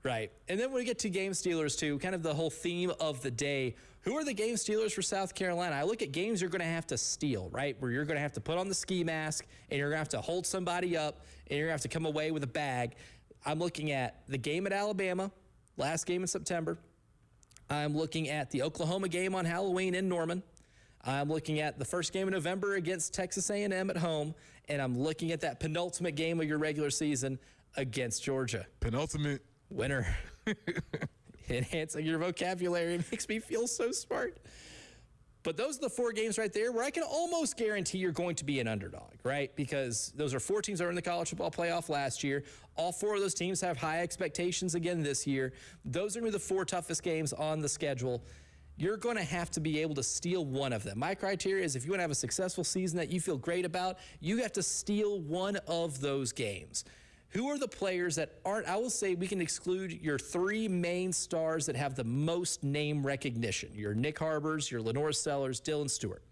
Right. And then when we get to game stealers too, kind of the whole theme of the day, who are the game stealers for South Carolina? I look at games you're going to have to steal, right? Where you're going to have to put on the ski mask and you're going to have to hold somebody up and you're going to have to come away with a bag. I'm looking at the game at Alabama, last game in September. I'm looking at the Oklahoma game on Halloween in Norman. I'm looking at the first game in November against Texas A&M at home. And I'm looking at that penultimate game of your regular season against Georgia. Penultimate. Winner. Enhancing your vocabulary makes me feel so smart. But those are the four games right there where I can almost guarantee you're going to be an underdog, right? Because those are four teams that were in the college football playoff last year. All four of those teams have high expectations again this year. Those are going to be the four toughest games on the schedule. You're going to have to be able to steal one of them. My criteria is if you want to have a successful season that you feel great about, you have to steal one of those games. Who are the players that aren't, I will say we can exclude your three main stars that have the most name recognition, your Nick Harbors, your Lenore Sellers, Dylan Stewart.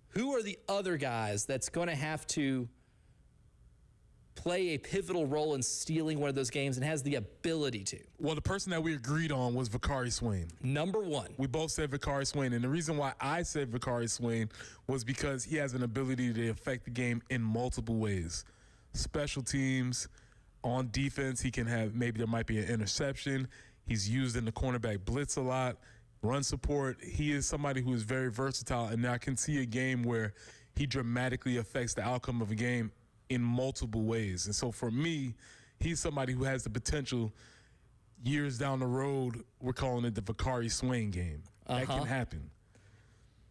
Who are the other guys that's going to have to play a pivotal role in stealing one of those games and has the ability to? Well, the person that we agreed on was Vakari Swain. Number one. We both said Vakari Swain, and the reason why I said Vakari Swain was because he has an ability to affect the game in multiple ways. Special teams, on defense, he can have, maybe there might be an interception. He's used in the cornerback blitz a lot. Run support, he is somebody who is very versatile, and I can see a game where he dramatically affects the outcome of a game in multiple ways. And so for me, he's somebody who has the potential years down the road, we're calling it the Vakari Swain game. That can happen.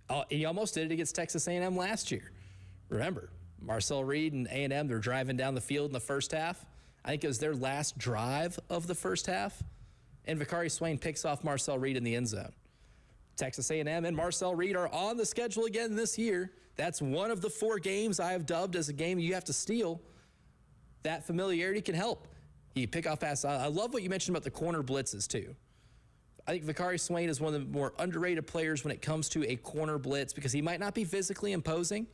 Oh, he almost did it against Texas A&M last year. Remember, Marcel Reed and A&M, they're driving down the field in the first half. I think it was their last drive of the first half. And Vakari Swain picks off Marcel Reed in the end zone. Texas A&M and Marcel Reed are on the schedule again this year. That's one of the four games I have dubbed as a game you have to steal. That familiarity can help. You pick off passes. I love what you mentioned about the corner blitzes, too. I think Vakari Swain is one of the more underrated players when it comes to a corner blitz because he might not be physically imposing,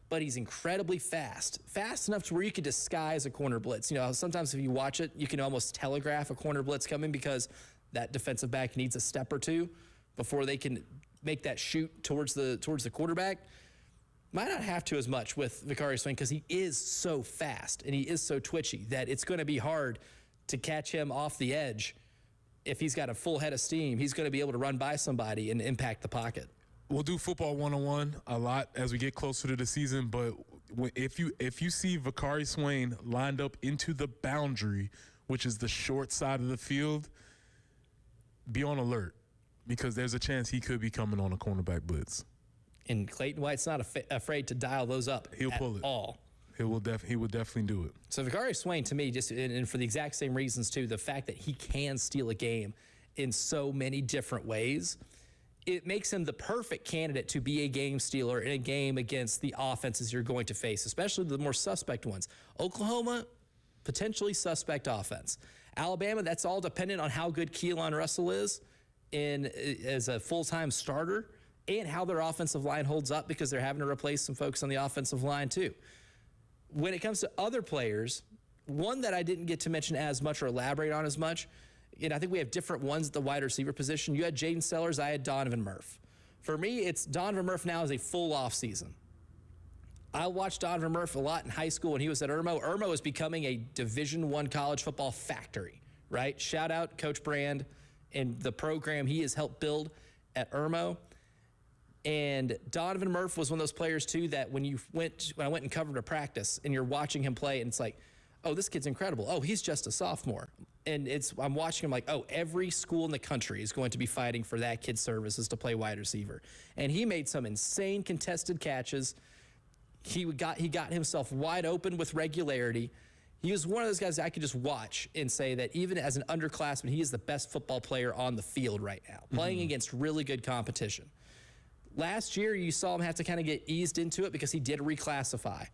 but he's incredibly fast. Fast enough to where you could disguise a corner blitz. You know, sometimes if you watch it, you can almost telegraph a corner blitz coming because that defensive back needs a step or two before they can make that shoot towards the quarterback. Might not have to as much with Vicari Swain because he is so fast and he is so twitchy that it's going to be hard to catch him off the edge. If he's got a full head of steam, he's going to be able to run by somebody and impact the pocket. We'll do football 101 a lot as we get closer to the season, but if you see Vicari Swain lined up into the boundary, which is the short side of the field, be on alert because there's a chance he could be coming on a cornerback blitz. And Clayton White's not afraid to dial those up. He'll pull it. All. He will definitely do it. So Vicari Swain, to me, just and for the exact same reasons too, the fact that he can steal a game in so many different ways, it makes him the perfect candidate to be a game stealer in a game against the offenses you're going to face, especially the more suspect ones. Oklahoma, potentially suspect offense. Alabama, that's all dependent on how good Keelan Russell is as a full-time starter and how their offensive line holds up because they're having to replace some folks on the offensive line too. When it comes to other players, one that I didn't get to mention as much or elaborate on as much, and I think we have different ones at the wide receiver position. You had Jaden Sellers, I had Donovan Murph. For me, it's Donovan Murph now is a full off season. I watched Donovan Murph a lot in high school when he was at Irmo. Irmo is becoming a Division I college football factory, right? Shout out Coach Brand and the program he has helped build at Irmo. And Donovan Murph was one of those players too that when I went and covered a practice and you're watching him play and it's like, oh, this kid's incredible. Oh, he's just a sophomore. And I'm watching him like, oh, every school in the country is going to be fighting for that kid's services to play wide receiver. And he made some insane contested catches. He got himself wide open with regularity. He was one of those guys that I could just watch and say that even as an underclassman, he is the best football player on the field right now, playing against really good competition. Last year, you saw him have to kind of get eased into it because he did reclassify.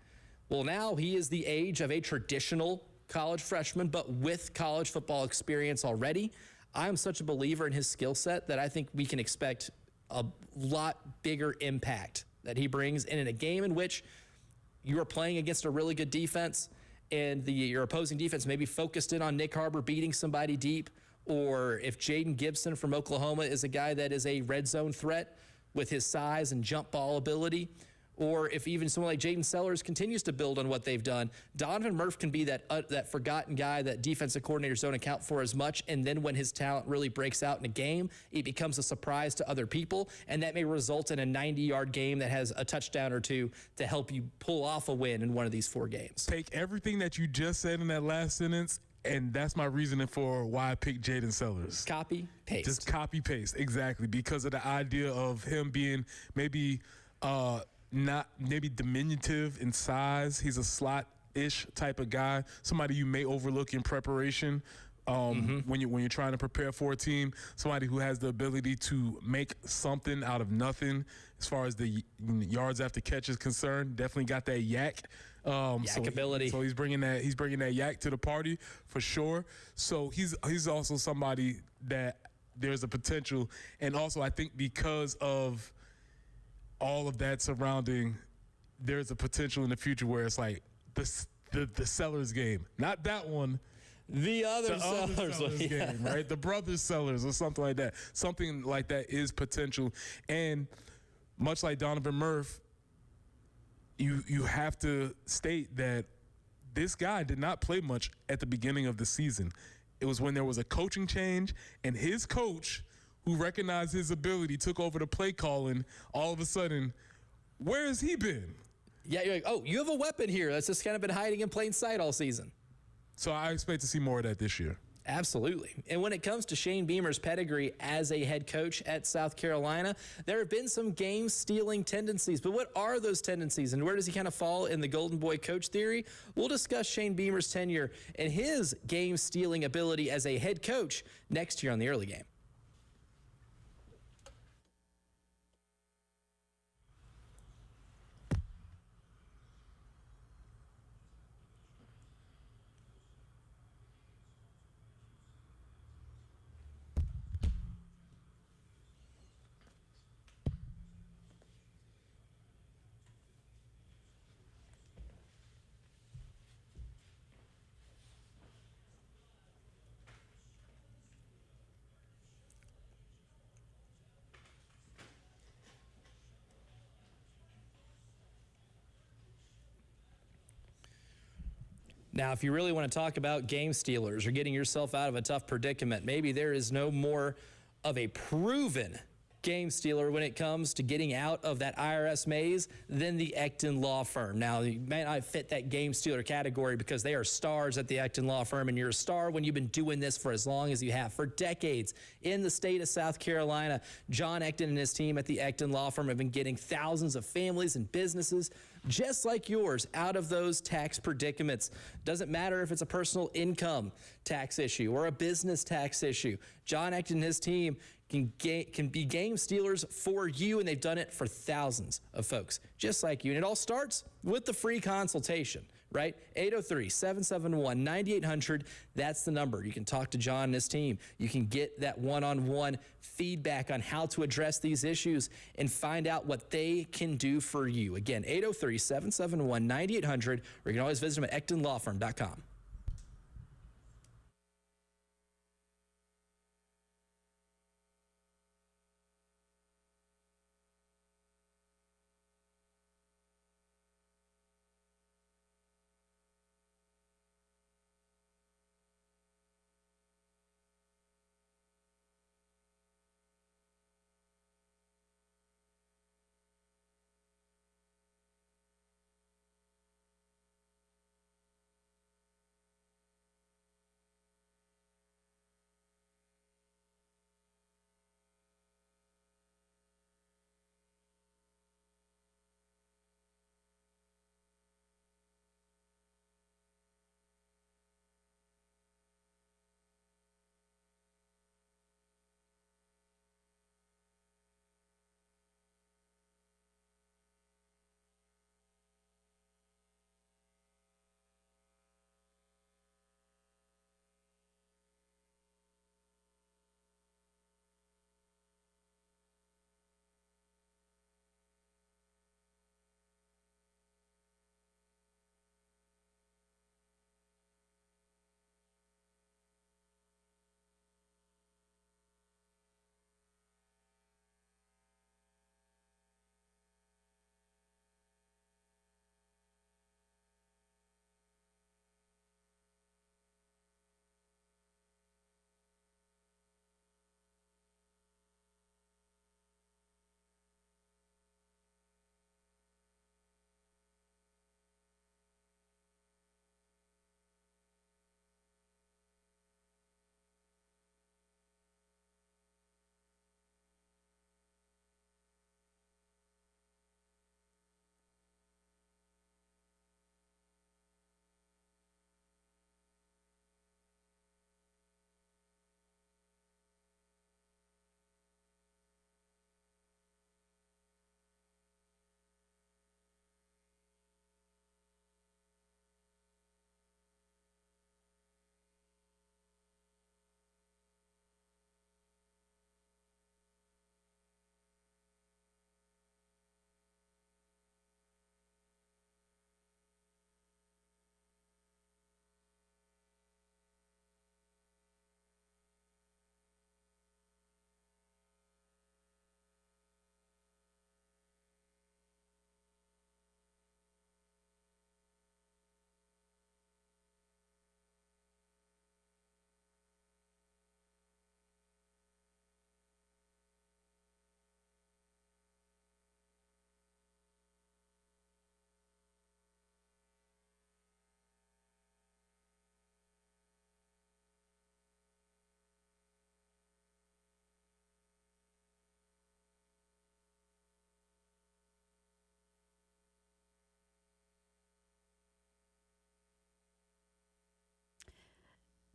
Well, now he is the age of a traditional college freshman, but with college football experience already. I'm such a believer in his skill set that I think we can expect a lot bigger impact that he brings. And in a game in which you are playing against a really good defense and your opposing defense may be focused in on Nick Harbor beating somebody deep, or if Jaden Gibson from Oklahoma is a guy that is a red zone threat with his size and jump ball ability, or if even someone like Jaden Sellers continues to build on what they've done, Donovan Murph can be that forgotten guy that defensive coordinators don't account for as much, and then when his talent really breaks out in a game, it becomes a surprise to other people, and that may result in a 90-yard game that has a touchdown or two to help you pull off a win in one of these 4 games. Take everything that you just said in that last sentence, and that's my reasoning for why I picked Jaden Sellers. Copy, paste. Just copy, paste, exactly, because of the idea of him being maybe not maybe diminutive in size. He's a slot-ish type of guy, somebody you may overlook in preparation when you're trying to prepare for a team, somebody who has the ability to make something out of nothing as far as the yards after catch is concerned. Definitely got that yak. Ability. So he's bringing that yak to the party for sure. So he's also somebody that there's a potential, and also I think because of all of that surrounding, there's a potential in the future where it's like the Sellers game, not that one. The other Sellers game, right? The brothers Sellers or something like that. Something like that is potential, and much like Donovan Murph, you have to state that this guy did not play much at the beginning of the season. It was when there was a coaching change, and his coach, who recognized his ability, took over the play calling. All of a sudden, where has he been? Yeah, you're like, oh, you have a weapon here that's just kind of been hiding in plain sight all season. So I expect to see more of that this year. Absolutely. And when it comes to Shane Beamer's pedigree as a head coach at South Carolina, there have been some game-stealing tendencies. But what are those tendencies, and where does he kind of fall in the Golden Boy coach theory? We'll discuss Shane Beamer's tenure and his game-stealing ability as a head coach next year on the Early Game. Now, if you really want to talk about game stealers or getting yourself out of a tough predicament, maybe there is no more of a proven game stealer when it comes to getting out of that IRS maze than the Ecton Law Firm. Now, you may not fit that game stealer category because they are stars at the Ecton Law Firm, and you're a star when you've been doing this for as long as you have. For decades in the state of South Carolina, John Ecton and his team at the Ecton Law Firm have been getting thousands of families and businesses just like yours out of those tax predicaments. Doesn't matter if it's a personal income tax issue or a business tax issue. John Ecton and his team can be game stealers for you, and they've done it for thousands of folks just like you. And it all starts with the free consultation, right? 803-771-9800. That's the number. You can talk to John and his team. You can get that one-on-one feedback on how to address these issues and find out what they can do for you. Again, 803-771-9800, or you can always visit them at ectonlawfirm.com.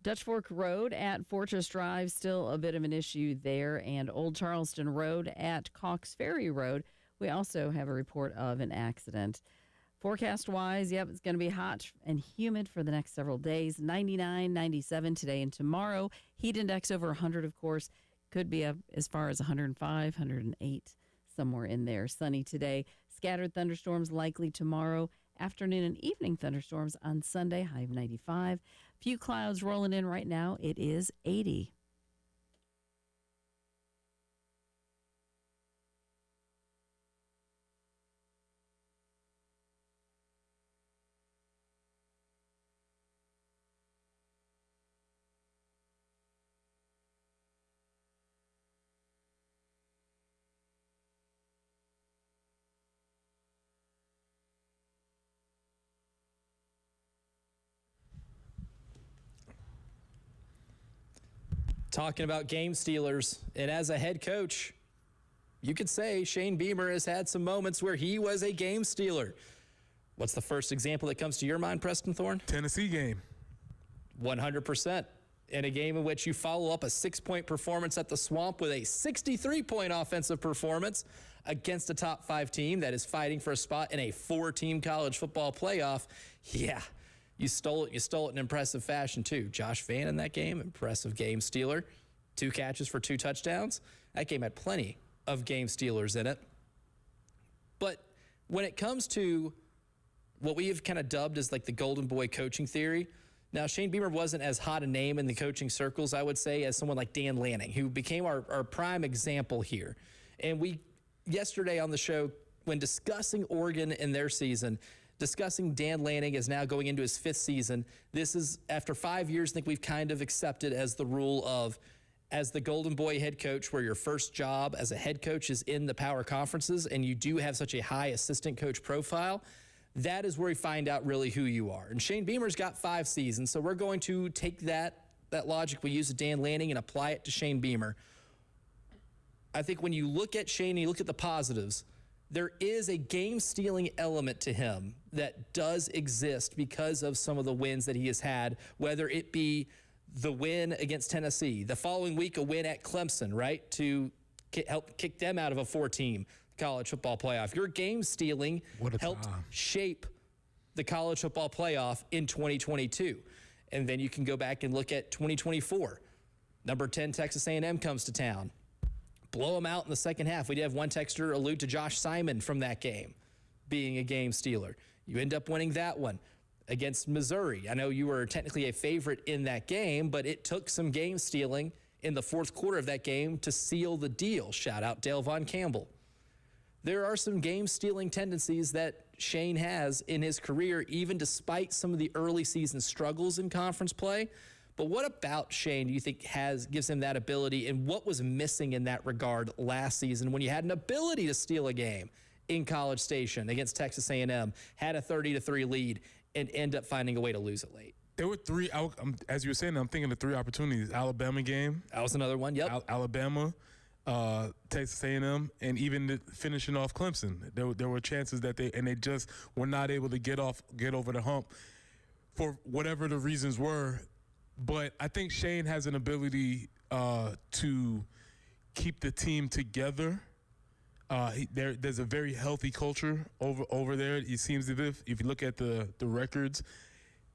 Dutch Fork Road at Fortress Drive, still a bit of an issue there. And Old Charleston Road at Cox Ferry Road, we also have a report of an accident. Forecast-wise, yep, it's going to be hot and humid for the next several days. 99, 97 today and tomorrow. Heat index over 100, of course. Could be up as far as 105, 108, somewhere in there. Sunny today. Scattered thunderstorms likely tomorrow. Afternoon and evening thunderstorms on Sunday, high of 95. Few clouds rolling in right now. It is 80. Talking about game stealers, and as a head coach, you could say Shane Beamer has had some moments where he was a game stealer. What's the first example that comes to your mind, Preston Thorne? Tennessee game. 100%. In a game in which you follow up a 6-point performance at the Swamp with a 63-point offensive performance against a top 5 team that is fighting for a spot in a 4-team college football playoff. Yeah, you stole it. You stole it in impressive fashion, too. Josh Vann in that game, impressive game stealer. 2 catches for 2 touchdowns. That game had plenty of game stealers in it. But when it comes to what we have kind of dubbed as like the Golden Boy coaching theory, now, Shane Beamer wasn't as hot a name in the coaching circles, I would say, as someone like Dan Lanning, who became our prime example here. And we, yesterday on the show, when discussing Oregon and their season, discussing Dan Lanning is now going into his 5th season. This is, after 5 years, I think we've kind of accepted as the rule of, as the Golden Boy head coach, where your first job as a head coach is in the power conferences, and you do have such a high assistant coach profile, that is where we find out really who you are. And Shane Beamer's got 5 seasons, so we're going to take that logic we use with Dan Lanning and apply it to Shane Beamer. I think when you look at Shane and you look at the positives, there is a game-stealing element to him that does exist because of some of the wins that he has had, whether it be the win against Tennessee, the following week a win at Clemson, right, to help kick them out of a 4-team college football playoff. Your game stealing helped shape the college football playoff in 2022. And then you can go back and look at 2024. Number 10 Texas A&M comes to town. Blow them out in the second half. We did have one texter allude to Josh Simon from that game being a game stealer. You end up winning that one against Missouri. I know you were technically a favorite in that game, but it took some game stealing in the 4th quarter of that game to seal the deal. Shout out Dale Von Campbell. There are some game-stealing tendencies that Shane has in his career, even despite some of the early season struggles in conference play. But what about Shane do you think gives him that ability, and what was missing in that regard last season when you had an ability to steal a game in College Station against Texas A&M, had a 30-3 lead, and end up finding a way to lose it late? There were 3, as you were saying, I'm thinking of 3 opportunities. Alabama game. That was another one, yep. Alabama. Texas A&M, and even finishing off Clemson. There were chances that they just were not able to get over the hump for whatever the reasons were. But I think Shane has an ability to keep the team together. There's a very healthy culture over there. It seems as if you look at the records,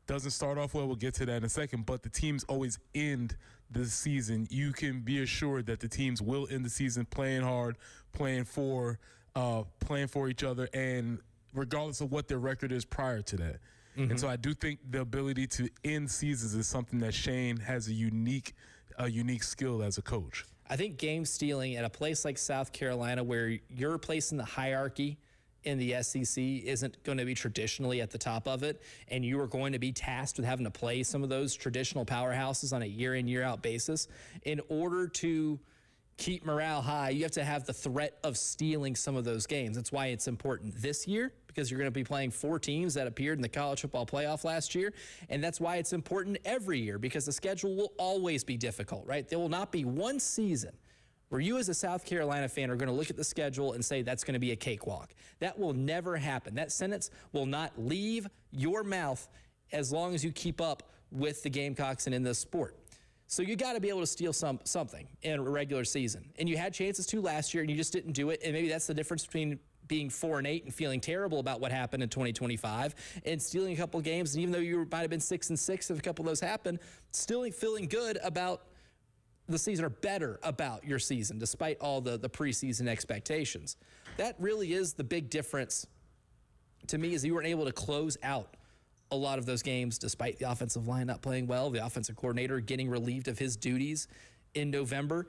doesn't start off well. We'll get to that in a second. But the teams always end the season. You can be assured that the teams will end the season playing hard, playing for each other, and regardless of what their record is prior to that. Mm-hmm. And so I do think the ability to end seasons is something that Shane has a unique skill as a coach. I think game stealing at a place like South Carolina, where your place in the hierarchy in the SEC isn't going to be traditionally at the top of it, and you are going to be tasked with having to play some of those traditional powerhouses on a year-in, year-out basis. In order to keep morale high, you have to have the threat of stealing some of those games. That's why it's important this year, because you're going to be playing 4 teams that appeared in the college football playoff last year, and that's why it's important every year, because the schedule will always be difficult, right? There will not be one season where you as a South Carolina fan are going to look at the schedule and say that's going to be a cakewalk. That will never happen. That sentence will not leave your mouth as long as you keep up with the Gamecocks and in this sport. So you got to be able to steal something in a regular season. And you had chances to last year, and you just didn't do it. And maybe that's the difference between being 4-8 and feeling terrible about what happened in 2025 and stealing a couple of games. And even though you might have been 6-6 if a couple of those happened, still feeling good about the season, or better about your season, despite all the preseason expectations. That really is the big difference to me, is you weren't able to close out a lot of those games despite the offensive line not playing well, the offensive coordinator getting relieved of his duties in November.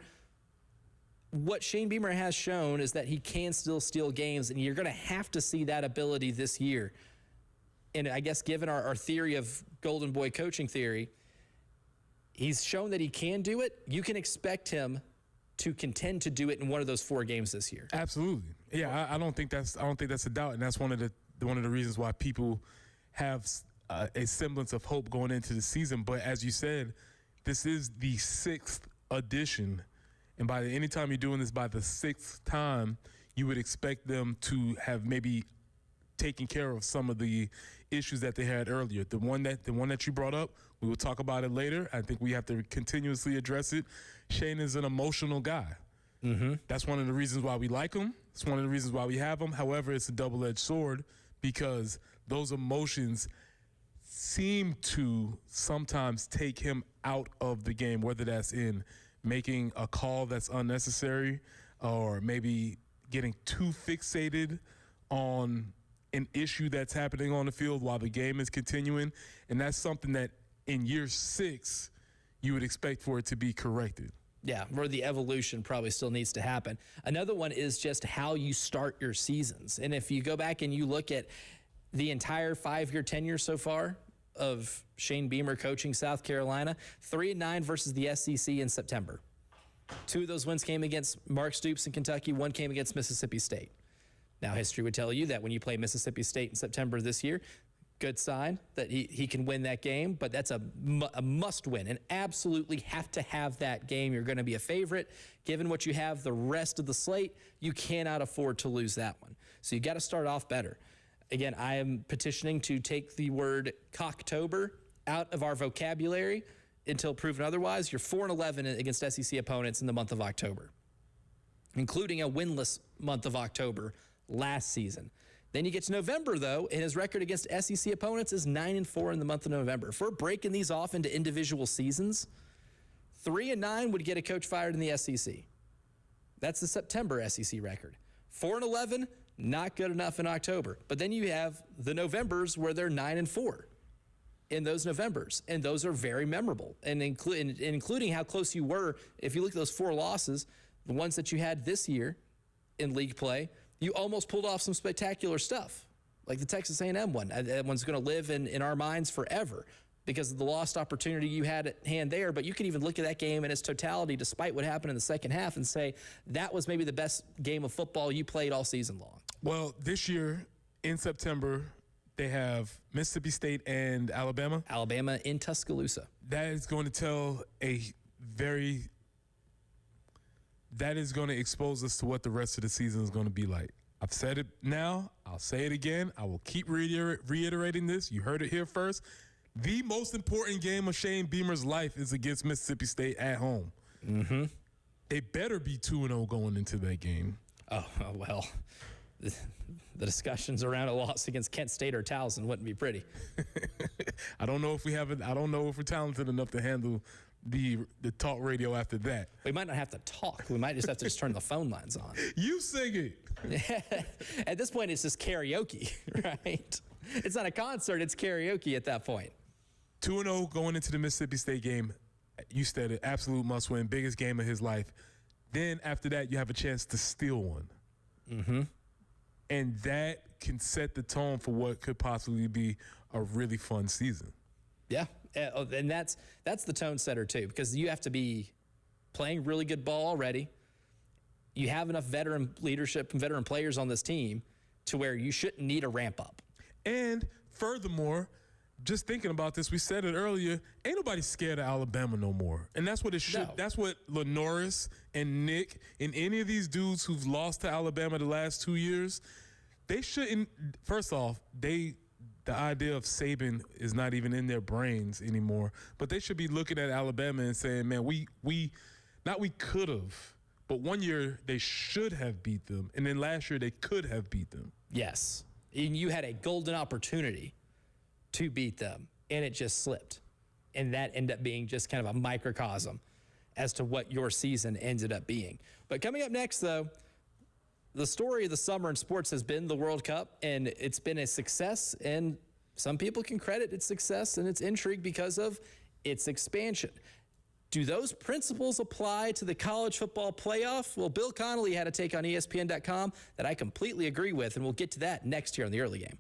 What Shane Beamer has shown is that he can still steal games, and you're going to have to see that ability this year. And I guess given our theory of Golden Boy coaching theory, he's shown that he can do it. You can expect him to contend to do it in one of those 4 games this year. Absolutely. Yeah, I don't think that's a doubt, and that's one of the reasons why people have a semblance of hope going into the season. But as you said, this is the 6th addition, and by any time you're doing this by the 6th time, you would expect them to have maybe taken care of some of the issues that they had earlier. The one that you brought up, we will talk about it later. I think we have to continuously address it. Shane is an emotional guy. That's one of the reasons why we like him. It's one of the reasons why we have him. However, it's a double-edged sword because those emotions seem to sometimes take him out of the game, whether that's in making a call that's unnecessary or maybe getting too fixated on an issue that's happening on the field while the game is continuing. And that's something that in year 6, you would expect for it to be corrected. Yeah, where the evolution probably still needs to happen. Another one is just how you start your seasons. And if you go back and you look at the entire 5-year tenure so far of Shane Beamer coaching South Carolina, 3-9 versus the SEC in September. 2 of those wins came against Mark Stoops in Kentucky. 1 came against Mississippi State. Now, history would tell you that when you play Mississippi State in September this year, good sign that he can win that game, but that's a must win and absolutely have to have that game. You're going to be a favorite. Given what you have the rest of the slate, you cannot afford to lose that one. So you got to start off better. Again, I am petitioning to take the word Cocktober out of our vocabulary until proven otherwise. You're 4-11 against SEC opponents in the month of October, including a winless month of October last season. Then you get to November, though, and his record against SEC opponents is 9-4 in the month of November. If we're breaking these off into individual seasons, 3-9 would get a coach fired in the SEC. That's the September SEC record. 4-11, not good enough in October. But then you have the Novembers where they're 9-4 in those Novembers, and those are very memorable. And including how close you were, if you look at those 4 losses, the ones that you had this year in league play, you almost pulled off some spectacular stuff, like the Texas A&M one. That one's going to live in our minds forever because of the lost opportunity you had at hand there. But you can even look at that game in its totality, despite what happened in the second half, and say that was maybe the best game of football you played all season long. Well, this year in September, they have Mississippi State and Alabama. Alabama in Tuscaloosa. That is going to tell that is going to expose us to what the rest of the season is going to be like. I've said it now. I'll say it again. I will keep reiterating this. You heard it here first. The most important game of Shane Beamer's life is against Mississippi State at home. They better be 2-0 going into that game. Oh, well, the discussions around a loss against Kent State or Towson wouldn't be pretty. I don't know if we're talented enough to handle the talk radio after that. We might not have to talk. We might just have to just turn the phone lines on. You sing it. At this point, it's just karaoke, right? It's not a concert. It's karaoke at that point. 2-0 going into the Mississippi State game. You said it, absolute must win, biggest game of his life. Then after that, you have a chance to steal one. And that can set the tone for what could possibly be a really fun season. Yeah. And that's the tone setter, too, because you have to be playing really good ball already. You have enough veteran leadership and veteran players on this team to where you shouldn't need a ramp up. And furthermore, just thinking about this, we said it earlier, ain't nobody scared of Alabama no more. And that's what it should. No. That's what Lenoris and Nick and any of these dudes who've lost to Alabama the last 2 years, they shouldn't. First off, the idea of Saban is not even in their brains anymore. But they should be looking at Alabama and saying, man, we could have, but one year they should have beat them. And then last year they could have beat them. Yes. And you had a golden opportunity to beat them, and it just slipped. And that ended up being just kind of a microcosm as to what your season ended up being. But coming up next, though, the story of the summer in sports has been the World Cup, and it's been a success, and some people can credit its success and its intrigue because of its expansion. Do those principles apply to the college football playoff? Well, Bill Connolly had a take on ESPN.com that I completely agree with, and we'll get to that next here on the early game.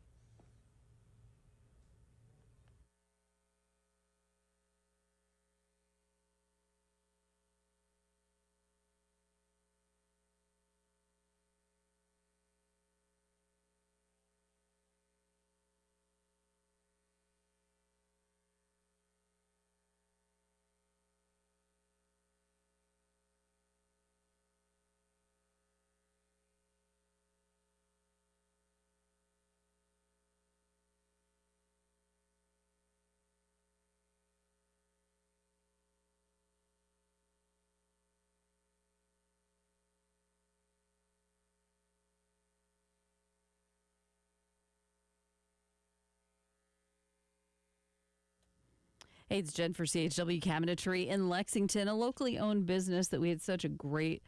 Hey, it's Jen for CHW Cabinetry in Lexington, a locally owned business that we had such a great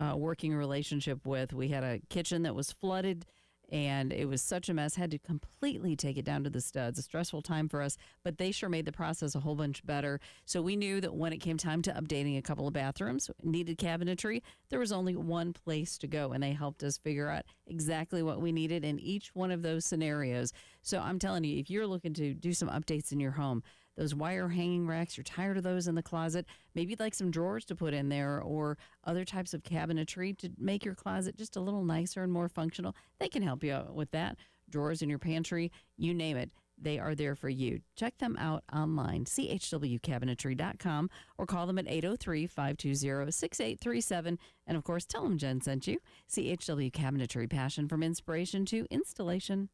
working relationship with. We had a kitchen that was flooded and it was such a mess, had to completely take it down to the studs. A stressful time for us, but they sure made the process a whole bunch better. So we knew that when it came time to updating a couple of bathrooms, needed cabinetry, there was only one place to go, and they helped us figure out exactly what we needed in each one of those scenarios. So I'm telling you, if you're looking to do some updates in your home, those wire hanging racks, you're tired of those in the closet, maybe you'd like some drawers to put in there or other types of cabinetry to make your closet just a little nicer and more functional, they can help you out with that. Drawers in your pantry, you name it, they are there for you. Check them out online, chwcabinetry.com, or call them at 803-520-6837. And, of course, tell them Jen sent you. CHW Cabinetry, passion from inspiration to installation.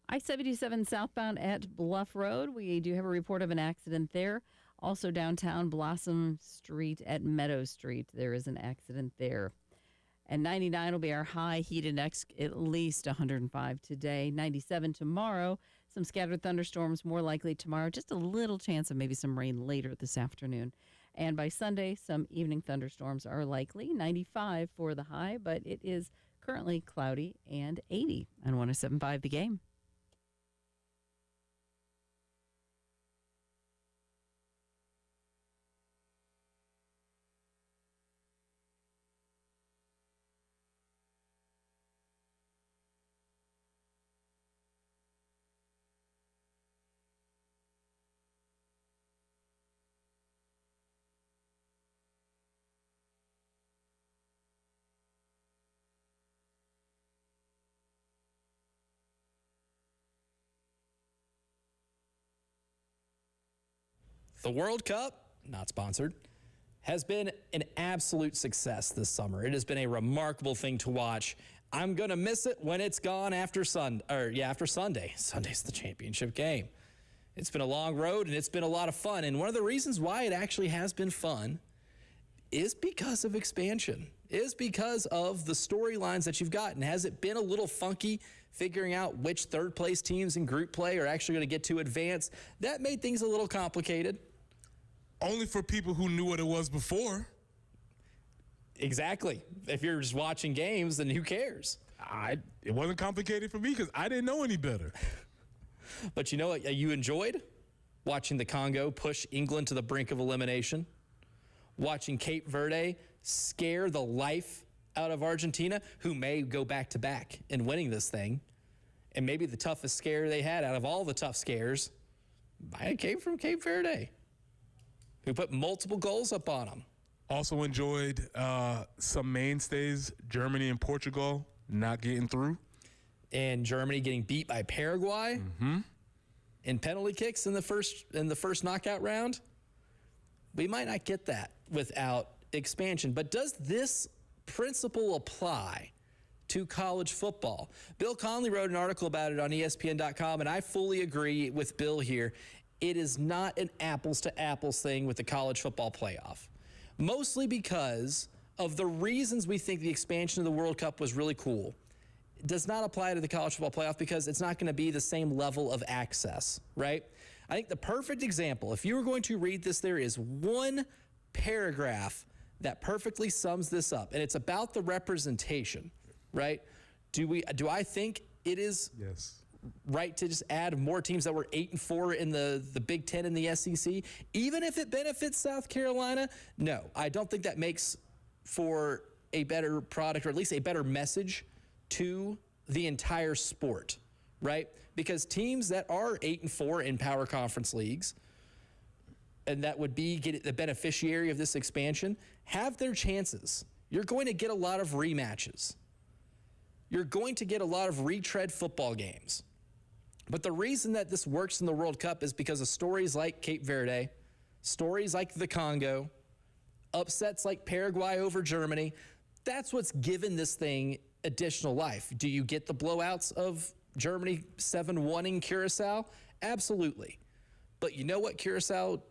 I-77 southbound at Bluff Road. We do have a report of an accident there. Also downtown Blossom Street at Meadow Street. There is an accident there. And 99 will be our high. Heat index at least 105 today. 97 tomorrow. Some scattered thunderstorms more likely tomorrow. Just a little chance of maybe some rain later this afternoon. And by Sunday, some evening thunderstorms are likely. 95 for the high, but it is currently cloudy and 80 on 107.5 The Game. The World Cup, not sponsored, has been an absolute success this summer. It has been a remarkable thing to watch. I'm going to miss it when it's gone after Sunday. Sunday's the championship game. It's been a long road, and it's been a lot of fun. And one of the reasons why it actually has been fun is because of expansion, is because of the storylines that you've gotten. Has it been a little funky figuring out which third-place teams in group play are actually going to get to advance? That made things a little complicated. Only for people who knew what it was before. Exactly. If you're just watching games, then who cares? It wasn't complicated for me because I didn't know any better. But you know what you enjoyed? Watching the Congo push England to the brink of elimination. Watching Cape Verde scare the life out of Argentina, who may go back-to-back in winning this thing. And maybe the toughest scare they had out of all the tough scares came from Cape Verde, who put multiple goals up on them. Also enjoyed some mainstays, Germany and Portugal not getting through. And Germany getting beat by Paraguay in penalty kicks in the first knockout round. We might not get that without expansion. But does this principle apply to college football? Bill Conley wrote an article about it on ESPN.com, and I fully agree with Bill here. It is not an apples-to-apples thing with the college football playoff, mostly because of the reasons we think the expansion of the World Cup was really cool. It does not apply to the college football playoff because it's not going to be the same level of access, right? I think the perfect example, if you were going to read this, there is one paragraph that perfectly sums this up, and it's about the representation, right? Do I think it is right to just add more teams that were 8-4 in the Big Ten and the SEC, even if it benefits South Carolina? No, I don't think that makes for a better product, or at least a better message to the entire sport, right? Because teams that are 8-4 in power conference leagues, and that would be the beneficiary of this expansion, have their chances. You're going to get a lot of rematches. You're going to get a lot of retread football games. But the reason that this works in the World Cup is because of stories like Cape Verde, stories like the Congo, upsets like Paraguay over Germany. That's what's given this thing additional life. Do you get the blowouts of Germany 7-1 in Curacao? Absolutely. But you know what Curacao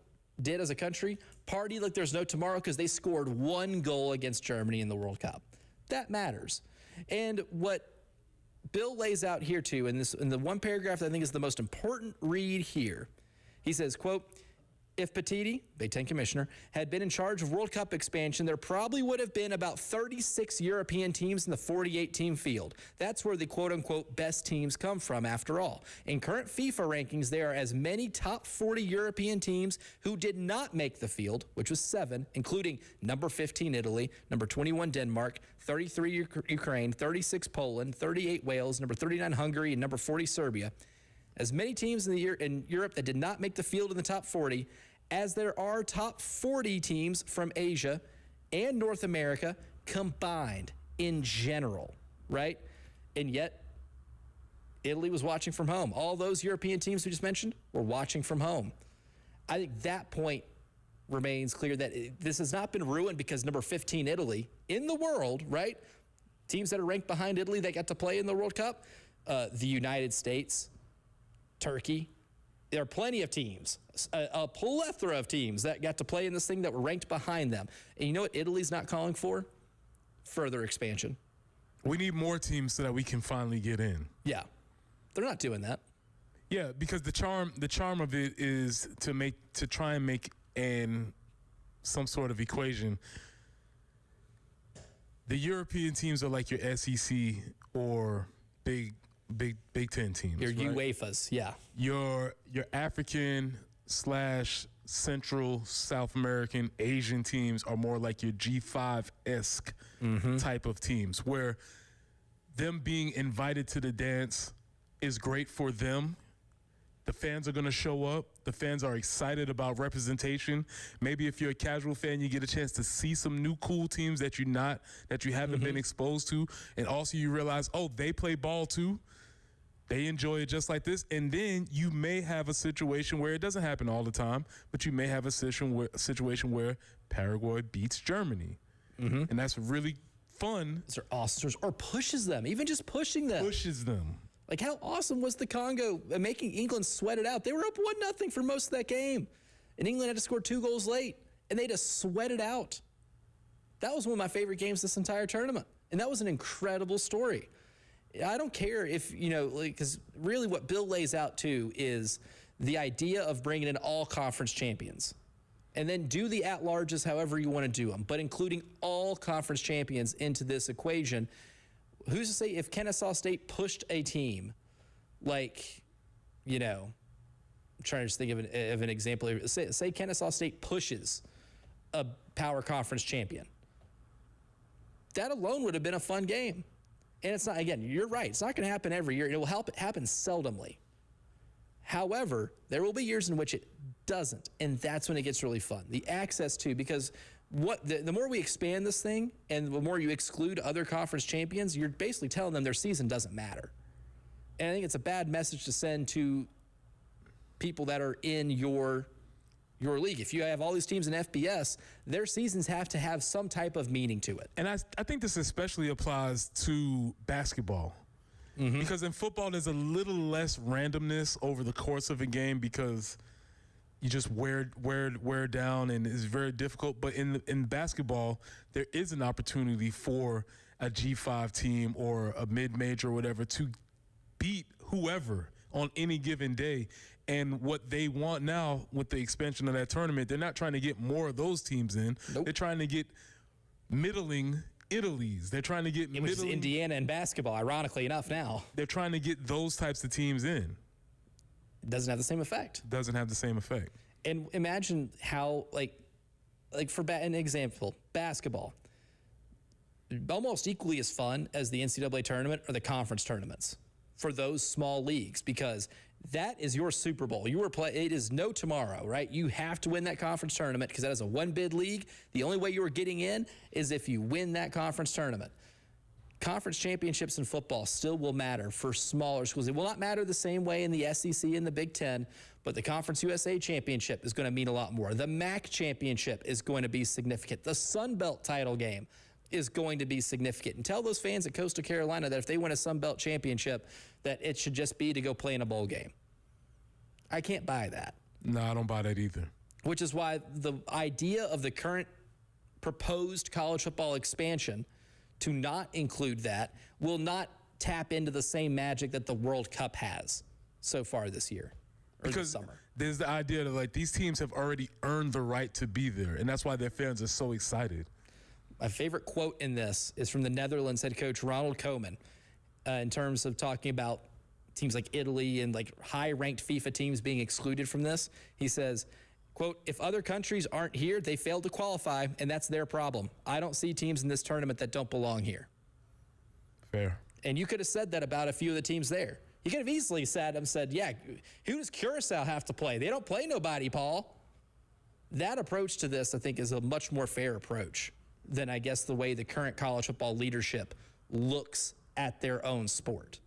did as a country? Party like there's no tomorrow because they scored 1 goal against Germany in the World Cup. That matters. And what Bill lays out here too, in the one paragraph that I think is the most important read here, he says, quote, if Petiti, Big Ten commissioner, had been in charge of World Cup expansion, there probably would have been about 36 European teams in the 48-team field. That's where the quote-unquote best teams come from, after all. In current FIFA rankings, there are as many top 40 European teams who did not make the field, which was 7, including number 15 Italy, number 21 Denmark, 33 Ukraine, 36 Poland, 38 Wales, number 39 Hungary, and number 40 Serbia. As many teams in Europe that did not make the field in the top 40 as there are top 40 teams from Asia and North America combined in general, right? And yet, Italy was watching from home. All those European teams we just mentioned were watching from home. I think that point remains clear that this has not been ruined because number 15 Italy in the world, right? Teams that are ranked behind Italy that got to play in the World Cup, the United States, Turkey. There are plenty of teams, a plethora of teams that got to play in this thing that were ranked behind them. And you know what Italy's not calling for? Further expansion. We need more teams so that we can finally get in. Yeah. They're not doing that. Yeah, because the charm of it is to try and make some sort of equation. The European teams are like your SEC or Big Ten teams. Your right? UEFAs, yeah. Your African / Central South American Asian teams are more like your G5-esque type of teams, where them being invited to the dance is great for them. The fans are going to show up. The fans are excited about representation. Maybe if you're a casual fan, you get a chance to see some new cool teams that you haven't been exposed to, and also you realize, oh, they play ball too. They enjoy it just like this. And then you may have a situation where it doesn't happen all the time, but you may have a situation where Paraguay beats Germany. And that's really fun. Those are awesome. Or pushes them, even just pushing them. Pushes them. Like, how awesome was the Congo making England sweat it out? They were up 1-0 for most of that game. And England had to score 2 goals late. And they just sweat it out. That was one of my favorite games this entire tournament. And that was an incredible story. I don't care if, because really what Bill lays out too is the idea of bringing in all conference champions. And then do the at-larges however you want to do them, but including all conference champions into this equation. Who's to say if Kennesaw State pushed a team like, I'm trying to just think of an example here. Say Kennesaw State pushes a power conference champion. That alone would have been a fun game. And it's not, again, you're right. It's not going to happen every year. It will happen seldomly. However, there will be years in which it doesn't, and that's when it gets really fun. The access to, because the more we expand this thing and the more you exclude other conference champions, you're basically telling them their season doesn't matter. And I think it's a bad message to send to people that are in your league. If you have all these teams in FBS, their seasons have to have some type of meaning to it. And I think this especially applies to basketball. Because in football, there's a little less randomness over the course of a game because you just wear down and it's very difficult. But in basketball, there is an opportunity for a G5 team or a mid-major or whatever to beat whoever on any given day. And what they want now with the expansion of that tournament, they're not trying to get more of those teams in. Nope. They're trying to get middling Italy's. They're trying to get Which is Indiana and basketball, ironically enough now. They're trying to get those types of teams in. It doesn't have the same effect. Doesn't have the same effect. And imagine how, like for an example, basketball, almost equally as fun as the NCAA tournament or the conference tournaments for those small leagues, because that is your Super Bowl. It is no tomorrow, right? You have to win that conference tournament because that is a one-bid league. The only way you are getting in is if you win that conference tournament. Conference championships in football still will matter for smaller schools. It will not matter the same way in the SEC and the Big Ten, but the Conference USA Championship is going to mean a lot more. The MAC Championship is going to be significant. The Sun Belt title game is going to be significant. And tell those fans at Coastal Carolina that if they win a Sun Belt championship, that it should just be to go play in a bowl game. I can't buy that. No, I don't buy that either. Which is why the idea of the current proposed college football expansion to not include that will not tap into the same magic that the World Cup has so far this year or this summer. There's the idea that like these teams have already earned the right to be there, and that's why their fans are so excited. My favorite quote in this is from the Netherlands head coach Ronald Koeman in terms of talking about teams like Italy and like high-ranked FIFA teams being excluded from this. He says, quote, "If other countries aren't here, they failed to qualify, and that's their problem. I don't see teams in this tournament that don't belong here." Fair. And you could have said that about a few of the teams there. You could have easily said, yeah, who does Curacao have to play? They don't play nobody, Paul. That approach to this, I think, is a much more fair approach than, I guess, the way the current college football leadership looks at their own sport.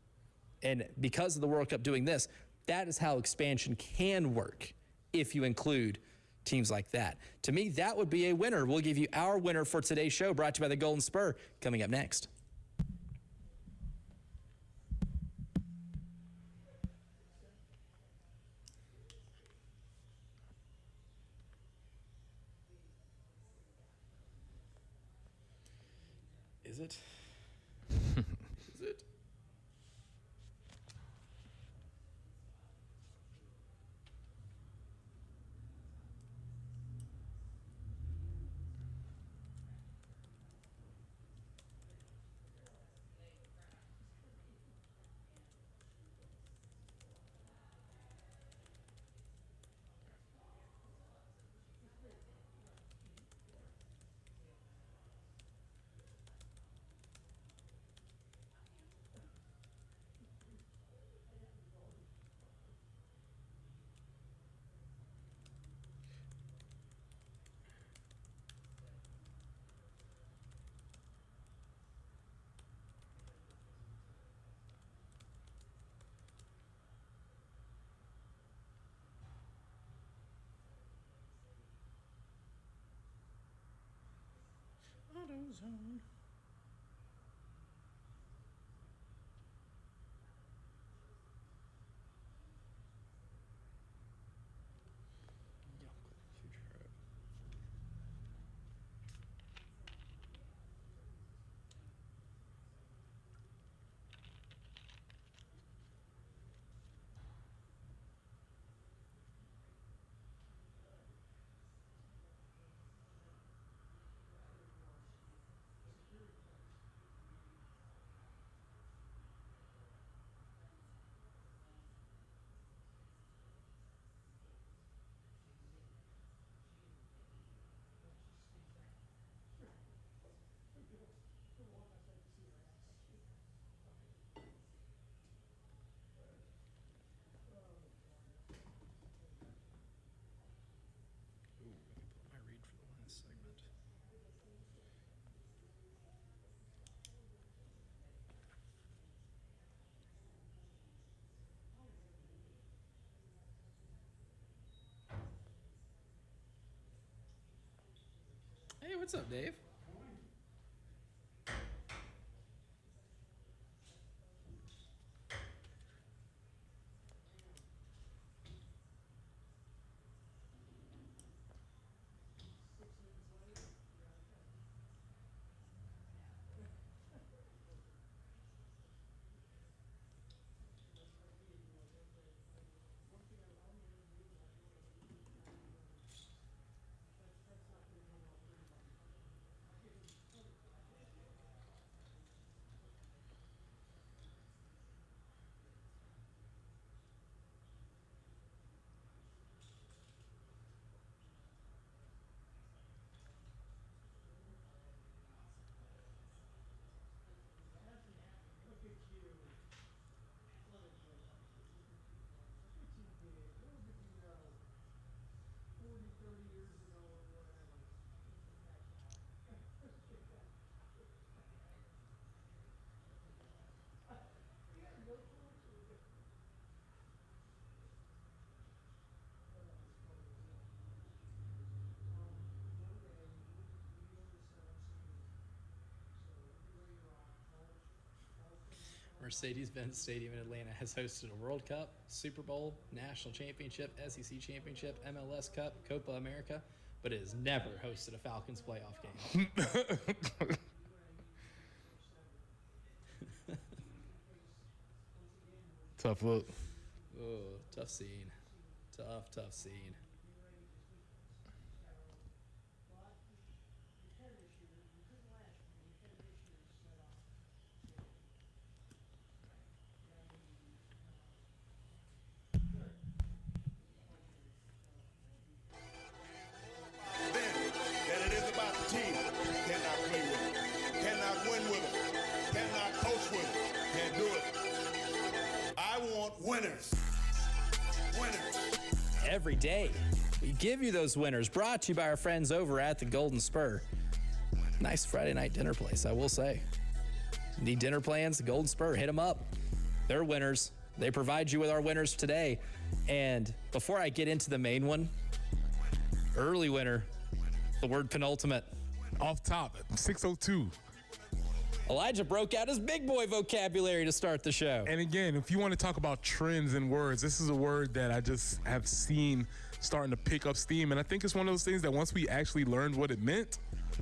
And because of the World Cup doing this, that is how expansion can work if you include teams like that. To me, that would be a winner. We'll give you our winner for today's show, brought to you by the Golden Spur, coming up next. Is it? Is it? zone. My read for the last segment. Hey, what's up, Dave? Mercedes-Benz Stadium in Atlanta has hosted a World Cup, Super Bowl, National Championship, SEC Championship, MLS Cup, Copa America, but it has never hosted a Falcons playoff game. Tough look. Oh, tough scene. Tough scene. That it is about the team. Cannot play with it. Cannot win with it. Cannot coach with it. Can't do it. I want winners. Winners. Every day, we give you those winners, brought to you by our friends over at the Golden Spur. Nice Friday night dinner place, I will say. Need dinner plans? The Golden Spur, hit them up. They're winners. They provide you with our winners today. And before I get into the main one, early winner, the word penultimate. Off top, 602. Elijah broke out his big boy vocabulary to start the show. And again, if you want to talk about trends in words, this is a word that I just have seen starting to pick up steam. And I think it's one of those things that once we actually learned what it meant,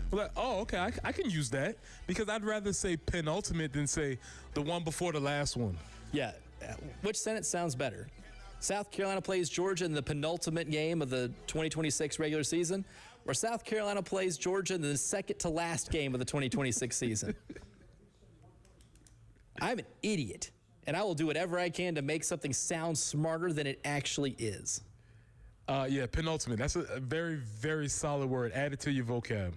we're like, oh, okay, I can use that. Because I'd rather say penultimate than say the one before the last one. Yeah, which sentence sounds better? South Carolina plays Georgia in the penultimate game of the 2026 regular season, or South Carolina plays Georgia in the second to last game of the 2026 season? I'm an idiot, and I will do whatever I can to make something sound smarter than it actually is. Yeah, penultimate. That's a very, very solid word. Add it to your vocab.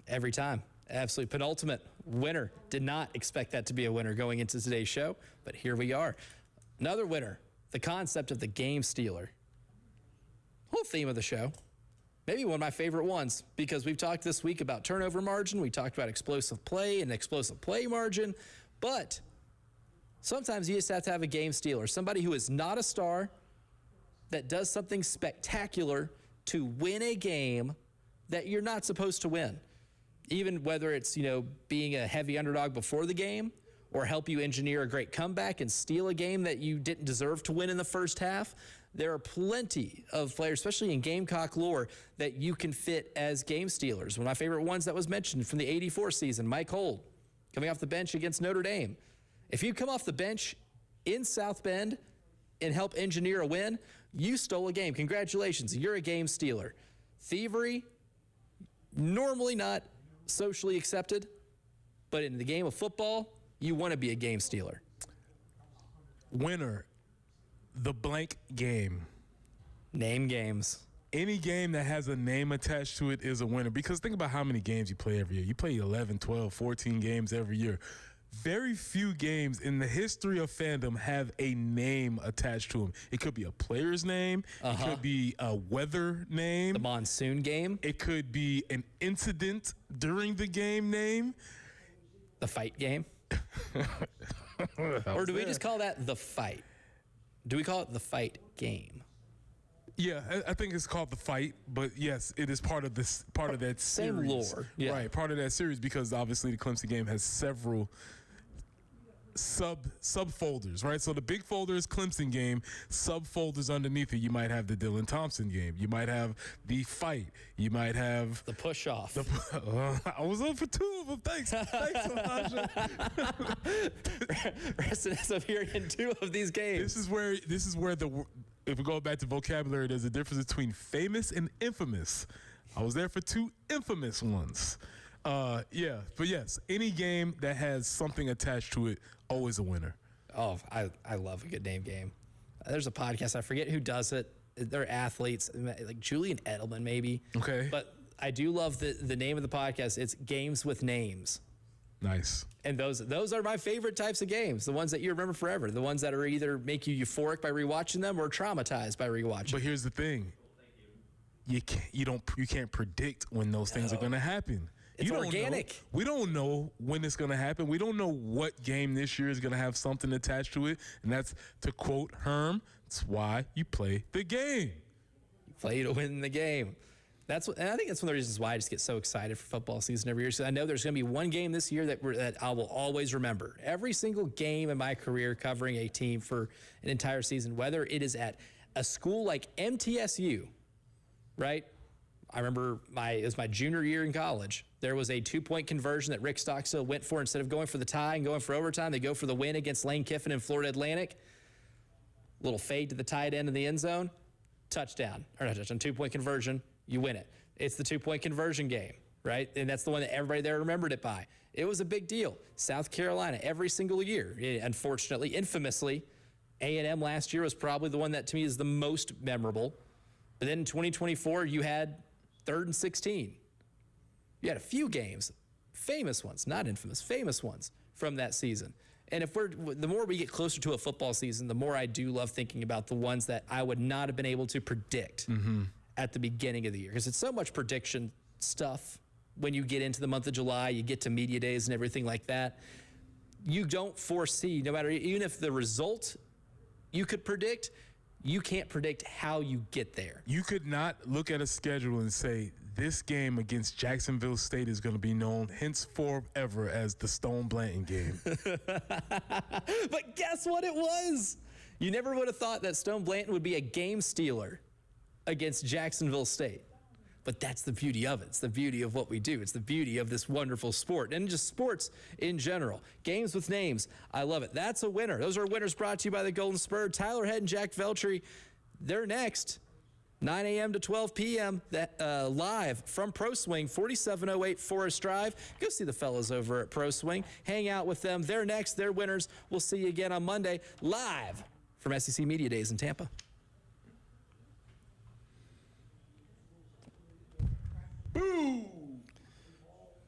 Every time. Absolutely. Penultimate winner. Did not expect that to be a winner going into today's show, but here we are. Another winner. The concept of the game stealer. Whole theme of the show. Maybe one of my favorite ones, because we've talked this week about turnover margin. We talked about explosive play and explosive play margin. But sometimes you just have to have a game stealer. Somebody who is not a star, that does something spectacular to win a game that you're not supposed to win. even whether it's, being a heavy underdog before the game or help you engineer a great comeback and steal a game that you didn't deserve to win in the first half. There are plenty of players, especially in Gamecock lore, that you can fit as game stealers. One of my favorite ones that was mentioned from the 84 season, Mike Holt, coming off the bench against Notre Dame. If you come off the bench in South Bend and help engineer a win, you stole a game. Congratulations, you're a game stealer. Thievery, normally not socially accepted, but in the game of football, you want to be a game stealer. Winner, the blank game. Name games. Any game that has a name attached to it is a winner, because think about how many games you play every year. You play 11, 12, 14 games every year. Very few games in the history of fandom have a name attached to them. It could be a player's name. It could be a weather name. The monsoon game. It could be an incident during the game name. The fight game. Or do we just call that the fight? Do we call it the fight game? Yeah, I think it's called the fight, but yes, it is part of that series. Same lore. Yeah. Right, part of that series, because obviously the Clemson game has several subfolders, right? So the big folder is Clemson game. Subfolders underneath it, you might have the Dylan Thompson game. You might have the fight. You might have the push off. I was up for 2 of them. Thanks, Elijah. Reston has appeared in 2 of these games. This is where if we go back to vocabulary, there's a difference between famous and infamous. I was there for 2 infamous ones. But yes, any game that has something attached to it, always a winner. Oh, I love a good name game. There's a podcast, I forget who does it. They're athletes, like Julian Edelman maybe. Okay. But I do love the name of the podcast. It's Games with Names. Nice. And those are my favorite types of games, the ones that you remember forever, the ones that are either make you euphoric by rewatching them or traumatized by rewatching. But here's the thing. You can't predict when those things are going to happen. It's organic. We don't know when it's going to happen. We don't know what game this year is going to have something attached to it. And that's, to quote Herm, that's why you play the game. You play to win the game. And I think that's one of the reasons why I just get so excited for football season every year. So I know there's going to be one game this year that I will always remember. Every single game in my career covering a team for an entire season, whether it is at a school like MTSU, right? I remember it was my junior year in college. There was a 2-point conversion that Rick Stockstill went for. Instead of going for the tie and going for overtime, they go for the win against Lane Kiffin and Florida Atlantic. Little fade to the tight end in the end zone. Touchdown. Or not touchdown, 2-point conversion. You win it. It's the 2-point conversion game, right? And that's the one that everybody there remembered it by. It was a big deal. South Carolina, every single year. Unfortunately, infamously, A&M last year was probably the one that to me is the most memorable. But then in 2024, you had 3rd and 16. You had a few games, famous ones, not infamous, famous ones from that season. And the more we get closer to a football season, the more I do love thinking about the ones that I would not have been able to predict at the beginning of the year. Because it's so much prediction stuff when you get into the month of July, you get to media days and everything like that. You don't foresee, no matter, even if the result you could predict, you can't predict how you get there. You could not look at a schedule and say, this game against Jacksonville State is going to be known henceforth ever as the Stone Blanton game. But guess what it was? You never would have thought that Stone Blanton would be a game stealer against Jacksonville State. But that's the beauty of it. It's the beauty of what we do. It's the beauty of this wonderful sport and just sports in general. Games with names. I love it. That's a winner. Those are winners brought to you by the Golden Spur. Tyler Head and Jack Veltri, they're next. 9 a.m. to 12 p.m. Live from Pro Swing, 4708 Forest Drive. Go see the fellas over at Pro Swing. Hang out with them. They're next. They're winners. We'll see you again on Monday live from SEC Media Days in Tampa.